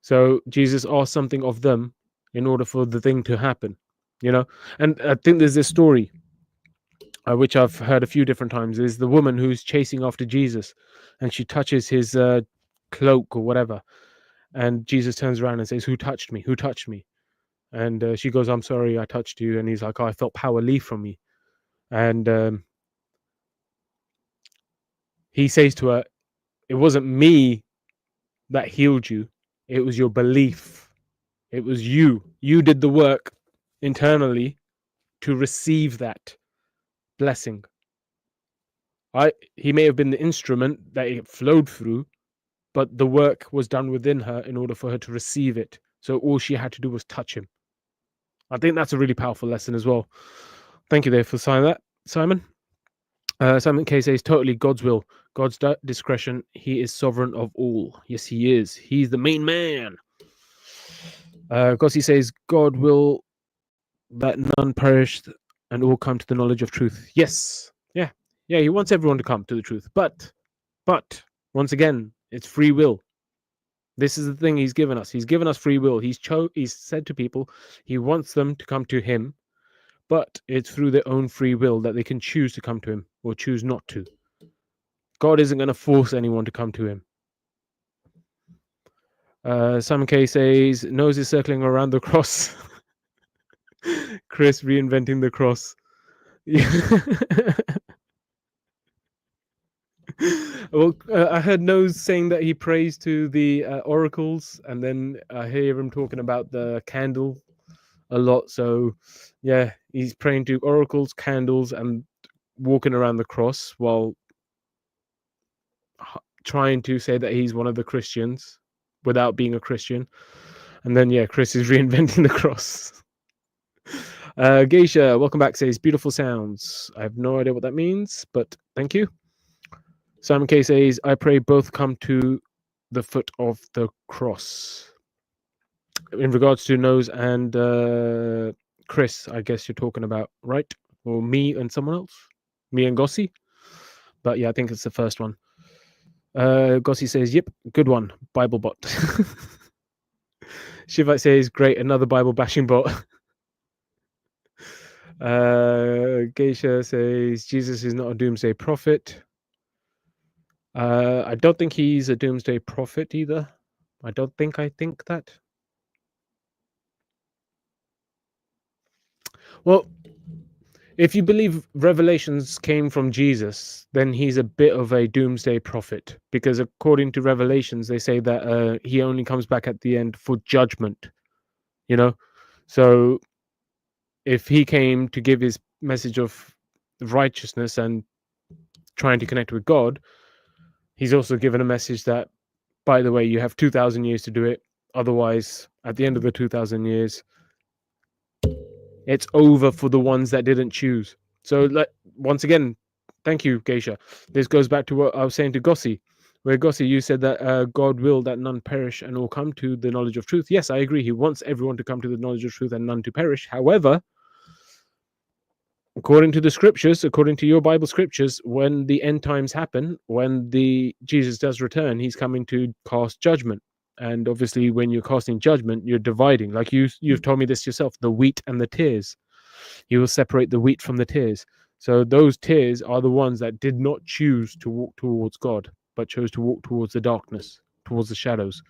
So Jesus asked something of them in order for the thing to happen, you know. And I think there's this story which I've heard a few different times, is the woman who's chasing after Jesus and she touches his cloak or whatever, and Jesus turns around and says, who touched me, who touched me? And she goes, I'm sorry, I touched you. And he's like, oh, I felt power leave from me. And he says to her, it wasn't me that healed you, it was your belief. It was you did the work internally to receive that blessing. He may have been the instrument that it flowed through, but the work was done within her in order for her to receive it. So all she had to do was touch him. I think that's a really powerful lesson as well. Thank you there for saying that, Simon. Simon K says, totally God's will, God's discretion. He is sovereign of all. Yes, he is. He's the main man. Gossi says, God will that none perish and all come to the knowledge of truth. Yes. Yeah, he wants everyone to come to the truth. But once again, it's free will. This is the thing he's given us. He's given us free will. He's said to people he wants them to come to him, but it's through their own free will that they can choose to come to him or choose not to. God isn't going to force anyone to come to him. Simon K says, nose is circling around the cross. Chris reinventing the cross. Well, I heard Nose saying that he prays to the oracles, and then I hear him talking about the candle a lot. So, yeah, he's praying to oracles, candles, and walking around the cross while trying to say that he's one of the Christians without being a Christian. And then, yeah, Chris is reinventing the cross. Geisha, welcome back, says beautiful sounds. I have no idea what that means, but thank you. Simon K says, I pray both come to the foot of the cross. In regards to Nose and Chris, I guess you're talking about, right? Or me and someone else? Me and Gossi? But yeah, I think it's the first one. Gossi says, yep, good one, Bible bot. Shivite says, great, another Bible bashing bot. Geisha says, Jesus is not a doomsday prophet. I don't think he's a doomsday prophet either. I think that. Well, if you believe revelations came from Jesus, then he's a bit of a doomsday prophet, because according to Revelations, they say that he only comes back at the end for judgment, you know? So if he came to give his message of righteousness and trying to connect with God, he's also given a message that, by the way, you have 2,000 years to do it. Otherwise, at the end of the 2,000 years, it's over for the ones that didn't choose. So, once again, thank you, Geisha. This goes back to what I was saying to Gossi, where Gossi, you said that God will that none perish and all come to the knowledge of truth. Yes, I agree. He wants everyone to come to the knowledge of truth and none to perish. However, according to the scriptures, according to your Bible scriptures, when the end times happen, when Jesus does return, he's coming to cast judgment. And obviously, when you're casting judgment, you're dividing. Like you've told me this yourself, the wheat and the tares. He will separate the wheat from the tares. So those tares are the ones that did not choose to walk towards God, but chose to walk towards the darkness, towards the shadows.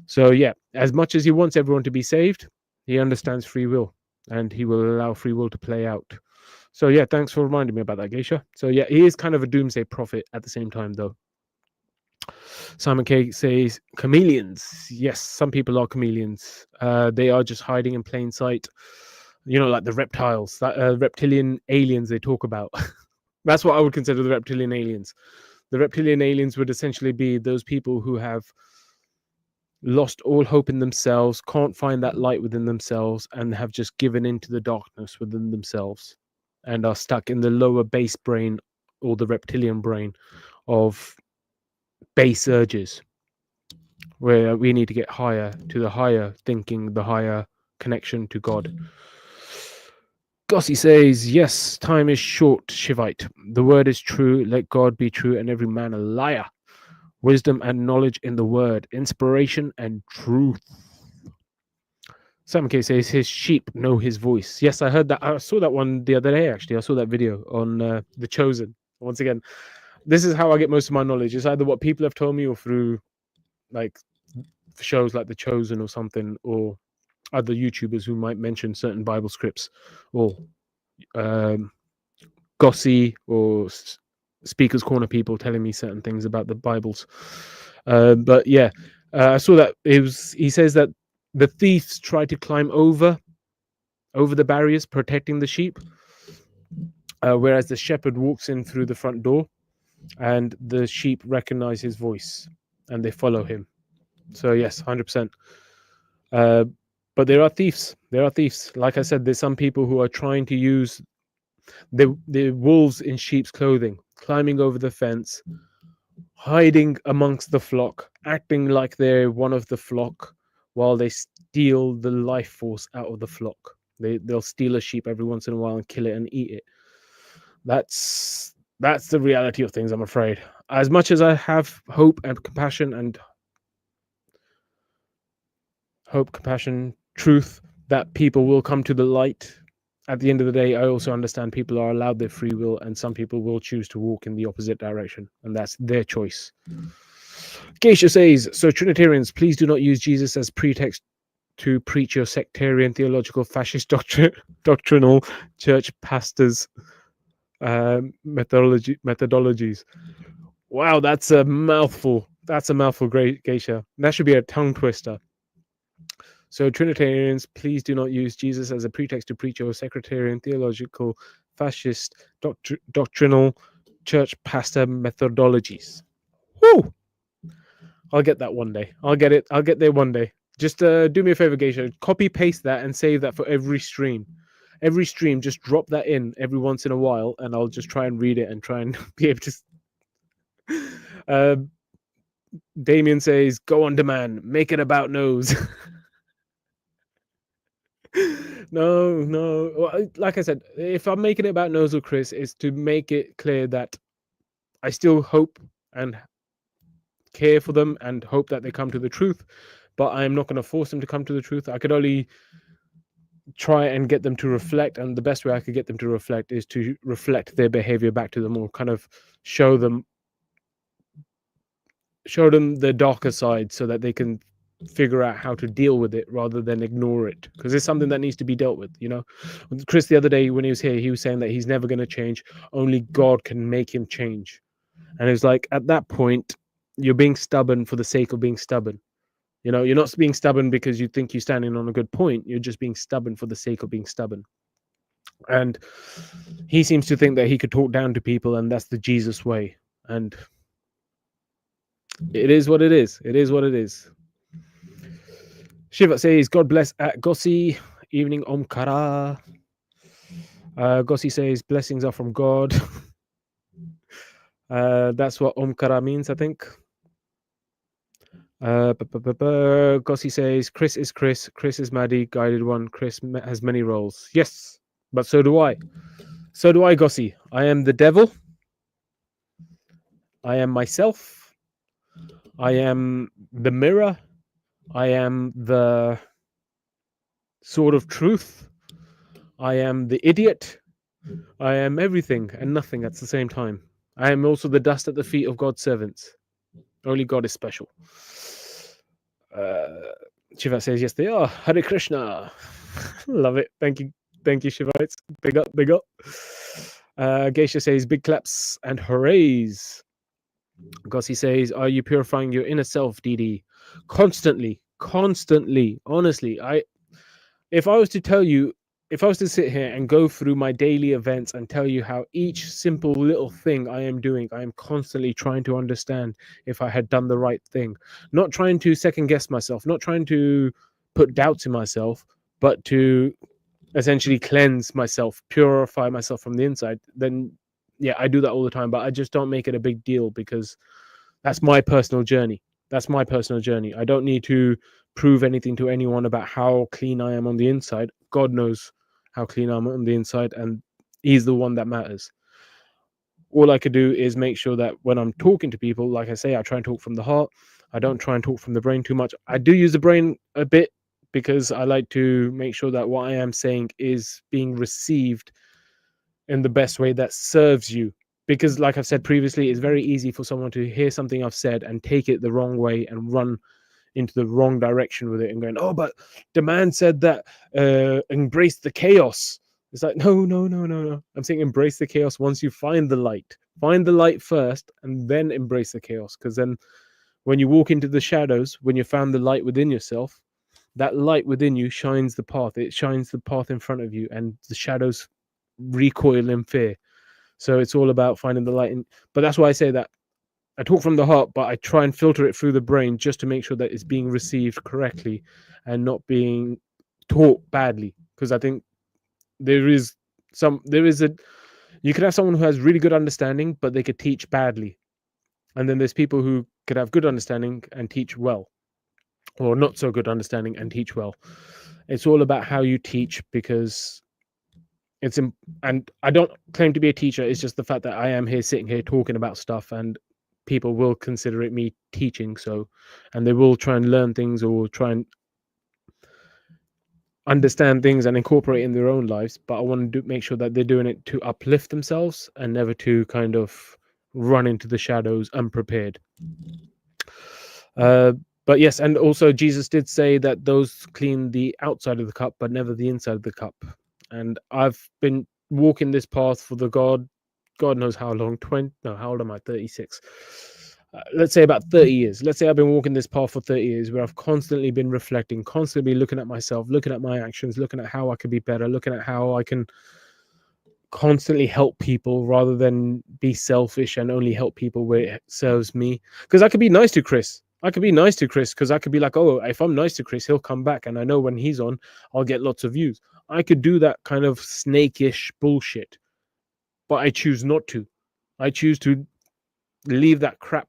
So yeah, as much as he wants everyone to be saved, he understands free will, and he will allow free will to play out. So yeah, thanks for reminding me about that, Geisha. So yeah, he is kind of a doomsday prophet at the same time, though. Simon K says, chameleons. Yes, some people are chameleons. They are just hiding in plain sight. You know, like the reptiles, that reptilian aliens they talk about. That's what I would consider the reptilian aliens. The reptilian aliens would essentially be those people who have lost all hope in themselves, can't find that light within themselves, and have just given into the darkness within themselves, and are stuck in the lower base brain or the reptilian brain of base urges, where we need to get higher to the higher thinking, the higher connection to God. Gossi says, yes, time is short, Shivite. The word is true, let God be true, and every man a liar. Wisdom and knowledge in the word, inspiration and truth. Sam K says, his sheep know his voice. Yes, I heard that. I saw that one the other day, actually. I saw that video on The Chosen. Once again, this is how I get most of my knowledge. It's either what people have told me or through like shows like The Chosen or something, or other YouTubers who might mention certain Bible scripts, or Gossi or Speaker's Corner people telling me certain things about the Bibles. But yeah, I saw that he says that the thieves try to climb over the barriers protecting the sheep, whereas the shepherd walks in through the front door, and the sheep recognize his voice and they follow him. So yes, 100%. But there are thieves. Like I said, there's some people who are trying to use the wolves in sheep's clothing, climbing over the fence, hiding amongst the flock, acting like they're one of the flock, while they steal the life force out of the flock. They'll steal a sheep every once in a while and kill it and eat it. That's the reality of things, I'm afraid. As much as I have hope and compassion, truth, that people will come to the light, at the end of the day, I also understand people are allowed their free will, and some people will choose to walk in the opposite direction, and that's their choice. Geisha says, so Trinitarians, please do not use Jesus as pretext to preach your sectarian, theological, fascist doctrinal church pastors methodologies. Wow, that's a mouthful. Geisha. That should be a tongue twister. So Trinitarians, please do not use Jesus as a pretext to preach your sectarian, theological, fascist, doctrinal church pastor methodologies. Woo! I'll get that one day. I'll get it. I'll get there one day. Just do me a favor, Geisha. Copy paste that and save that for every stream. Every stream, just drop that in every once in a while, and I'll just try and read it and try and be able to. Damien says, "Go on demand. Make it about nose." No. Well, like I said, if I'm making it about nose or Chris, it's to make it clear that I still hope and care for them and hope that they come to the truth, but I'm not going to force them to come to the truth. I could only try and get them to reflect, and the best way I could get them to reflect is to reflect their behavior back to them, or kind of show them the darker side so that they can figure out how to deal with it rather than ignore it, because it's something that needs to be dealt with. Chris, the other day when he was here, he was saying that he's never going to change, only God can make him change. And it's like, at that point, you're being stubborn for the sake of being stubborn. You're not being stubborn because you think you're standing on a good point. You're just being stubborn for the sake of being stubborn. And he seems to think that he could talk down to people, and that's the Jesus way. And it is what it is. It is what it is. Shiva says, God bless at Gossi. Evening Omkara. Gossi says, blessings are from God. That's what Omkara means, I think. Gossi says, Chris is Chris. Chris is Maddie, guided one. Chris has many roles. Yes, but so do I. So do I, Gossi. I am the devil. I am myself. I am the mirror. I am the sword of truth. I am the idiot. I am everything and nothing at the same time. I am also the dust at the feet of God's servants. Only God is special. Shiva says, yes, they are. Hare Krishna. Love it. Thank you, Shivites. Big up. Geisha says, big claps and hoorays. Gossi says, are you purifying your inner self, DD? Constantly. Honestly, if I was to tell you if I was to sit here and go through my daily events and tell you how each simple little thing I am doing, I am constantly trying to understand if I had done the right thing, not trying to second guess myself, not trying to put doubts in myself, but to essentially cleanse myself, purify myself from the inside, then yeah, I do that all the time, but I just don't make it a big deal because that's my personal journey. That's my personal journey. I don't need to prove anything to anyone about how clean I am on the inside. God knows how clean I'm on the inside, and He's the one that matters. All I could do is make sure that when I'm talking to people, like I say, I try and talk from the heart. I don't try and talk from the brain too much. I do use the brain a bit because I like to make sure that what I am saying is being received in the best way that serves you. Because, like I've said previously, it's very easy for someone to hear something I've said and take it the wrong way and run into the wrong direction with it and going, oh, but the man said that embrace the chaos. It's like, no. I'm saying embrace the chaos once you find the light. Find the light first and then embrace the chaos. Because then when you walk into the shadows, when you found the light within yourself, that light within you shines the path. It shines the path in front of you, and the shadows recoil in fear. So it's all about finding the light. But that's why I say that I talk from the heart, but I try and filter it through the brain just to make sure that it's being received correctly and not being taught badly. Because I think you could have someone who has really good understanding, but they could teach badly. And then there's people who could have good understanding and teach well, or not so good understanding and teach well. It's all about how you teach, because and I don't claim to be a teacher. It's just the fact that I am here sitting here talking about stuff, and people will consider it me teaching. So, and they will try and learn things or try and understand things and incorporate in their own lives. But I want to make sure that they're doing it to uplift themselves and never to kind of run into the shadows unprepared. But yes, and also Jesus did say that those clean the outside of the cup, but never the inside of the cup. And I've been walking this path for God knows how long. How old am I? 36. Let's say about 30 years. Let's say I've been walking this path for 30 years, where I've constantly been reflecting, constantly looking at myself, looking at my actions, looking at how I could be better, looking at how I can constantly help people rather than be selfish and only help people where it serves me. Because I could be nice to Chris. Because I could be like, oh, if I'm nice to Chris, he'll come back. And I know when he's on, I'll get lots of views. I could do that kind of snakish bullshit, but I choose not to. I choose to leave that crap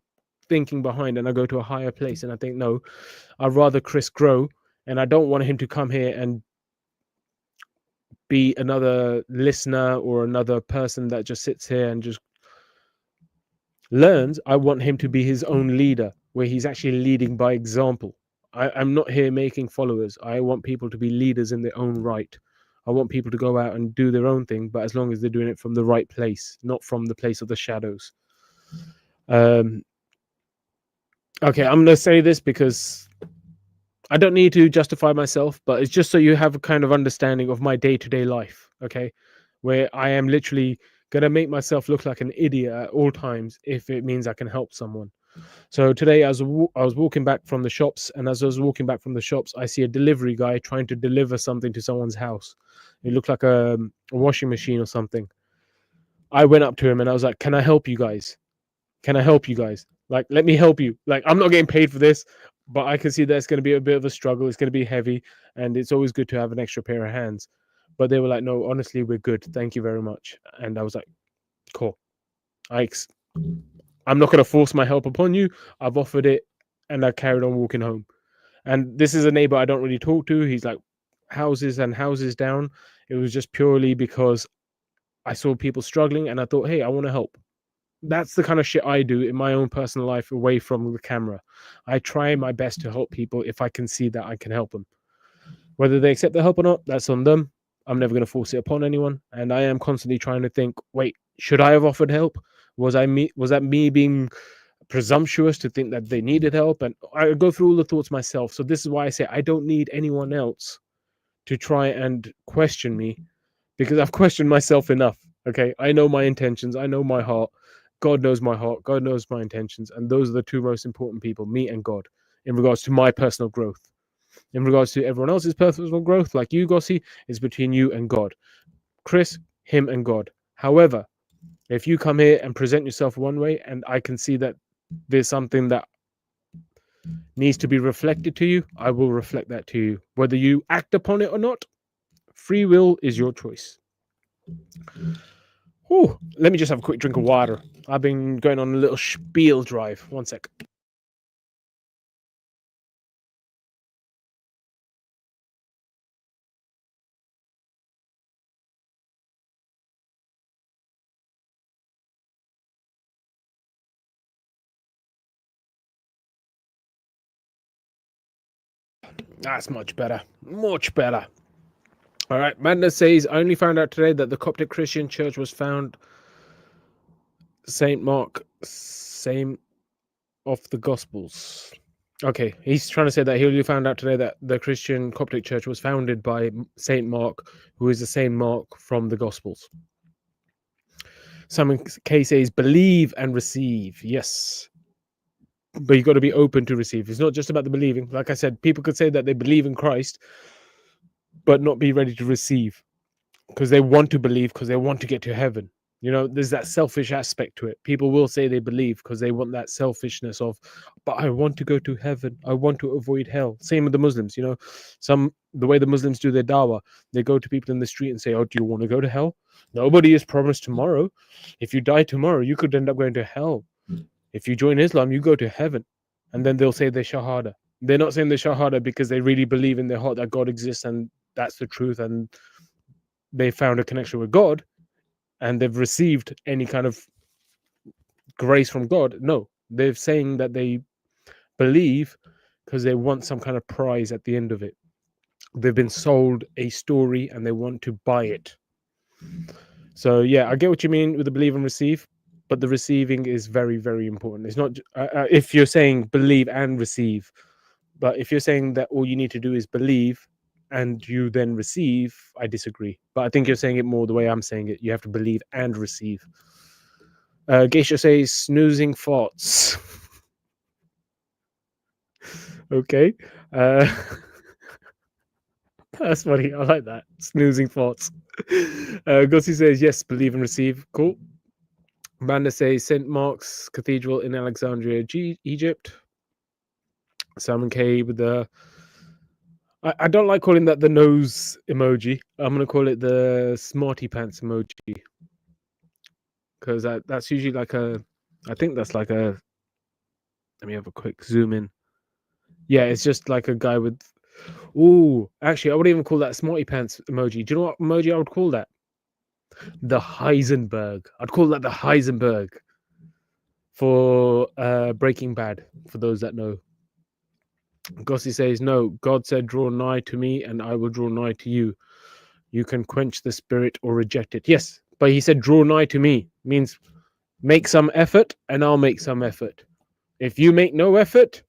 thinking behind, and I go to a higher place. And I think, no, I'd rather Chris grow, and I don't want him to come here and be another listener or another person that just sits here and just learns. I want him to be his own leader, where he's actually leading by example. I'm not here making followers. I want people to be leaders in their own right. I want people to go out and do their own thing, but as long as they're doing it from the right place, not from the place of the shadows. Okay, I'm going to say this because I don't need to justify myself, but it's just so you have a kind of understanding of my day-to-day life, okay? Where I am literally going to make myself look like an idiot at all times if it means I can help someone. So today I was walking back from the shops, and as I was walking back from the shops, I see a delivery guy trying to deliver something to someone's house. It looked like a washing machine or something. I went up to him and I was like, can I help you guys? Can I help you guys? Like, let me help you. Like, I'm not getting paid for this, but I can see that it's going to be a bit of a struggle. It's going to be heavy, and it's always good to have an extra pair of hands. But they were like, no, honestly, we're good. Thank you very much. And I was like, cool. I'm not going to force my help upon you. I've offered it, and I carried on walking home. And this is a neighbor I don't really talk to. He's like houses and houses down. It was just purely because I saw people struggling, and I thought, hey, I want to help. That's the kind of shit I do in my own personal life away from the camera. I try my best to help people if I can see that I can help them. Whether they accept the help or not, that's on them. I'm never going to force it upon anyone. And I am constantly trying to think, wait, should I have offered help? Was that me being presumptuous to think that they needed help? And I go through all the thoughts myself. So this is why I say I don't need anyone else to try and question me, because I've questioned myself enough. Okay, I know my intentions. I know my heart. God knows my heart. God knows my intentions. And those are the two most important people, me and God, in regards to my personal growth. In regards to everyone else's personal growth, like you, Gossi, it's between you and God. Chris, him and God. However, if you come here and present yourself one way, and I can see that there's something that needs to be reflected to you, I will reflect that to you. Whether you act upon it or not, free will is your choice. Whew, let me just have a quick drink of water. I've been going on a little spiel drive. One sec. That's much better. Much better. All right. Madness says, I only found out today that the Coptic Christian church was found St. Mark, same of the Gospels. Okay. He's trying to say that he only found out today that the Christian Coptic church was founded by St. Mark, who is the same Mark from the Gospels. Simon K says, believe and receive. Yes. But you got to be open to receive. It's not just about the believing. Like I said, people could say that they believe in Christ, but not be ready to receive because they want to believe because they want to get to heaven. You know, there's that selfish aspect to it. People will say they believe because they want that selfishness of, but I want to go to heaven. I want to avoid hell. Same with the Muslims, you know, the way the Muslims do their dawah, they go to people in the street and say, oh, do you want to go to hell? Nobody is promised tomorrow. If you die tomorrow, you could end up going to hell. If you join Islam, you go to heaven. And then they'll say their shahada. They're not saying their shahada because they really believe in their heart that God exists and that's the truth. And they found a connection with God and they've received any kind of grace from God. No, they're saying that they believe because they want some kind of prize at the end of it. They've been sold a story and they want to buy it. So yeah, I get what you mean with the believe and receive, but the receiving is very, very important. It's not if you're saying believe and receive, but if you're saying that all you need to do is believe and you then receive, I disagree. But I think you're saying it more the way I'm saying it. You have to believe and receive. Geisha says snoozing thoughts. Okay. That's funny. I like that. Snoozing thoughts. Gossi says yes, believe and receive. Cool. Amanda says St. Mark's Cathedral in Alexandria, Egypt. Salmon K with the... I don't like calling that the nose emoji. I'm going to call it the smarty pants emoji. Because that's usually like a... I think that's like a... Let me have a quick zoom in. Yeah, it's just like a guy with... Ooh, actually, I wouldn't even call that smarty pants emoji. Do you know what emoji I would call that? The Heisenberg. I'd call that the Heisenberg for Breaking Bad, for those that know. Gossi says, no, God said, draw nigh to me and I will draw nigh to you. You can quench the spirit or reject it. Yes, but he said, draw nigh to me. Means make some effort and I'll make some effort. If you make no effort,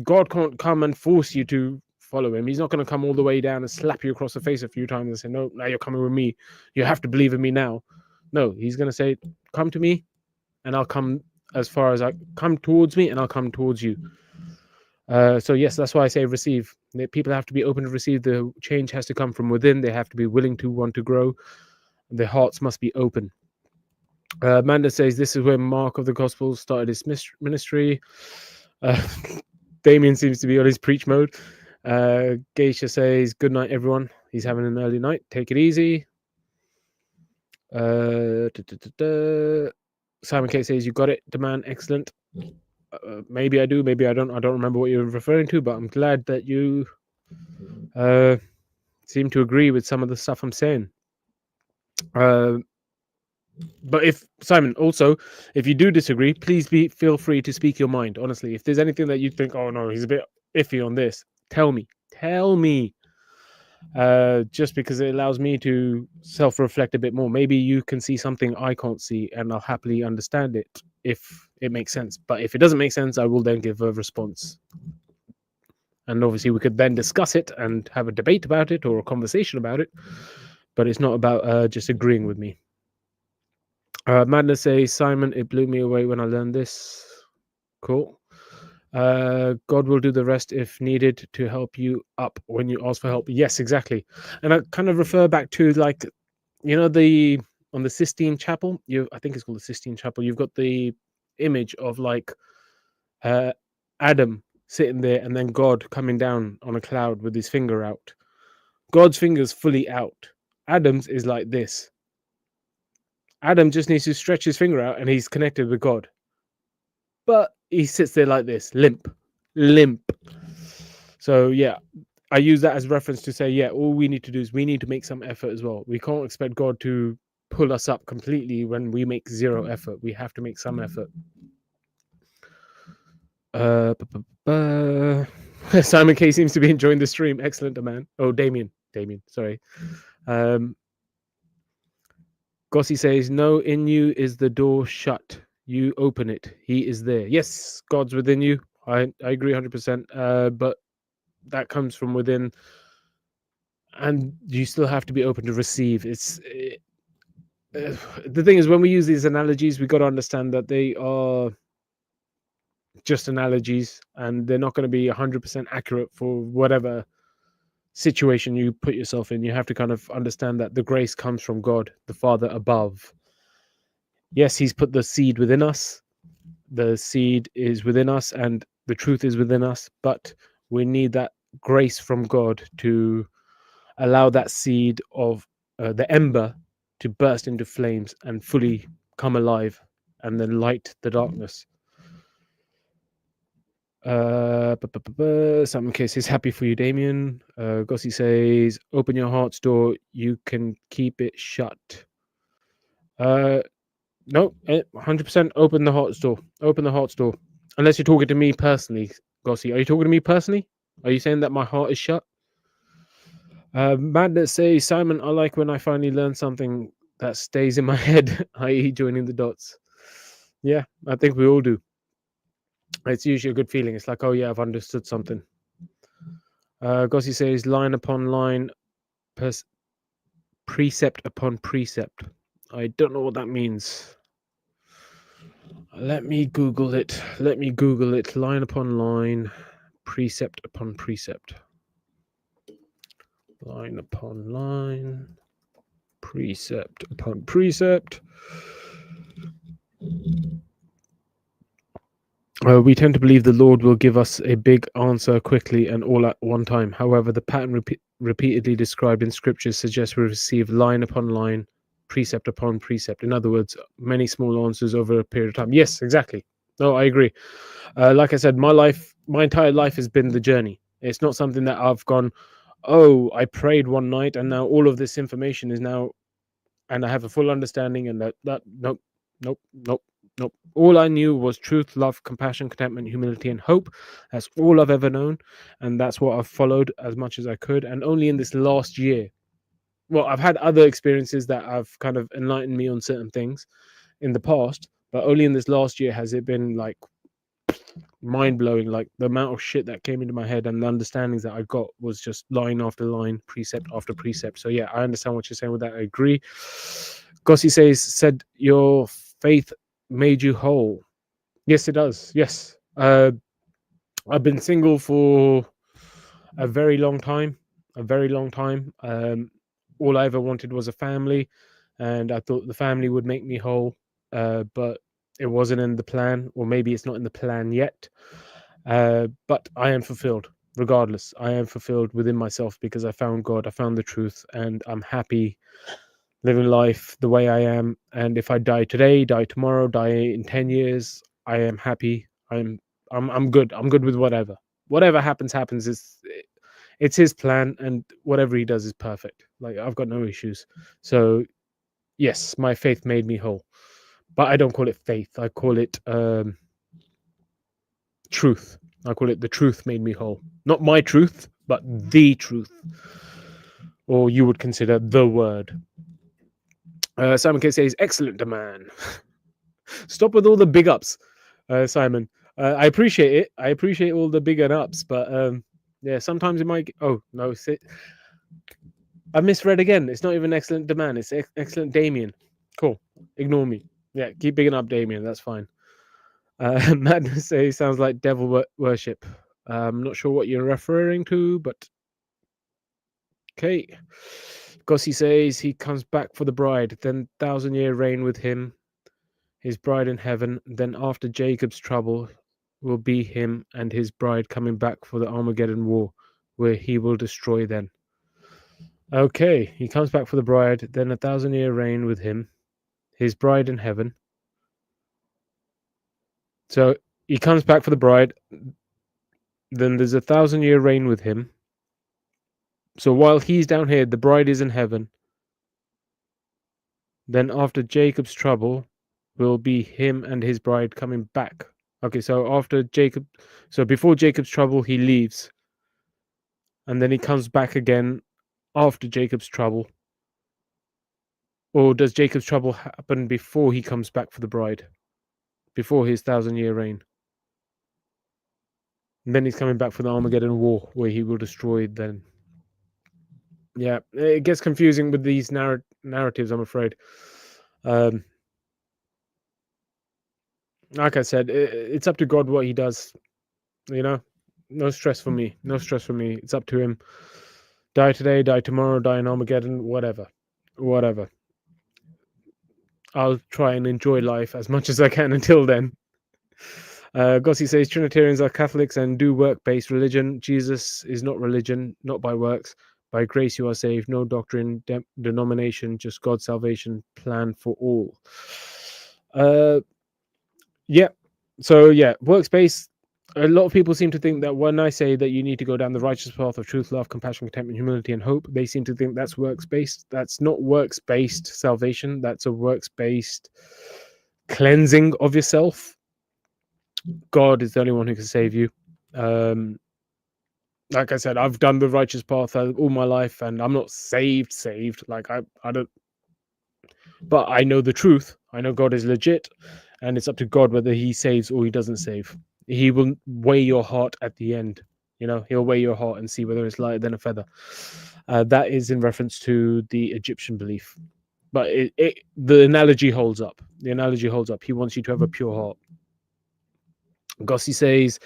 God can't come and force you to follow him. He's not going to come all the way down and slap you across the face a few times and say, no, now you're coming with me. You have to believe in me now. No, he's going to say, come to me and I'll come as far as I come towards me and I'll come towards you. So yes, that's why I say receive. People have to be open to receive. The change has to come from within. They have to be willing to want to grow. Their hearts must be open. Amanda says this is where Mark of the Gospels started his ministry. Damien seems to be on his preach mode. Geisha says good night, everyone. He's having an early night. Take it easy. Simon K says you got it, Demand. Excellent. Maybe I do, maybe I don't. I don't remember what you're referring to, but I'm glad that you seem to agree with some of the stuff I'm saying. But if Simon, also, if you do disagree, please feel free to speak your mind. Honestly, if there's anything that you think, oh no, he's a bit iffy on this, tell me. Just because it allows me to self-reflect a bit more. Maybe you can see something I can't see, and I'll happily understand it if it makes sense. But if it doesn't make sense, I will then give a response. And obviously, we could then discuss it and have a debate about it or a conversation about it. But it's not about just agreeing with me. Madness says, Simon, it blew me away when I learned this. Cool. God will do the rest if needed to help you up when you ask for help. Yes, exactly. And I kind of refer back to, like, the on the Sistine Chapel. I think it's called the Sistine Chapel. You've got the image of, like, Adam sitting there, and then God coming down on a cloud with his finger out. God's finger's fully out. Adam's is like this. Adam just needs to stretch his finger out, and he's connected with God. But he sits there like this, limp. So yeah, I use that as reference to say, yeah, all we need to do is we need to make some effort as well. We can't expect God to pull us up completely when we make zero effort. We have to make some effort. Simon K seems to be enjoying the stream. Excellent, man. Oh, Damien, sorry. Gossi says, no, in you is the door shut. You open it. He is there. Yes, God's within you. I agree 100%. But that comes from within, and you still have to be open to receive. The thing is, when we use these analogies, we got to understand that they are just analogies, and they're not going to be 100% accurate for whatever situation you put yourself in. You have to kind of understand that the grace comes from God, the Father above. Yes, he's put the seed within us. The seed is within us, and the truth is within us, but we need that grace from God to allow that seed of the ember to burst into flames and fully come alive, and then light the darkness. Simon K says, happy for you, Damien. Gossi says, open your heart's door. You can keep it shut. No, 100% open the heart's door. Open the heart's door. Unless you're talking to me personally, Gossi. Are you talking to me personally? Are you saying that my heart is shut? Madness says, Simon, I like when I finally learn something that stays in my head, i.e. joining the dots. Yeah, I think we all do. It's usually a good feeling. It's like, oh yeah, I've understood something. Gossi says, line upon line, precept upon precept. I don't know what that means. Let me Google it. Line upon line, precept upon precept. Line upon line, precept upon precept. We tend to believe the Lord will give us a big answer quickly and all at one time. However, the pattern repeatedly described in scriptures suggests we receive line upon line, precept upon precept. In other words, many small answers over a period of time. Yes, exactly. No, I agree. Like I said, my entire life has been the journey. It's not something that I've gone, oh, I prayed one night and now all of this information is now, and I have a full understanding, and nope. All I knew was truth, love, compassion, contentment, humility, and hope. That's all I've ever known, and that's what I've followed as much as I could. And only in this last year, well, I've had other experiences that have kind of enlightened me on certain things in the past, but only in this last year has it been like mind-blowing. Like the amount of shit that came into my head and the understandings that I got was just line after line, precept after precept. So yeah, I understand what you're saying with that. I agree. Gossi said your faith made you whole. Yes, it does. Yes. I've been single for a very long time. All I ever wanted was a family, and I thought the family would make me whole, but it wasn't in the plan, or maybe it's not in the plan yet. But I am fulfilled regardless. I am fulfilled within myself because I found God, I found the truth, and I'm happy living life the way I am. And if I die today, die tomorrow, die in 10 years, I am happy. I'm good. I'm good with whatever. Whatever happens. It's his plan, and whatever he does is perfect. Like, I've got no issues. So yes, my faith made me whole. But I don't call it faith. I call it truth. I call it the truth made me whole. Not my truth, but the truth. Or you would consider the word. Simon K says, excellent, man. Stop with all the big ups, Simon. I appreciate it. I appreciate all the big and ups, but yeah, sometimes it might. Oh no, I misread again. It's not even excellent demand. It's excellent Damien. Cool. Ignore me. Yeah, keep bigging up Damien. That's fine. Madness says sounds like devil worship. I'm not sure what you're referring to, but okay. Gossi says he comes back for the bride, then 1,000-year reign with him, his bride in heaven. Then after Jacob's trouble will be him and his bride coming back for the Armageddon war, where he will destroy them. Okay, he comes back for the bride, then 1,000-year reign with him, his bride in heaven. So he comes back for the bride, then there's 1,000-year reign with him. So while he's down here, the bride is in heaven. Then after Jacob's trouble will be him and his bride coming back. Okay, so before Jacob's trouble, he leaves. And then he comes back again after Jacob's trouble. Or does Jacob's trouble happen before he comes back for the bride? Before his 1,000-year reign? And then he's coming back for the Armageddon war, where he will destroy them. Yeah, it gets confusing with these narratives, I'm afraid. Like I said, it's up to God what he does. No stress for me. No stress for me. It's up to him. Die today, die tomorrow, die in Armageddon, whatever. I'll try and enjoy life as much as I can until then. Gossi says Trinitarians are Catholics and do work-based religion. Jesus is not religion, not by works. By grace you are saved. No doctrine, denomination, just God's salvation plan for all. Yeah. So yeah, works-based. A lot of people seem to think that when I say that you need to go down the righteous path of truth, love, compassion, contentment, humility, and hope, they seem to think that's works-based. That's not works-based salvation. That's a works-based cleansing of yourself. God is the only one who can save you. Like I said, I've done the righteous path all my life, and I'm not saved. Like I don't. But I know the truth. I know God is legit, and it's up to God whether He saves or He doesn't save. He will weigh your heart at the end. He'll weigh your heart and see whether it's lighter than a feather. That is in reference to the Egyptian belief. But the analogy holds up. The analogy holds up. He wants you to have a pure heart. Gossi says,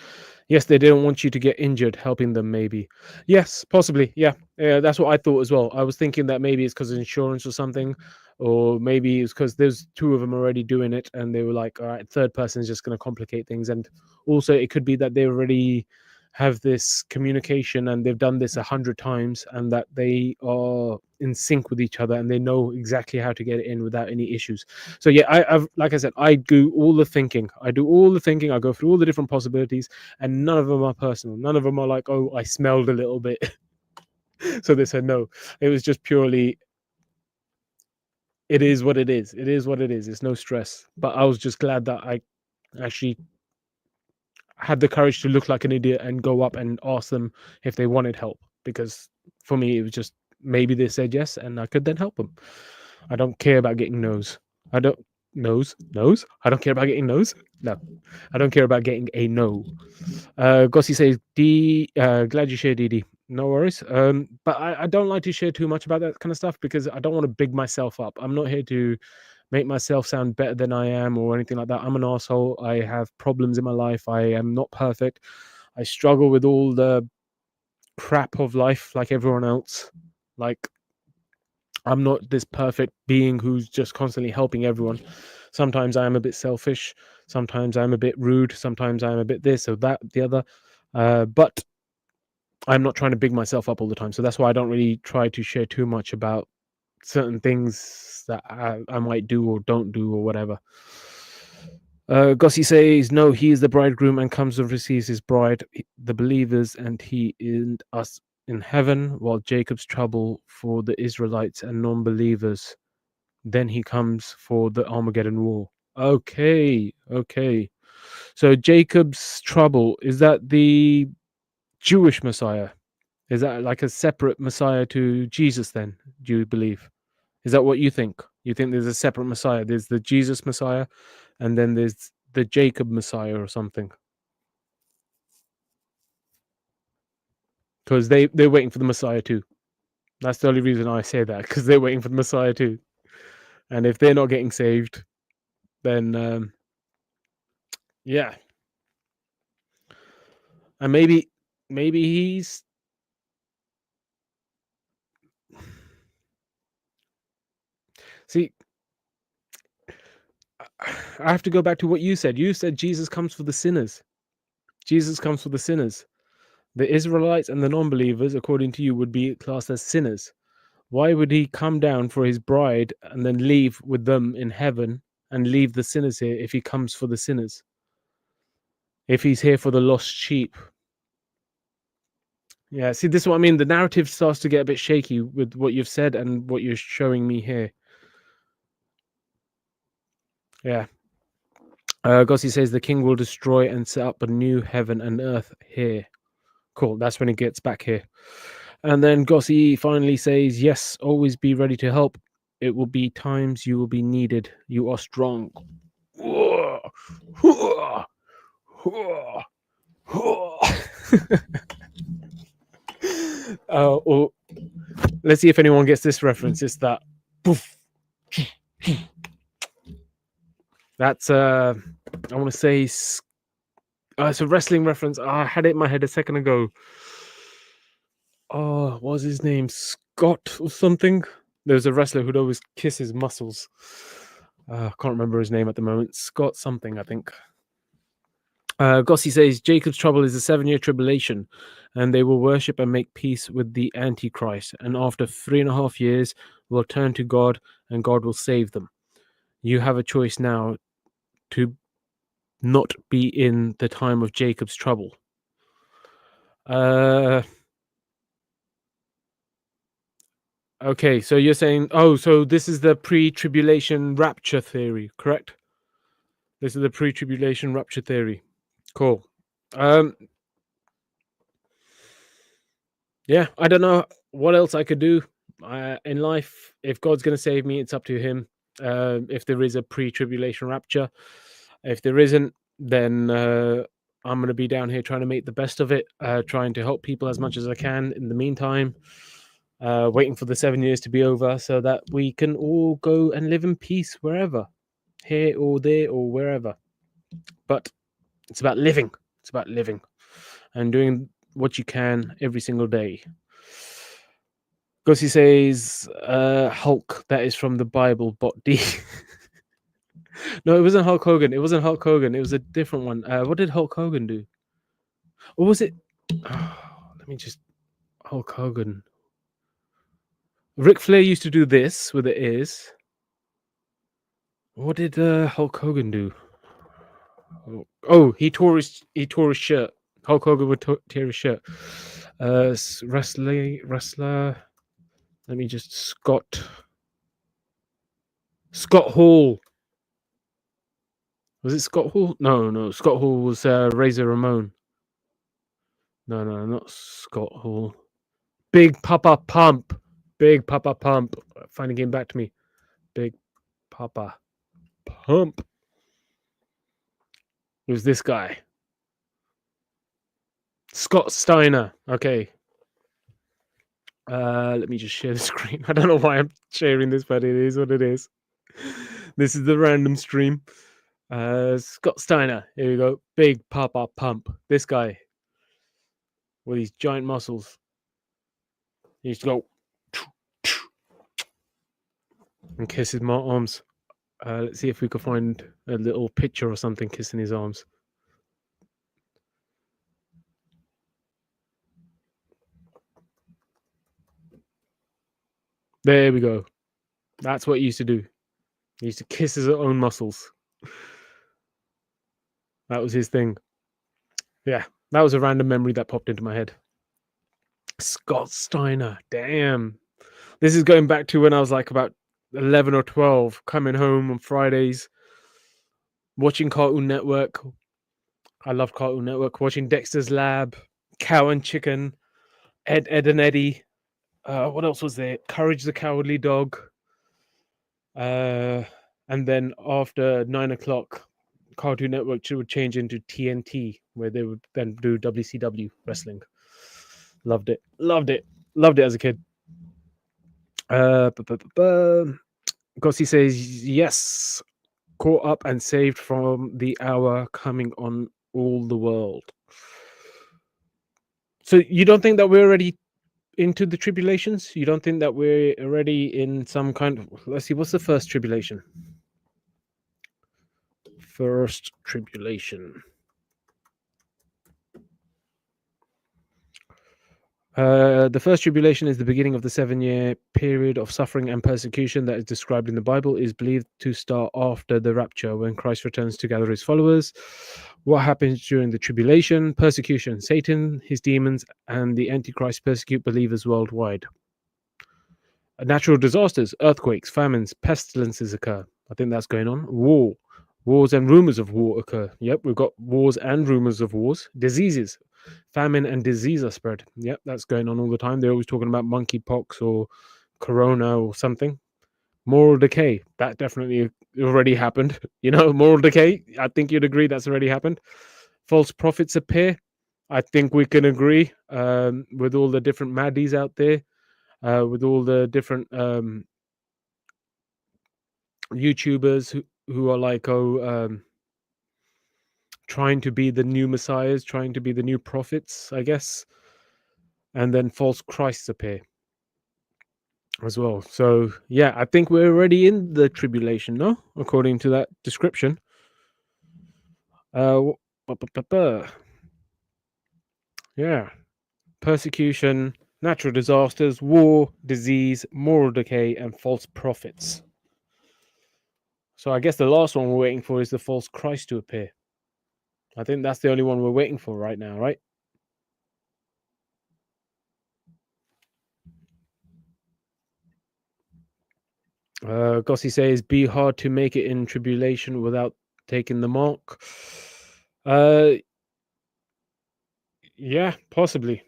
yes, they didn't want you to get injured helping them, maybe. Yes, possibly. Yeah, that's what I thought as well. I was thinking that maybe it's because of insurance or something, or maybe it's because there's two of them already doing it, and they were like, all right, third person is just going to complicate things. And also it could be that they already have this communication and they've done this 100 times, and that they are in sync with each other and they know exactly how to get it in without any issues. So yeah, I've like I said, I do all the thinking. I go through all the different possibilities, and none of them are personal. None of them are like, oh, I smelled a little bit. So they said no. It was just purely, it is what it is. It is what it is. It's no stress. But I was just glad that I actually had the courage to look like an idiot and go up and ask them if they wanted help, because for me it was just maybe they said yes and I could then help them. I don't care about getting no's. I don't care about getting no's. No, I don't care about getting a no. Gossi says, glad you shared, DD. No worries. But I don't like to share too much about that kind of stuff because I don't want to big myself up. I'm not here to make myself sound better than I am or anything like that. I'm an asshole. I have problems in my life. I am not perfect. I struggle with all the crap of life like everyone else. Like, I'm not this perfect being who's just constantly helping everyone. Sometimes I am a bit selfish. Sometimes I'm a bit rude. Sometimes I'm a bit this or that, the other. But I'm not trying to big myself up all the time. So that's why I don't really try to share too much about certain things that I might do or don't do or whatever. Gossi says, no, he is the bridegroom and comes and receives his bride, the believers, and he and us in heaven, while Jacob's trouble for the Israelites and non-believers. Then he comes for the Armageddon war. Okay. So Jacob's trouble, is that the Jewish Messiah? Is that like a separate Messiah to Jesus then, do you believe? Is that what you think? You think there's a separate Messiah? There's the Jesus Messiah, and then there's the Jacob Messiah or something? Because they're waiting for the Messiah too. That's the only reason I say that, because they're waiting for the Messiah too. And if they're not getting saved, then Yeah. And maybe he's see. I have to go back to what you said. You said Jesus comes for the sinners. Jesus comes for the sinners. The Israelites and the non-believers, according to you, would be classed as sinners. Why would he come down for his bride and then leave with them in heaven and leave the sinners here if he comes for the sinners? If he's here for the lost sheep? Yeah, see, this is what I mean. The narrative starts to get a bit shaky with what you've said and what you're showing me here. Yeah. Gossi says the king will destroy and set up a new heaven and earth here. Cool. That's when he gets back here. And then Gossi finally says, yes, always be ready to help. It will be times you will be needed. You are strong. Or let's see if anyone gets this reference. It's that poof. That's I want to say it's a wrestling reference. I had it in my head a second ago. Oh, what was his name? Scott or something? There's a wrestler who'd always kiss his muscles. I can't remember his name at the moment. Scott something, I think. Gossi says Jacob's trouble is a 7-year tribulation, and they will worship and make peace with the Antichrist. And after 3.5 years, will turn to God, and God will save them. You have a choice now to not be in the time of Jacob's trouble. Okay, so you're saying, so this is the pre-tribulation rapture theory, correct? This is the pre-tribulation rapture theory. Cool. Yeah, I don't know what else I could do in life. If God's going to save me, it's up to him. If there is a pre-tribulation rapture. If there isn't, then I'm going to be down here trying to make the best of it, trying to help people as much as I can in the meantime, waiting for the 7 years to be over so that we can all go and live in peace wherever, here or there or wherever. But it's about living. It's about living and doing what you can every single day. Gossi says, Hulk, that is from the Bible, bot D. No, it wasn't Hulk Hogan. It wasn't Hulk Hogan. It was a different one. What did Hulk Hogan do? Or was it? Let me just. Hulk Hogan. Ric Flair used to do this with the ears. What did Hulk Hogan do? Oh, he tore his shirt. Hulk Hogan would tear his shirt. Wrestler. Let me just Scott Hall. Was it Scott Hall? No. Scott Hall was Razor Ramon. No, not Scott Hall. Big Papa Pump. Finally came back to me. Big Papa Pump. It was this guy. Scott Steiner. Okay. Let me just share the screen. I don't know why I'm sharing this, but it is what it is. This is the random stream. Scott Steiner. Here we go. Big Papa Pump. This guy with these giant muscles. He used to go and kiss his arms. Let's see if we can find a little picture or something kissing his arms. There we go. That's what he used to do. He used to kiss his own muscles. That was his thing. Yeah, that was a random memory that popped into my head. Scott Steiner. Damn. This is going back to when I was like about 11 or 12, coming home on Fridays, watching Cartoon Network. I loved Cartoon Network. Watching Dexter's Lab, Cow and Chicken, Ed, and Eddie. What else was there? Courage the Cowardly Dog. And then after 9 o'clock, Cartoon Network would change into TNT, where they would then do WCW wrestling. Loved it as a kid. Gossi says yes. caught up and saved from the hour coming on all the world. So you don't think that we're already into the tribulations? You don't think that we're already in some kind of, let's see, what's the first tribulation? First tribulation. The first tribulation is the beginning of the 7-year period of suffering and persecution that is described in the Bible, is believed to start after the rapture, when Christ returns to gather his followers. What happens during the tribulation? Persecution. Satan, his demons, and the Antichrist persecute believers worldwide. Natural disasters, earthquakes, famines, pestilences occur. I think that's going on. War. Wars and rumors of war occur. Yep, we've got wars and rumors of wars. Diseases. Famine and disease are spread. Yep, that's going on all the time. They're always talking about monkeypox or corona or something. Moral decay. That definitely already happened. Moral decay. I think you'd agree that's already happened. False prophets appear. I think we can agree with all the different maddies out there. With all the different YouTubers who are like, trying to be the new messiahs, trying to be the new prophets, I guess. And then false Christs appear as well. So, yeah, I think we're already in the tribulation, no? According to that description. Yeah. Persecution, natural disasters, war, disease, moral decay, and false prophets. So I guess the last one we're waiting for is the false Christ to appear. I think that's the only one we're waiting for right now, right? Gossi says, be hard to make it in tribulation without taking the mark. Yeah, possibly.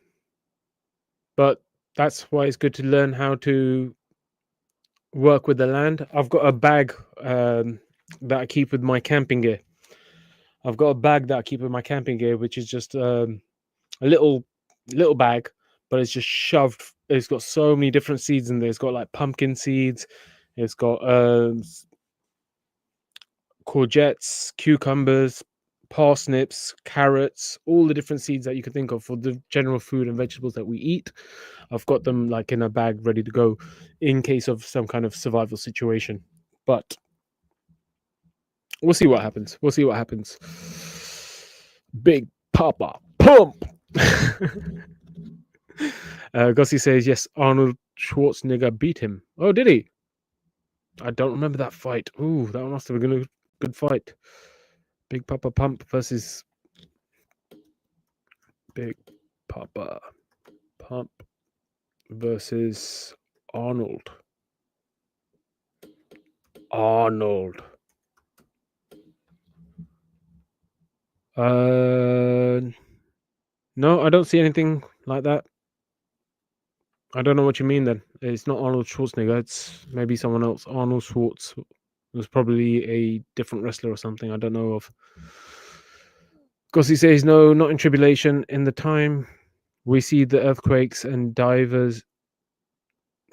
But that's why it's good to learn how to work with the land. I've got a bag that I keep with my camping gear. Which is just a little bag, but it's just shoved. It's got so many different seeds in there. It's got like pumpkin seeds. It's got courgettes, cucumbers, parsnips, carrots, all the different seeds that you can think of for the general food and vegetables that we eat. I've got them like in a bag ready to go in case of some kind of survival situation. But we'll see what happens. Big Papa Pump. Gossi says, yes, Arnold Schwarzenegger beat him. Oh, did he? I don't remember that fight. Ooh, that must have been a good fight. Big Papa Pump versus Big Papa Pump versus Arnold. No, I don't see anything like that. I don't know what you mean then. It's not Arnold Schwarzenegger. It's maybe someone else. Arnold Schwartz was probably a different wrestler or something I don't know of. Gossi says, no, not in tribulation. In the time we see the earthquakes and divers,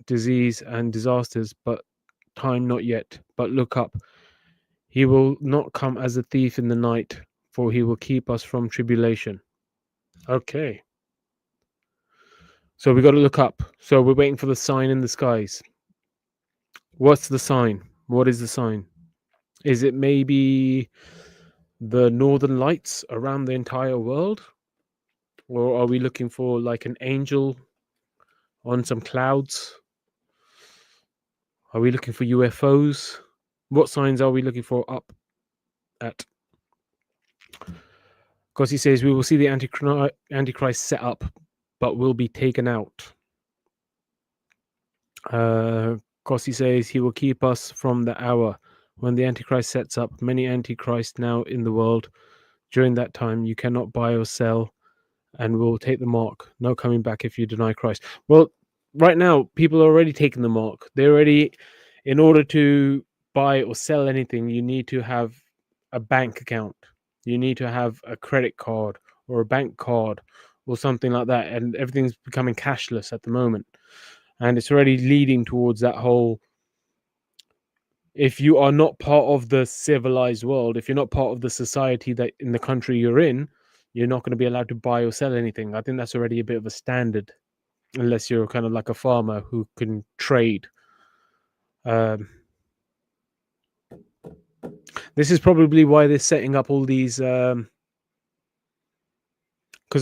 disease and disasters, but time not yet. But look up. He will not come as a thief in the night, for he will keep us from tribulation. Okay. So we got to look up. So we're waiting for the sign in the skies. What's the sign? What is the sign? Is it maybe the northern lights around the entire world? Or are we looking for like an angel on some clouds? Are we looking for UFOs? What signs are we looking for up at? Because he says we will see the Antichrist set up, but will be taken out. Because he says he will keep us from the hour when the Antichrist sets up. Many Antichrists now in the world. During that time, you cannot buy or sell, and will take the mark. No coming back if you deny Christ. Well, right now, people are already taking the mark. They're already, in order to buy or sell anything, you need to have a bank account. You need to have a credit card or a bank card or something like that. And everything's becoming cashless at the moment. And it's already leading towards that whole if you are not part of the civilized world, if you're not part of the society that in the country you're in, you're not going to be allowed to buy or sell anything. I think that's already a bit of a standard, unless you're kind of like a farmer who can trade. This is probably why they're setting up all these. Because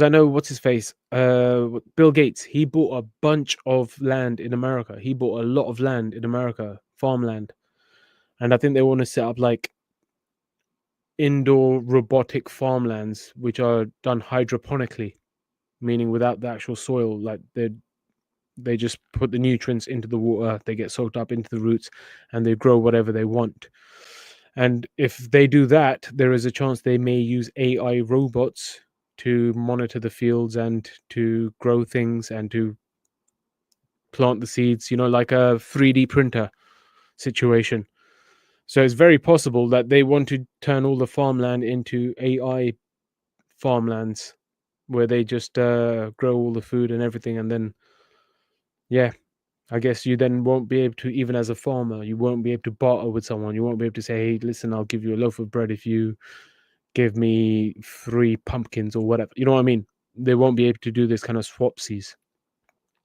I know what's his face, Bill Gates. He bought a bunch of land in America. He bought a lot of land in America, farmland, and I think they want to set up like indoor robotic farmlands, which are done hydroponically, meaning without the actual soil. Like they just put the nutrients into the water, they get soaked up into the roots, and they grow whatever they want. And if they do that, there is a chance they may use AI robots to monitor the fields and to grow things and to plant the seeds, like a 3D printer situation. So it's very possible that they want to turn all the farmland into AI farmlands where they just grow all the food and everything. And then, yeah, I guess you then won't be able to, even as a farmer, you won't be able to barter with someone. You won't be able to say, hey, listen, I'll give you a loaf of bread if you give me 3 pumpkins or whatever. You know what I mean? They won't be able to do this kind of swapsies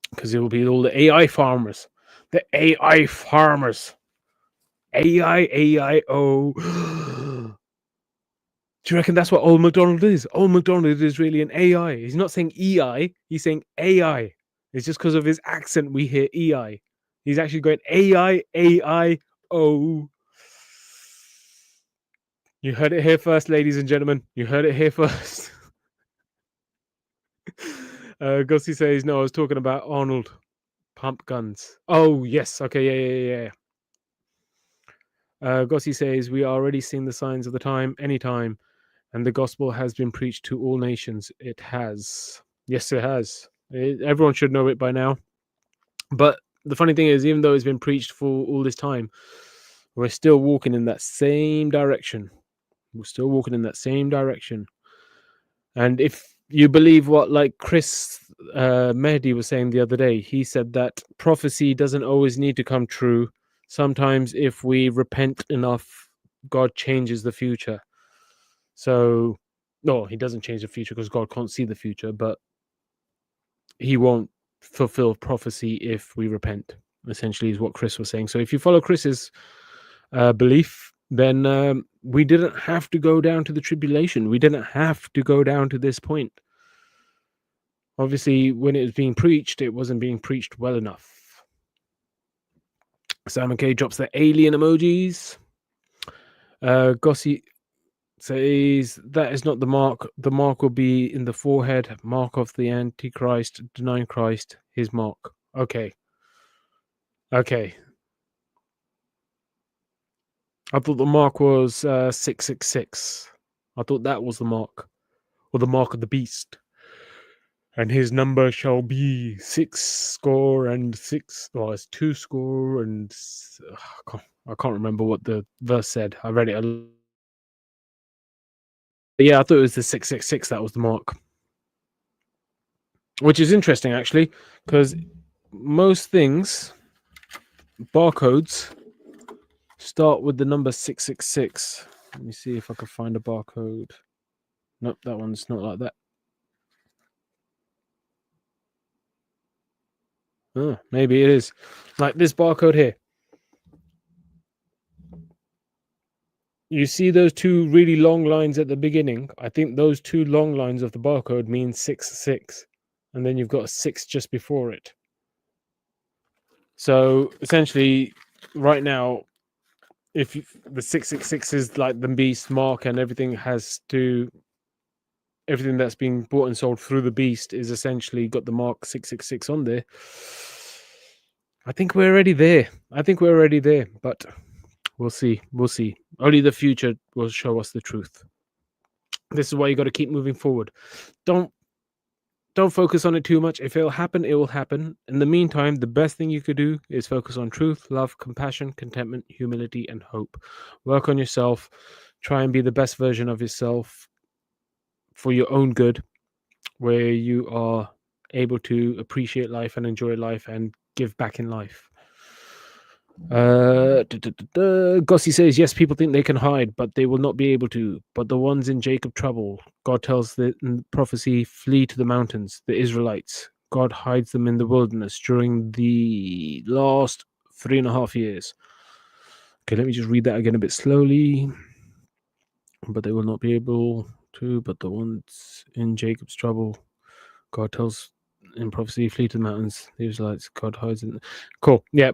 because it will be all the AI farmers. The AI farmers. AIAIO. Do you reckon that's what old MacDonald is? Old MacDonald is really an AI. He's not saying EI, he's saying AI. It's just because of his accent we hear EI. He's actually going AIAIO. You heard it here first, ladies and gentlemen. You heard it here first. Gussie says, no, I was talking about Arnold pump guns. Oh, yes. Okay, yeah. Gussie says, we are already seeing the signs of the time, anytime, and the gospel has been preached to all nations. It has. Yes, it has. Everyone should know it by now. But the funny thing is, even though it's been preached for all this time, we're still walking in that same direction. We're still walking in that same direction. And if you believe what like Chris Mehdi was saying the other day, he said that prophecy doesn't always need to come true. Sometimes if we repent enough, God changes the future. So, no, he doesn't change the future because God can't see the future, but he won't fulfill prophecy if we repent, essentially is what Chris was saying. So if you follow Chris's belief, then we didn't have to go down to the tribulation. We didn't have to go down to this point. Obviously, when it was being preached, it wasn't being preached well enough. Simon K drops the alien emojis. Gossi says that is not the mark. The mark will be in the forehead. Mark of the Antichrist, denying Christ, his mark. Okay. I thought the mark was 666. I thought that was the mark, or the mark of the beast. And his number shall be 66. Well, it's 2 and I can't remember what the verse said. I read it. Yeah, I thought it was the 666. That was the mark, which is interesting actually, because most things, barcodes, start with the number 666. Let me see if I can find a barcode. Nope, that one's not like that. Oh, maybe it is. Like this barcode here. You see those 2 really long lines at the beginning? I think those 2 long lines of the barcode mean 66. And then you've got a 6 just before it. So essentially, right now, if the 666 is like the beast mark and everything that's being bought and sold through the beast is essentially got the mark 666 on there. I think we're already there. But we'll see. Only the future will show us the truth. This is why you got to keep moving forward. Don't focus on it too much. If it'll happen, it will happen. In the meantime, the best thing you could do is focus on truth, love, compassion, contentment, humility, and hope. Work on yourself. Try and be the best version of yourself for your own good, where you are able to appreciate life and enjoy life and give back in life. Gossi says, yes, people think they can hide, but they will not be able to. But the ones in Jacob trouble, God tells the in prophecy, flee to the mountains, the Israelites. God hides them in the wilderness during the last 3.5 years. Okay, let me just read that again a bit slowly. But they will not be able to, but the ones in Jacob's trouble, God tells in prophecy, flee to the mountains, the Israelites, God hides in. Cool. Yeah,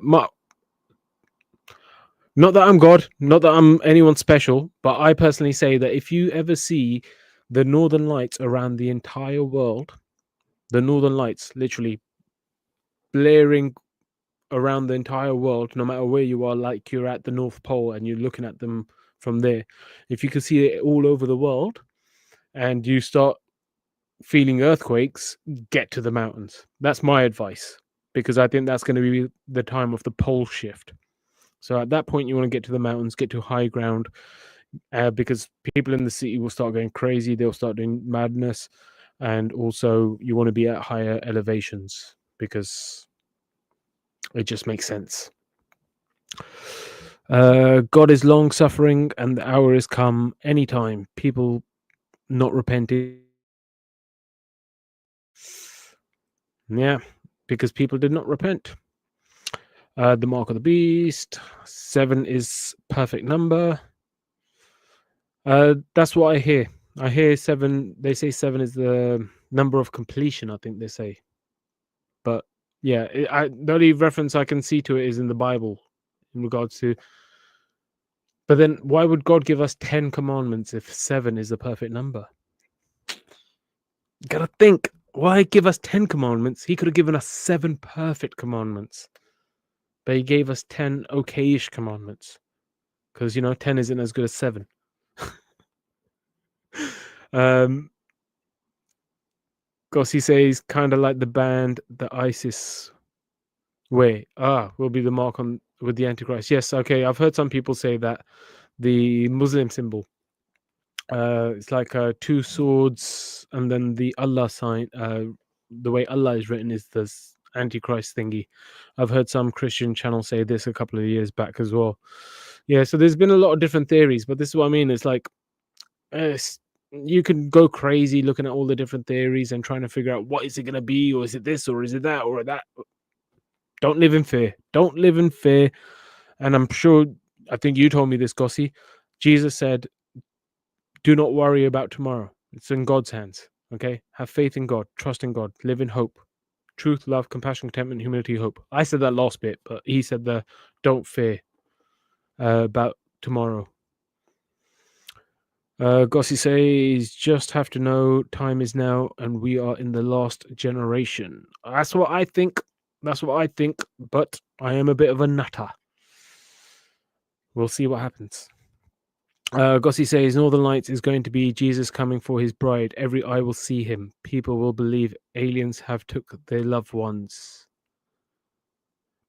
not that I'm God, not that I'm anyone special, but I personally say that if you ever see the northern lights around the entire world, the northern lights literally blaring around the entire world, no matter where you are, like you're at the North Pole and you're looking at them from there, if you can see it all over the world and you start feeling earthquakes, get to the mountains. That's my advice, because I think that's going to be the time of the pole shift. So at that point, you want to get to the mountains, get to high ground, because people in the city will start going crazy. They'll start doing madness. And also, you want to be at higher elevations because it just makes sense. God is long suffering, and the hour is come. Anytime people not repenting. Yeah, because people did not repent. The mark of the beast. 7 is perfect number. That's what I hear. I hear 7. They say 7 is the number of completion, I think they say. But yeah, the only reference I can see to it is in the Bible in regards to. But then why would God give us 10 commandments if 7 is the perfect number? You gotta think. Why give us 10 commandments? He could have given us 7 perfect commandments. But he gave us 10 okay-ish commandments. Because, 10 isn't as good as 7. Gossi says, kind of like the band, the ISIS way. Will be the mark on with the Antichrist. Yes, okay. I've heard some people say that the Muslim symbol, it's like 2 swords and then the Allah sign. The way Allah is written is this Antichrist thingy. I've heard some Christian channel say this a couple of years back as well. Yeah, so there's been a lot of different theories, but this is what I mean. It's like you can go crazy looking at all the different theories and trying to figure out what is it going to be, or is it this, or is it that, or that. Don't live in fear. Don't live in fear. And I'm sure, I think you told me this, Gossi. Jesus said, do not worry about tomorrow. It's in God's hands. Okay? Have faith in God. Trust in God. Live in hope. Truth, love, compassion, contentment, humility, hope. I said that last bit, but he said the don't fear about tomorrow. Gossi says, just have to know time is now and we are in the last generation. That's what I think. That's what I think, but I am a bit of a nutter. We'll see what happens. Gossi says, Northern Lights is going to be Jesus coming for his bride. Every eye will see him. People will believe aliens have took their loved ones.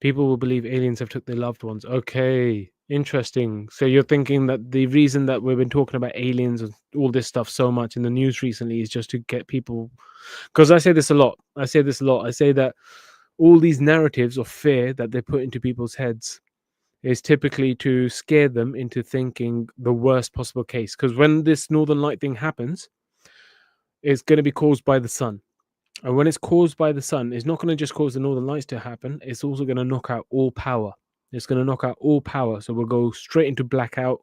People will believe aliens have took their loved ones. Okay, interesting. So you're thinking that the reason that we've been talking about aliens and all this stuff so much in the news recently is just to get people... Because I say this a lot. I say that all these narratives of fear that they put into people's heads is typically to scare them into thinking the worst possible case. Because when this Northern Light thing happens, it's going to be caused by the sun. And when it's caused by the sun, it's not going to just cause the Northern Lights to happen. It's also going to knock out all power. It's going to knock out all power. So we'll go straight into blackout.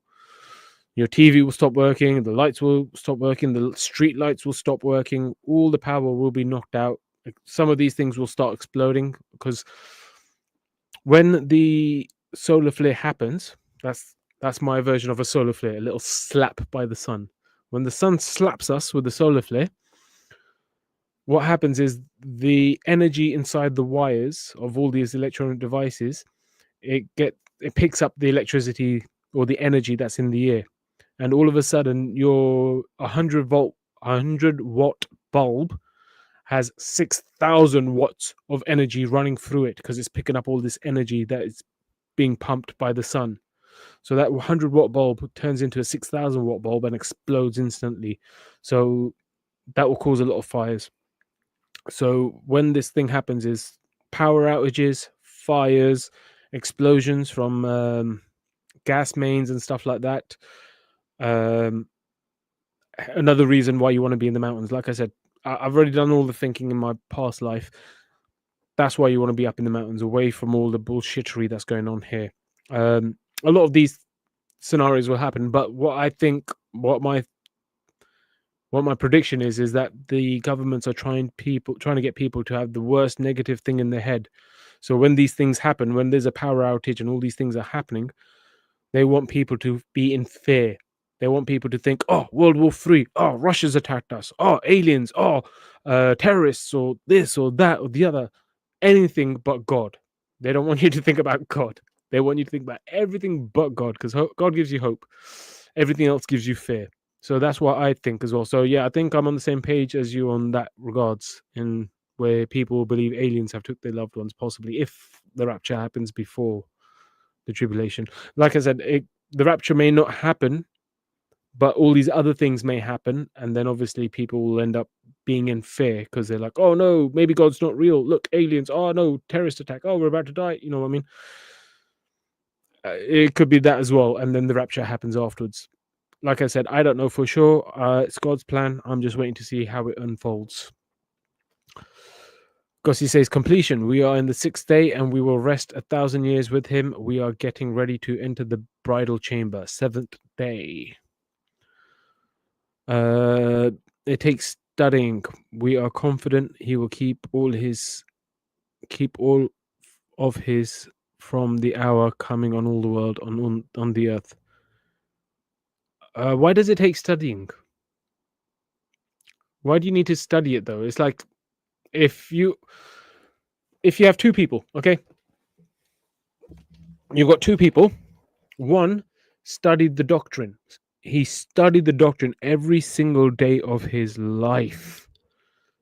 Your TV will stop working. The lights will stop working. The street lights will stop working. All the power will be knocked out. Some of these things will start exploding because when the solar flare happens, that's my version of a solar flare, a little slap by the sun. When the sun slaps us with the solar flare, what happens is the energy inside the wires of all these electronic devices, it picks up the electricity or the energy that's in the air, and all of a sudden your 100 watt bulb has 6,000 watts of energy running through it because it's picking up all this energy that is being pumped by the sun. So that 100 watt bulb turns into a 6,000 watt bulb and explodes instantly. So that will cause a lot of fires. So when this thing happens is power outages, fires, explosions from gas mains and stuff like that. Another reason why you want to be in the mountains. Like I said, I've already done all the thinking in my past life. That's why you want to be up in the mountains, away from all the bullshittery that's going on here. A lot of these scenarios will happen, but what I think, what my prediction is that the governments are trying to get people to have the worst negative thing in their head. So when these things happen, when there's a power outage and all these things are happening, they want people to be in fear. They want people to think, oh, World War III, oh, Russia's attacked us, oh, aliens, oh, terrorists, or this or that or the other. Anything but God. They don't want you to think about God. They want you to think about everything but God, because God gives you hope. Everything else gives you fear. So that's what I think as well. So yeah, I think I'm on the same page as you on that regards, in where people believe aliens have took their loved ones, possibly, if the rapture happens before the tribulation. Like I said, the rapture may not happen, but all these other things may happen, and then obviously people will end up being in fear because they're like, oh no, maybe God's not real. Look, aliens. Oh no, terrorist attack. Oh, we're about to die. You know what I mean? It could be that as well, and then the rapture happens afterwards. Like I said, I don't know for sure. It's God's plan. I'm just waiting to see how it unfolds. Because he says completion. We are in the 6th day, and we will rest 1,000 years with him. We are getting ready to enter the bridal chamber. 7th day. It takes studying. We are confident he will keep all of his from the hour coming on all the world on the earth. Why does it take studying? Why do you need to study it though? It's like if you have two people, okay? You've got two people. One studied the doctrine. He studied the doctrine every single day of his life.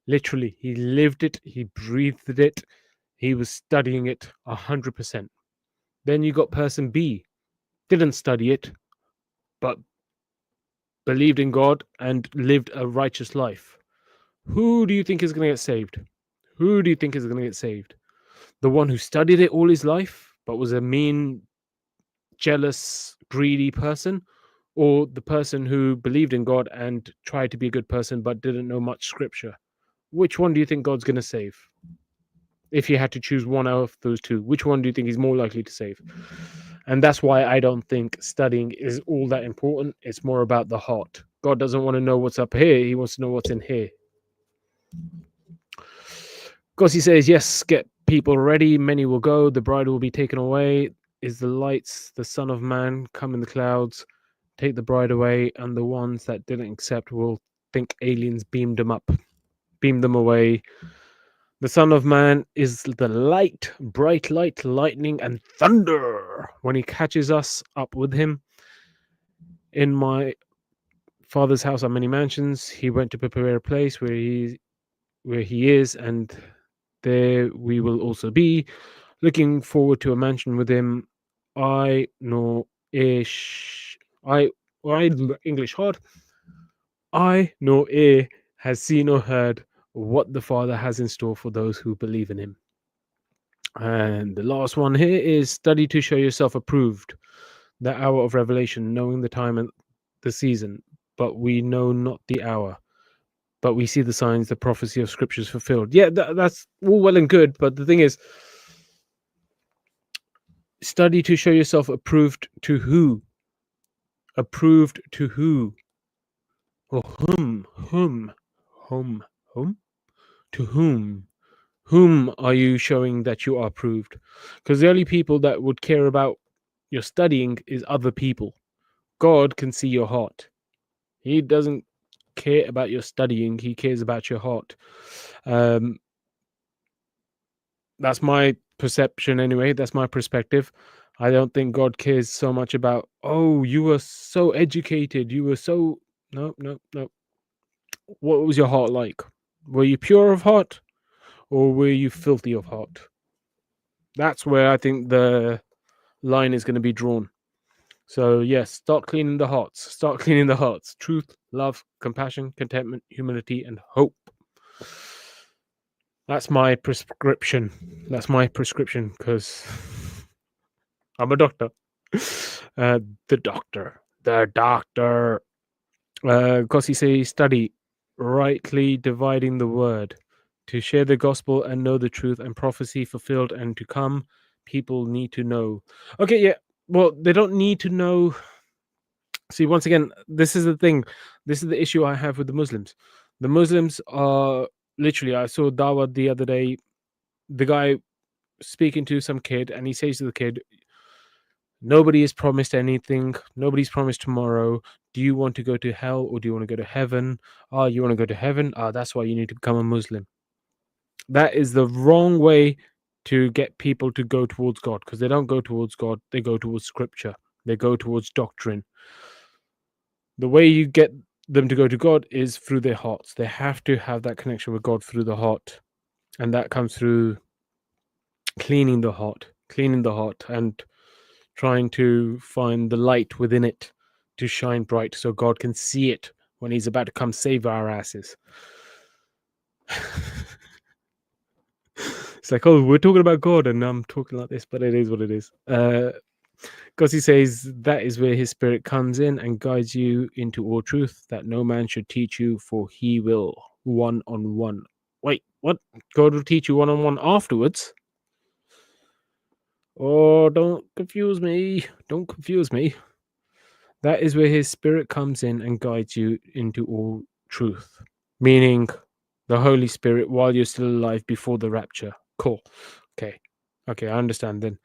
Literally, he lived it, he breathed it, he was studying it 100%. Then you got person B, didn't study it, but believed in God and lived a righteous life. Who do you think is going to get saved? Who do you think is going to get saved? The one who studied it all his life, but was a mean, jealous, greedy person? Or the person who believed in God and tried to be a good person, but didn't know much scripture? Which one do you think God's going to save? If you had to choose one out of those two, which one do you think is more likely to save? And that's why I don't think studying is all that important. It's more about the heart. God doesn't want to know what's up here. He wants to know what's in here. Because he says, yes, get people ready. Many will go. The bride will be taken away. Is the lights, the Son of Man, come in the clouds, take the bride away. And the ones that didn't accept will think aliens beamed them up, beamed them away. The Son of Man is the light, bright light, lightning, and thunder. When he catches us up with him, in my Father's house are many mansions. He went to prepare a place where he is, and there we will also be. Looking forward to a mansion with him. English hard. I nor ear has seen or heard what the Father has in store for those who believe in him. And the last one here is study to show yourself approved. The hour of revelation, knowing the time and the season, but we know not the hour. But we see the signs, the prophecy of scriptures fulfilled. Yeah, that's all well and good. But the thing is, study to show yourself approved to who? Approved to who? Or whom? To whom? Whom are you showing that you are approved? Because the only people that would care about your studying is other people. God can see your heart. He doesn't care about your studying. He cares about your heart. That's my perception anyway. That's my perspective. I don't think God cares so much about, oh, you were so educated. You were so... No. What was your heart like? Were you pure of heart? Or were you filthy of heart? That's where I think the line is going to be drawn. So yes, start cleaning the hearts. Start cleaning the hearts. Truth, love, compassion, contentment, humility, and hope. That's my prescription. Because I'm a doctor. The doctor. The doctor. Because he says, study, rightly dividing the word, to share the gospel and know the truth, and prophecy fulfilled and to come. People need to know. Okay, yeah. Well, they don't need to know. See, once again, this is the thing. This is the issue I have with the Muslims. The Muslims are literally, I saw Dawah the other day, the guy speaking to some kid, and he says to the kid, nobody is promised anything. Nobody's promised tomorrow. Do you want to go to hell or do you want to go to heaven? Oh, you want to go to heaven? Ah, that's why you need to become a Muslim. That is the wrong way to get people to go towards God, because they don't go towards God. They go towards scripture. They go towards doctrine. The way you get them to go to God is through their hearts. They have to have that connection with God through the heart. And that comes through cleaning the heart, and trying to find the light within it to shine bright so God can see it when he's about to come save our asses. It's like, oh, we're talking about God and I'm talking like this, but it is what it is. Because he says that is where his spirit comes in and guides you into all truth, that no man should teach you, for he will one-on-one. Wait, what? God will teach you one-on-one afterwards? Oh, don't confuse me. Don't confuse me. That is where his spirit comes in and guides you into all truth. Meaning the Holy Spirit while you're still alive before the rapture. Cool. Okay, I understand then.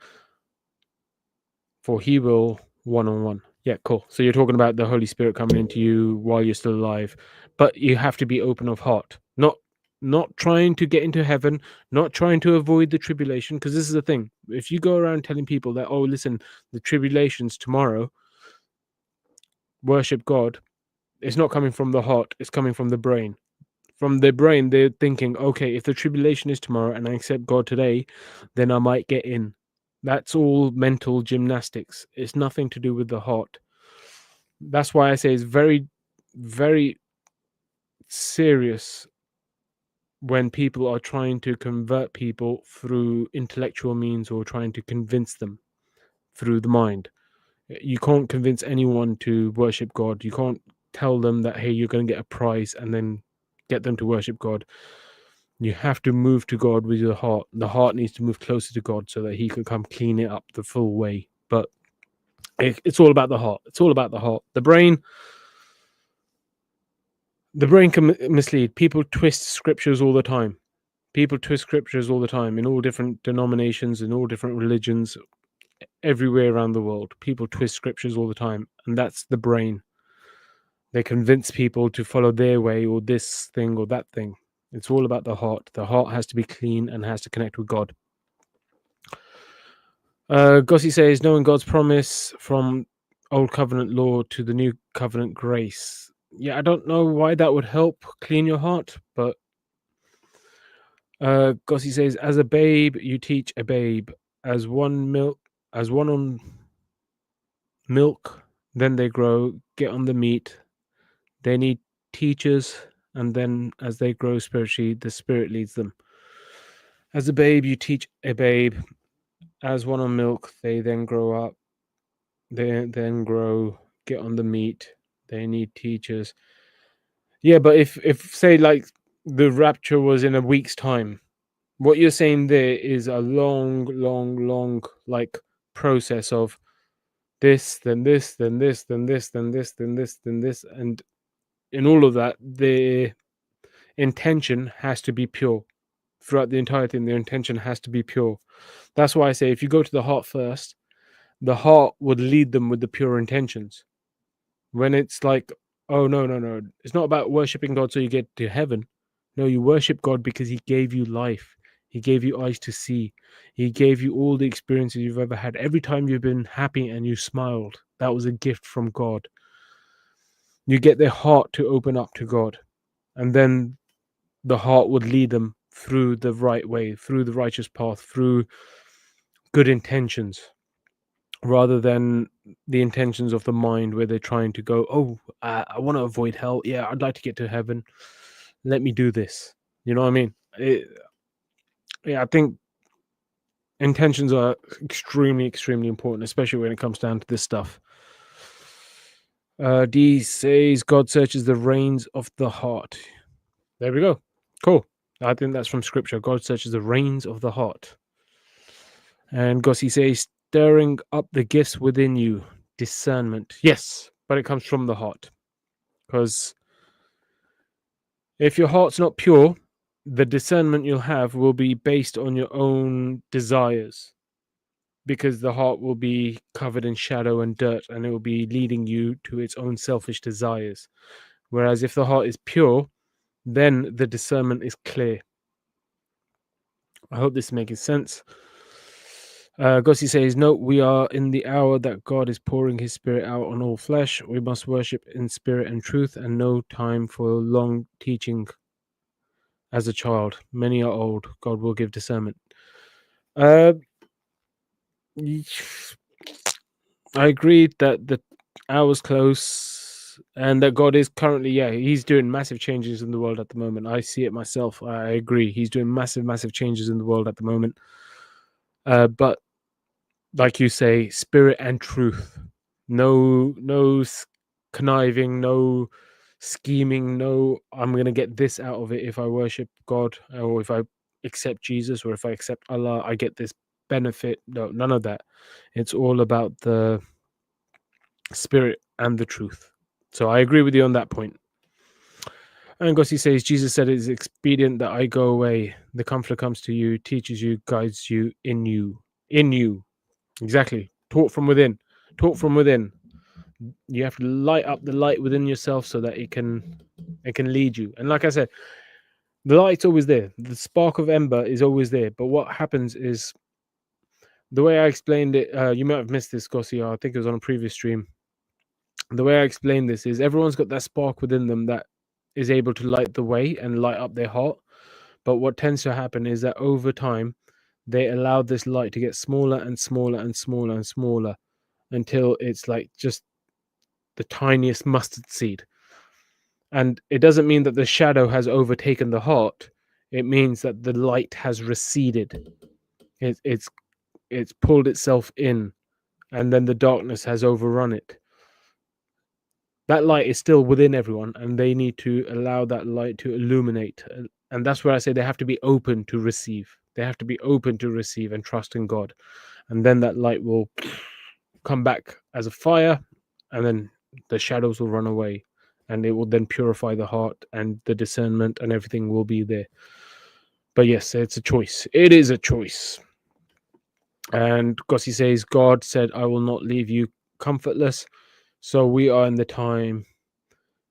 For he will one-on-one. Yeah, cool. So you're talking about the Holy Spirit coming into you while you're still alive, but you have to be open of heart, not trying to get into heaven, not trying to avoid the tribulation. Because this is the thing: if you go around telling people that, oh, listen, the tribulation's tomorrow, worship God, it's not coming from the heart; it's coming from the brain. From their brain, they're thinking, okay, if the tribulation is tomorrow and I accept God today, then I might get in. That's all mental gymnastics. It's nothing to do with the heart. That's why I say it's very, very serious when people are trying to convert people through intellectual means or trying to convince them through the mind. You can't convince anyone to worship God. You can't tell them that, hey, you're going to get a prize and then get them to worship God. You have to move to God with your heart. The heart needs to move closer to God so that he can come clean it up the full way. But it's all about the heart. It's all about the heart. The brain can mislead. People twist scriptures all the time. In all different denominations, in all different religions, everywhere around the world. People twist scriptures all the time. And that's the brain. They convince people to follow their way or this thing or that thing. It's all about the heart. The heart has to be clean and has to connect with God. Gossi says, knowing God's promise from Old Covenant law to the New Covenant grace. Yeah, I don't know why that would help clean your heart, but Gossi says, as a babe, you teach a babe. As one on milk, then they grow, get on the meat. They need teachers, and then as they grow spiritually, the Spirit leads them. As a babe, you teach a babe. As one on milk, they then grow up. They then grow, get on the meat. They need teachers. Yeah, but if say like the rapture was in a week's time, what you're saying there is a long like process of this, then this, then this, then this, then this, then this, then this, and in all of that, the intention has to be pure throughout the entire thing. The intention has to be pure. That's why I say if you go to the heart first, the heart would lead them with the pure intentions. When it's like, oh, no, it's not about worshiping God so you get to heaven. No, you worship God because he gave you life. He gave you eyes to see. He gave you all the experiences you've ever had. Every time you've been happy and you smiled, that was a gift from God. You get their heart to open up to God, and then the heart would lead them through the right way, through the righteous path, through good intentions, rather than the intentions of the mind where they're trying to go, oh, I want to avoid hell. Yeah, I'd like to get to heaven. Let me do this. You know what I mean? I think intentions are extremely, extremely important, especially when it comes down to this stuff. D says God searches the reins of the heart. There we go. Cool. I think that's from scripture. God searches the reins of the heart. And Gossi says, stirring up the gifts within you, discernment. Yes, but it comes from the heart. Because if your heart's not pure, the discernment you'll have will be based on your own desires. Because the heart will be covered in shadow and dirt, and it will be leading you to its own selfish desires. Whereas if the heart is pure, then the discernment is clear. I hope this is making sense. Gossi says, no, we are in the hour that God is pouring his spirit out on all flesh. We must worship in spirit and truth, and no time for long teaching as a child. Many are old. God will give discernment. I agree that the hour's close and that God is currently, he's doing massive changes in the world at the moment. I see it myself. I agree. He's doing massive, massive changes in the world at the moment. But like you say, spirit and truth. No conniving, no scheming, no, I'm going to get this out of it if I worship God, or if I accept Jesus, or if I accept Allah, I get this benefit. No, none of that. It's all about the spirit and the truth. So I agree with you on that point. And Gossi says, Jesus said it is expedient that I go away. The Comforter comes to you, teaches you, guides you, in you. In you. Exactly. Taught from within. Taught from within. You have to light up the light within yourself so that it can lead you. And like I said, the light's always there. The spark of ember is always there. But what happens is, the way I explained it, you might have missed this, Gossi. I think it was on a previous stream. The way I explained this is everyone's got that spark within them that is able to light the way and light up their heart. But what tends to happen is that over time, they allow this light to get smaller and smaller and smaller and smaller until it's like just the tiniest mustard seed. And it doesn't mean that the shadow has overtaken the heart. It means that the light has receded. It's pulled itself in, and then the darkness has overrun it. That light is still within everyone, and they need to allow that light to illuminate. And that's where I say they have to be open to receive. They have to be open to receive and trust in God. And then that light will come back as a fire, and then the shadows will run away, and it will then purify the heart, and the discernment and everything will be there. But yes, it's a choice. It is a choice. And Gossi says, God said, I will not leave you comfortless. So we are in the time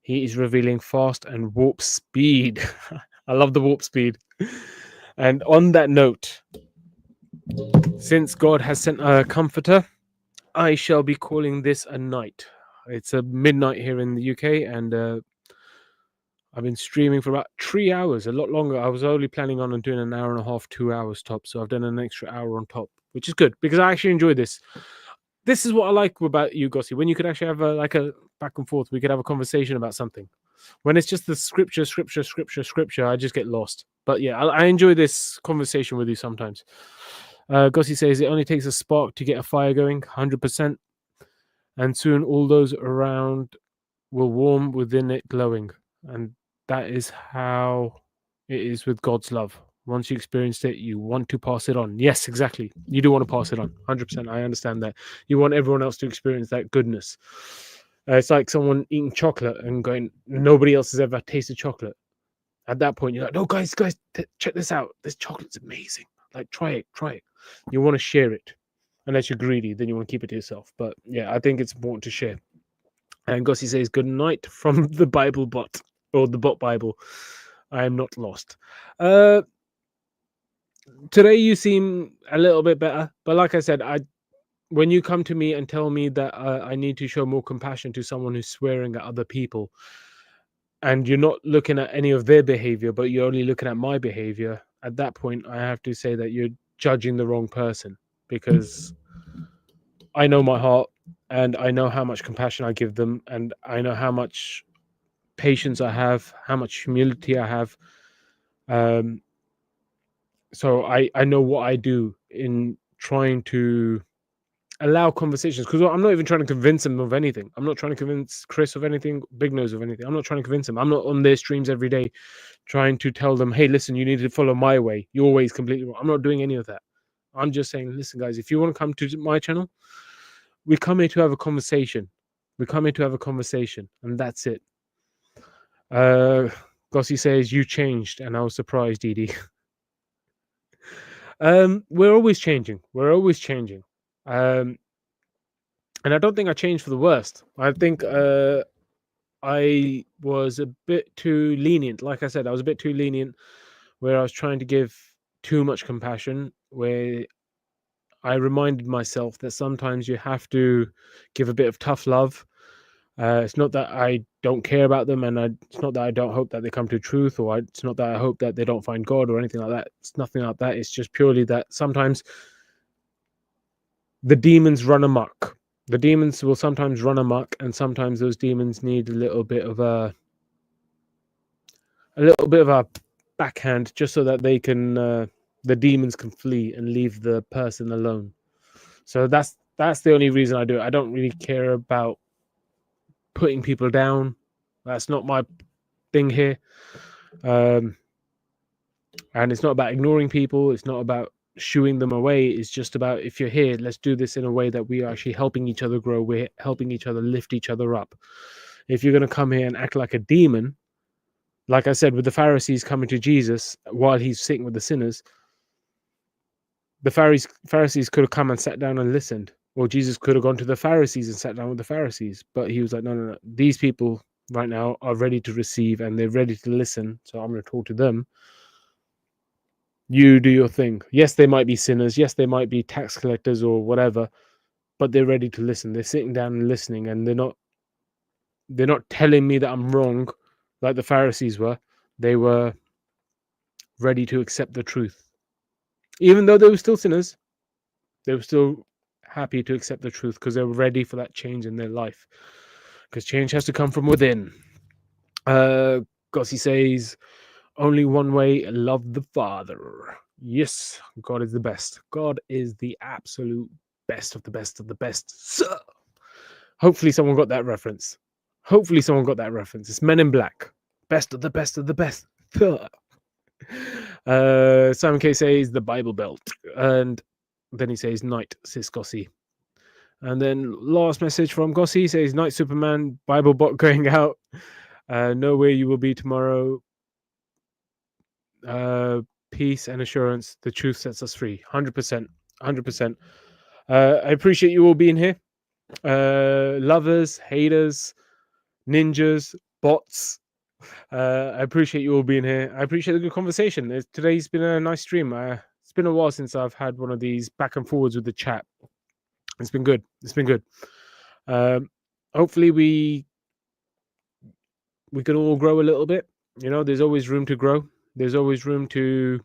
he is revealing fast and warp speed. I love the warp speed. And on that note, since God has sent a comforter, I shall be calling this a night. It's a midnight here in the UK, and I've been streaming for about 3 hours, a lot longer. I was only planning on doing an hour and a half, 2 hours top. So I've done an extra hour on top, which is good because I actually enjoy this. This is what I like about you, Gossi, when you could actually have a back and forth. We could have a conversation about something. When it's just the scripture, I just get lost. But yeah, I enjoy this conversation with you sometimes. Gossi says it only takes a spark to get a fire going, 100%. And soon all those around will warm within it glowing. And that is how it is with God's love. Once you experienced it, you want to pass it on. Yes, exactly. You do want to pass it on. 100%. I understand that. You want everyone else to experience that goodness. It's like someone eating chocolate and going, nobody else has ever tasted chocolate. At that point, you're like, no, guys, check this out. This chocolate's amazing. Like, try it. You want to share it. Unless you're greedy, then you want to keep it to yourself. But yeah, I think it's important to share. And Gossi says, good night from the Bible bot, or the bot Bible. I am not lost. Today you seem a little bit better, but like I said, when you come to me and tell me that I need to show more compassion to someone who's swearing at other people, and you're not looking at any of their behavior, but you're only looking at my behavior, at that point, I have to say that you're judging the wrong person, because I know my heart, and I know how much compassion I give them, and I know how much patience I have, how much humility I have. So I know what I do in trying to allow conversations, because I'm not even trying to convince them of anything. I'm not trying to convince Chris of anything, Big Nose of anything. I'm not trying to convince them. I'm not on their streams every day trying to tell them, hey, listen, you need to follow my way. Your way is completely wrong. I'm not doing any of that. I'm just saying, listen, guys, if you want to come to my channel, we come here to have a conversation. We come here to have a conversation, and that's it. Gossi says, you changed, and I was surprised, Edie. We're always changing. We're always changing. And I don't think I changed for the worst. I think I was a bit too lenient. Like I said, I was a bit too lenient, where I was trying to give too much compassion, where I reminded myself that sometimes you have to give a bit of tough love. It's not that I don't care about them, and it's not that I don't hope that they come to truth, or it's not that I hope that they don't find God or anything like that. It's nothing like that. It's just purely that sometimes the demons run amok. The demons will sometimes run amok, and sometimes those demons need a little bit of a backhand, just so that they can, the demons can flee and leave the person alone. So that's the only reason I do it. I don't really care about putting people down. That's not my thing here. And it's not about ignoring people. It's not about shooing them away. It's just about, if you're here, let's do this in a way that we are actually helping each other grow. We're helping each other lift each other up. If you're going to come here and act like a demon, like I said, with the Pharisees coming to Jesus while he's sitting with the sinners, the Pharisees could have come and sat down and listened. Or Jesus could have gone to the Pharisees and sat down with the Pharisees. But he was like, no. These people right now are ready to receive, and they're ready to listen. So I'm going to talk to them. You do your thing. Yes, they might be sinners. Yes, they might be tax collectors or whatever, but they're ready to listen. They're sitting down and listening, and they're not telling me that I'm wrong like the Pharisees were. They were ready to accept the truth. Even though they were still sinners, they were still happy to accept the truth, because they were ready for that change in their life. Because change has to come from within. Gossi says, only one way, love the Father. Yes, God is the best. God is the absolute best of the best of the best. So, hopefully someone got that reference. It's Men in Black. Best of the best of the best. Simon K says the Bible Belt. And then he says night, sis Gossi. And then last message from Gossi says, night Superman, Bible bot going out. Know where you will be tomorrow. Peace and assurance. The truth sets us free. 100%. I appreciate you all being here. Lovers, haters, ninjas, bots. I appreciate you all being here. I appreciate the good conversation. Today's been a nice stream. It's been a while since I've had one of these back and forwards with the chat. It's been good. Hopefully we can all grow a little bit. You know, there's always room to grow. There's always room to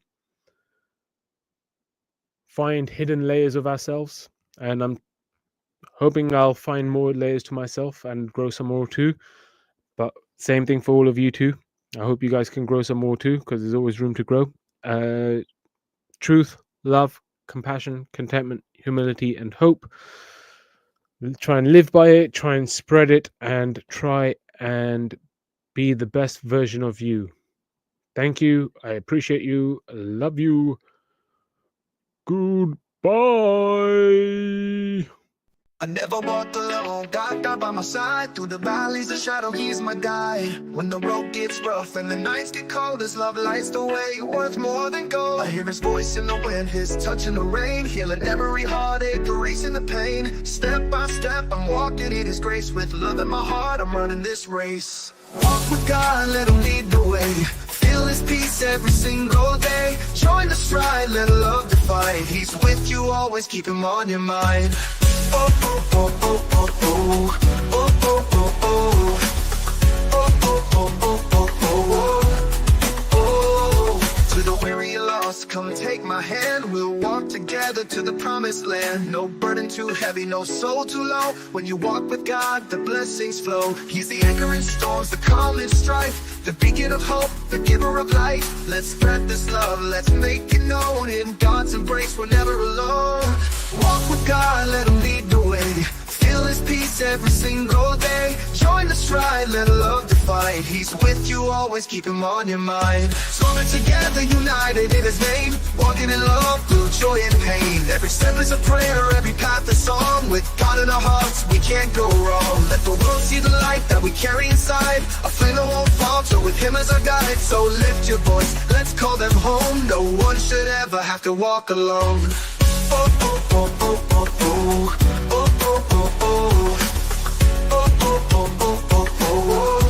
find hidden layers of ourselves. And I'm hoping I'll find more layers to myself and grow some more too. But same thing for all of you too. I hope you guys can grow some more too, because there's always room to grow. Truth, love, compassion, contentment, humility, and hope. Try and live by it, try and spread it, and try and be the best version of you. Thank you. I appreciate you. I love you. Goodbye. I never walked alone, God by my side. Through the valleys of shadow, he's my guide. When the road gets rough and the nights get cold, his love lights the way, worth more than gold. I hear his voice in the wind, his touch in the rain, healing every heartache, erasing the pain. Step by step, I'm walking in his grace. With love in my heart, I'm running this race. Walk with God, let him lead the way. Feel his peace every single day. Join the stride, let love define. He's with you always, keep him on your mind. Oh, oh, oh, oh, oh, oh. Oh, oh, oh, oh. Oh, oh, oh, oh, oh, oh. Oh, to the weary and lost, come take my hand. We'll walk together. together to the promised land. No burden too heavy, no soul too low. When you walk with God, the blessings flow. He's the anchor in storms, the calm in strife, the beacon of hope, the giver of life. Let's spread this love, let's make it known. In God's embrace, we're never alone. Walk with God, let him lead the way. Feel his peace every single day. Join the stride, let love define. He's with you always, keep him on your mind. Stronger together, united in his name. Walking in love through joy and pain. Every step is a prayer, every path a song. With God in our hearts, we can't go wrong. Let the world see the light that we carry inside. A flame that won't falter with him as our guide. So lift your voice, let's call them home. No one should ever have to walk alone. Oh, oh, oh, oh, oh, oh. Oh, oh, oh, oh. Oh, oh, oh, oh, oh, oh.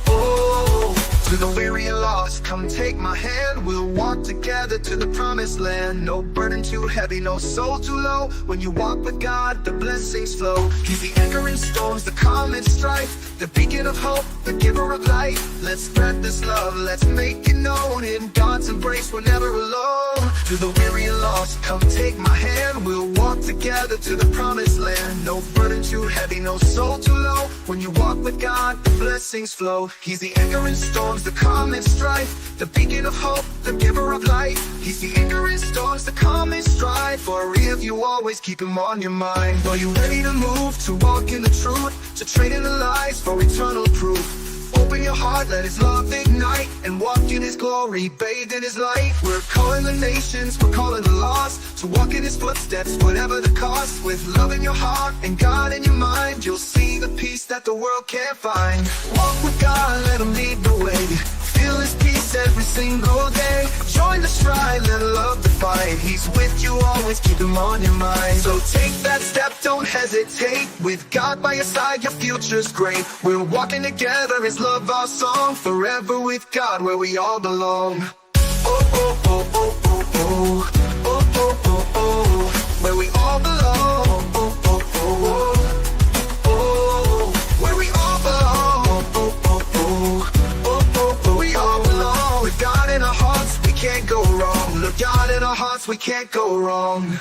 Oh. To the weary and lost, come take my hand. We'll walk together to the promised land. No burden too heavy, no soul too low. When you walk with God, the blessings flow. He's the anchor in storms, the calm in strife, the beacon of hope, the giver of life. Let's spread this love, let's make it known. In God's embrace, we're never alone. To the weary and lost, come take my hand. We'll walk together to the promised land. No burden too heavy, no soul too low. When you walk with God, the blessings flow. He's the anchor in storms, the calm in strife, the beacon of hope, the giver of life. He's the anchor in storms, the calm in strife. For real, you always keep him on your mind. Are you ready to move, to walk in the truth, to trade in the lies for eternal proof? Open your heart, let his love ignite, and walk in his glory, bathed in his light. We're calling the nations, we're calling the lost, to walk in his footsteps, whatever the cost. With love in your heart and God in your mind, you'll see the peace that the world can't find. Walk with God, let him lead the way. Feel his peace every single day. Join the stride, let love define. He's with you always, keep him on your mind. So take that step, don't hesitate. With God by your side, your future's great. We're walking together, his love our song. Forever with God, where we all belong. Oh, oh, oh, oh, oh, oh. Oh, oh, oh, oh. Where we all belong. Oh, oh, oh, oh. Oh, where we all belong. Oh, oh, oh, oh. Oh, oh, oh. We all belong. With God in our hearts, we can't go wrong. Look, God in our hearts, we can't go wrong.